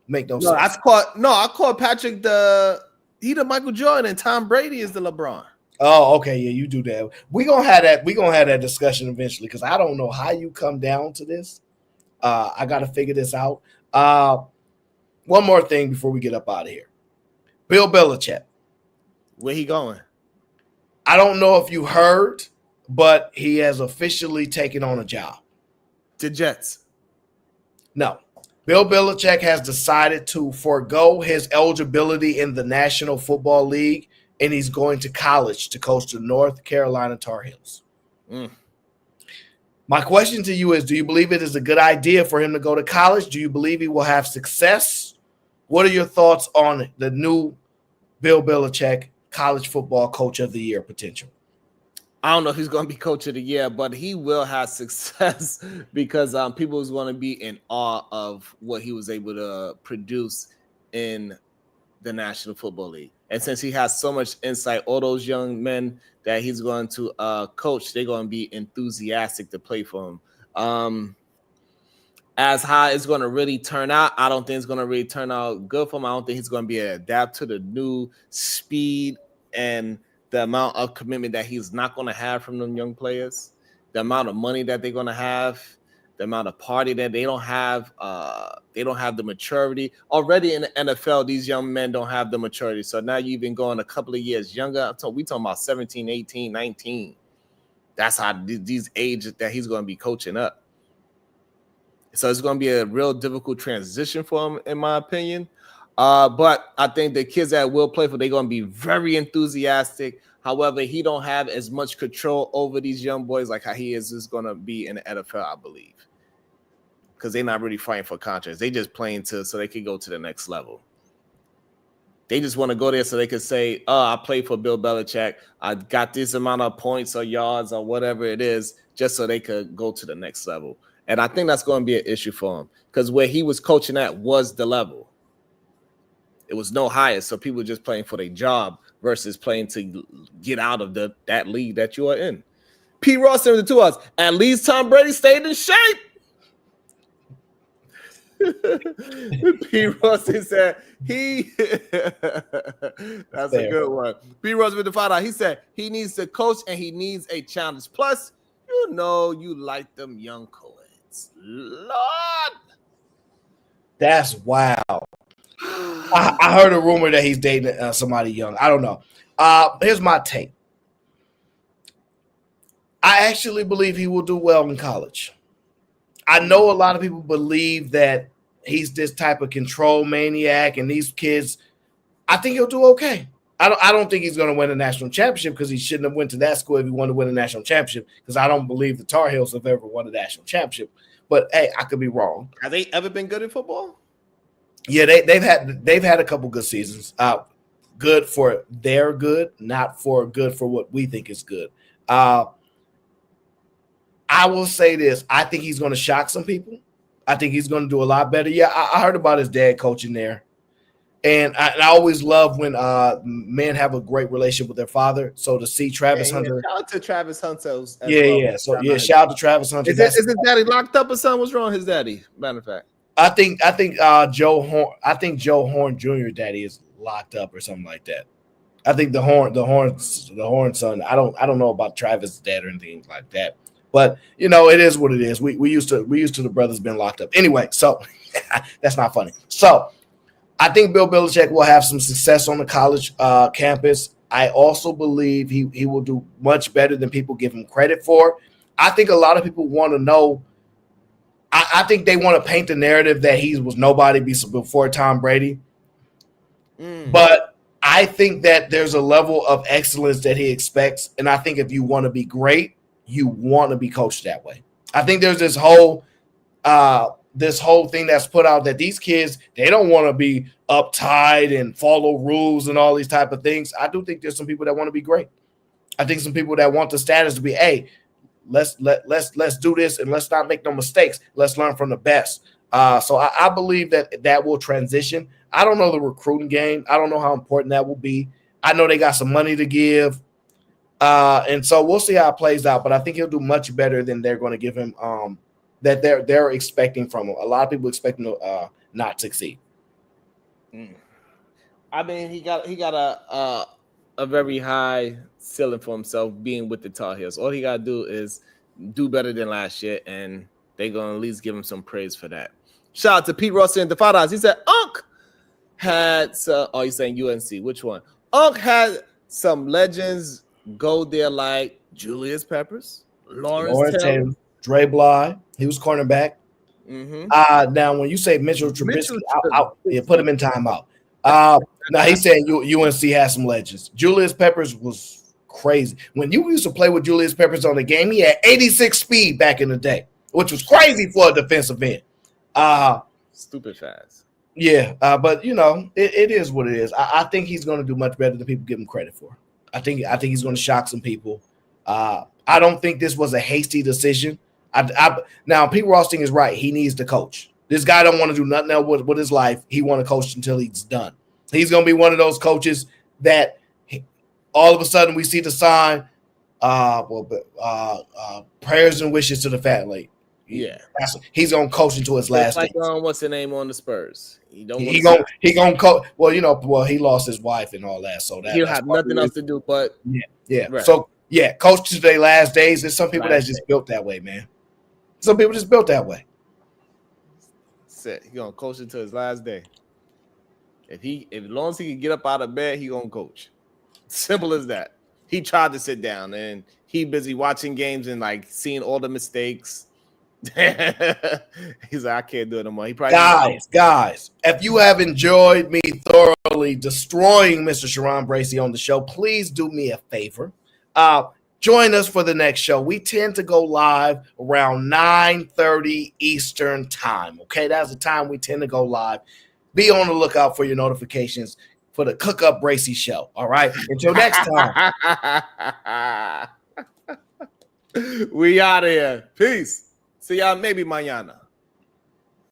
Speaker 2: make no sense.
Speaker 1: I called Patrick the Michael Jordan, and Tom Brady is the LeBron.
Speaker 2: Oh, okay, yeah, you do that. We're gonna have that discussion eventually because I don't know how you come down to this. I gotta figure this out. One more thing before we get up out of here. Bill Belichick.
Speaker 1: Where he going?
Speaker 2: I don't know if you heard, but he has officially taken on a job.
Speaker 1: The Jets.
Speaker 2: No. Bill Belichick has decided to forego his eligibility in the National Football League, and he's going to college to coach the North Carolina Tar Heels. My question to you is, do you believe it is a good idea for him to go to college? Do you believe he will have success? What are your thoughts on the new Bill Belichick college football coach of the year potential?
Speaker 1: I don't know if he's going to be coach of the year, but he will have success because people is going to be in awe of what he was able to produce in the National Football League. And since he has so much insight, all those young men that he's going to coach, they're going to be enthusiastic to play for him. As how it's going to really turn out, I don't think it's going to really turn out good for him. I don't think he's going to be able to adapt to the new speed and the amount of commitment that he's not going to have from them young players, the amount of money that they're going to have, the amount of party that they don't have the maturity. Already in the NFL, these young men don't have the maturity. So now you've been going a couple of years younger. We talking about 17, 18, 19. That's how these ages that he's going to be coaching up. So it's going to be a real difficult transition for him, in my opinion. But I think the kids that will play for, they're going to be very enthusiastic. However, he don't have as much control over these young boys like how he is going to be in the NFL, I believe. Because they're not really fighting for contracts. They just playing so they can go to the next level. They just want to go there so they can say, oh, I played for Bill Belichick. I got this amount of points or yards or whatever it is, just so they could go to the next level. And I think that's going to be an issue for him because where he was coaching at was the level. It was no higher. So people just playing for their job versus playing to get out of that league that you are in. P. Ross sent it to us. At least Tom Brady stayed in shape. P. Ross said that's a good one. P. Ross with the fight out. He said he needs to coach and he needs a challenge. Plus, you like them young co-eds. Lord.
Speaker 2: That's wow. I heard a rumor that he's dating somebody young. I don't know. Here's my take. I actually believe he will do well in college. I know a lot of people believe that he's this type of control maniac, and these kids, I think he'll do okay. I don't think he's going to win a national championship because he shouldn't have went to that school if he wanted to win a national championship because I don't believe the Tar Heels have ever won a national championship. But, hey, I could be wrong.
Speaker 1: Have they ever been good at football?
Speaker 2: Yeah, they've had a couple good seasons. Good for their good, not for good for what we think is good. I will say this. I think he's going to shock some people. I think he's going to do a lot better. Yeah, I heard about his dad coaching there. And I always love when men have a great relationship with their father. So to see Travis Hunter.
Speaker 1: Shout out to Travis Hunter.
Speaker 2: So, shout out to Travis Hunter.
Speaker 1: Is his daddy locked up or something? What's wrong with his daddy? Matter of fact.
Speaker 2: I think Joe Horn Jr. daddy is locked up or something like that. I think the Horn son. I don't know about Travis' dad or anything like that. But it is what it is. We used to the brothers being locked up. Anyway, so that's not funny. So I think Bill Belichick will have some success on the college campus. I also believe he will do much better than people give him credit for. I think a lot of people want to know. I think they want to paint the narrative that he was nobody before Tom Brady. But I think that there's a level of excellence that he expects. And I think if you want to be great, you want to be coached that way. I think there's this whole thing that's put out that these kids, they don't want to be uptight and follow rules and all these type of things. I do think there's some people that want to be great. I think some people that want the status to be, hey, let's do this and let's not make no mistakes. Let's learn from the best. So I believe that will transition. I don't know the recruiting game. I don't know how important that will be. I know they got some money to give. And so we'll see how it plays out, but I think he'll do much better than they're going to give him that they're expecting from him. A lot of people expect him to not succeed.
Speaker 1: I mean, he got a very high ceiling for himself being with the Tar Heels. All he got to do is do better than last year, and they're going to at least give him some praise for that. Shout out to Pete Ross and the Five Eyes. He said, Unc had he's saying UNC. Which one? Unc had some legends go there like Julius Peppers, Lawrence Taylor,
Speaker 2: Dre Bly. He was cornerback. Now, when you say Mitchell Trubisky, I'll put him in timeout. Now he's saying UNC has some legends. Julius Peppers was crazy. When you used to play with Julius Peppers on the game, he had 86 speed back in the day, which was crazy for a defensive end.
Speaker 1: Stupid fast.
Speaker 2: Yeah, but it is what it is. I think he's going to do much better than people give him credit for. I think he's going to shock some people. I don't think this was a hasty decision. Now, Pete Rothstein is right. He needs to coach. This guy don't want to do nothing else with his life. He want to coach until he's done. He's going to be one of those coaches that all of a sudden we see the sign, prayers and wishes to the family.
Speaker 1: Yeah,
Speaker 2: he's gonna coach into his last.
Speaker 1: Like what's the name on the Spurs? He
Speaker 2: gonna coach. Well, he lost his wife and all that, so
Speaker 1: he'll have nothing else to do. But
Speaker 2: yeah. Right. So coach to their last days. There's some people that's just built that way, man. Some people just built that way.
Speaker 1: Set. He gonna coach until his last day. If as long as he can get up out of bed, he gonna coach. Simple as that. He tried to sit down and he busy watching games and like seeing all the mistakes. He's like, I can't do it no more. He probably
Speaker 2: Guys, if you have enjoyed me thoroughly destroying Mr. Sharon Bracey on the show, please do me a favor. Join us for the next show. We tend to go live around 9:30 Eastern time. Okay, that's the time we tend to go live. Be on the lookout for your notifications for the Cook Up Bracey show. All right. Until next time.
Speaker 1: We out of here. Peace. See y'all maybe mañana.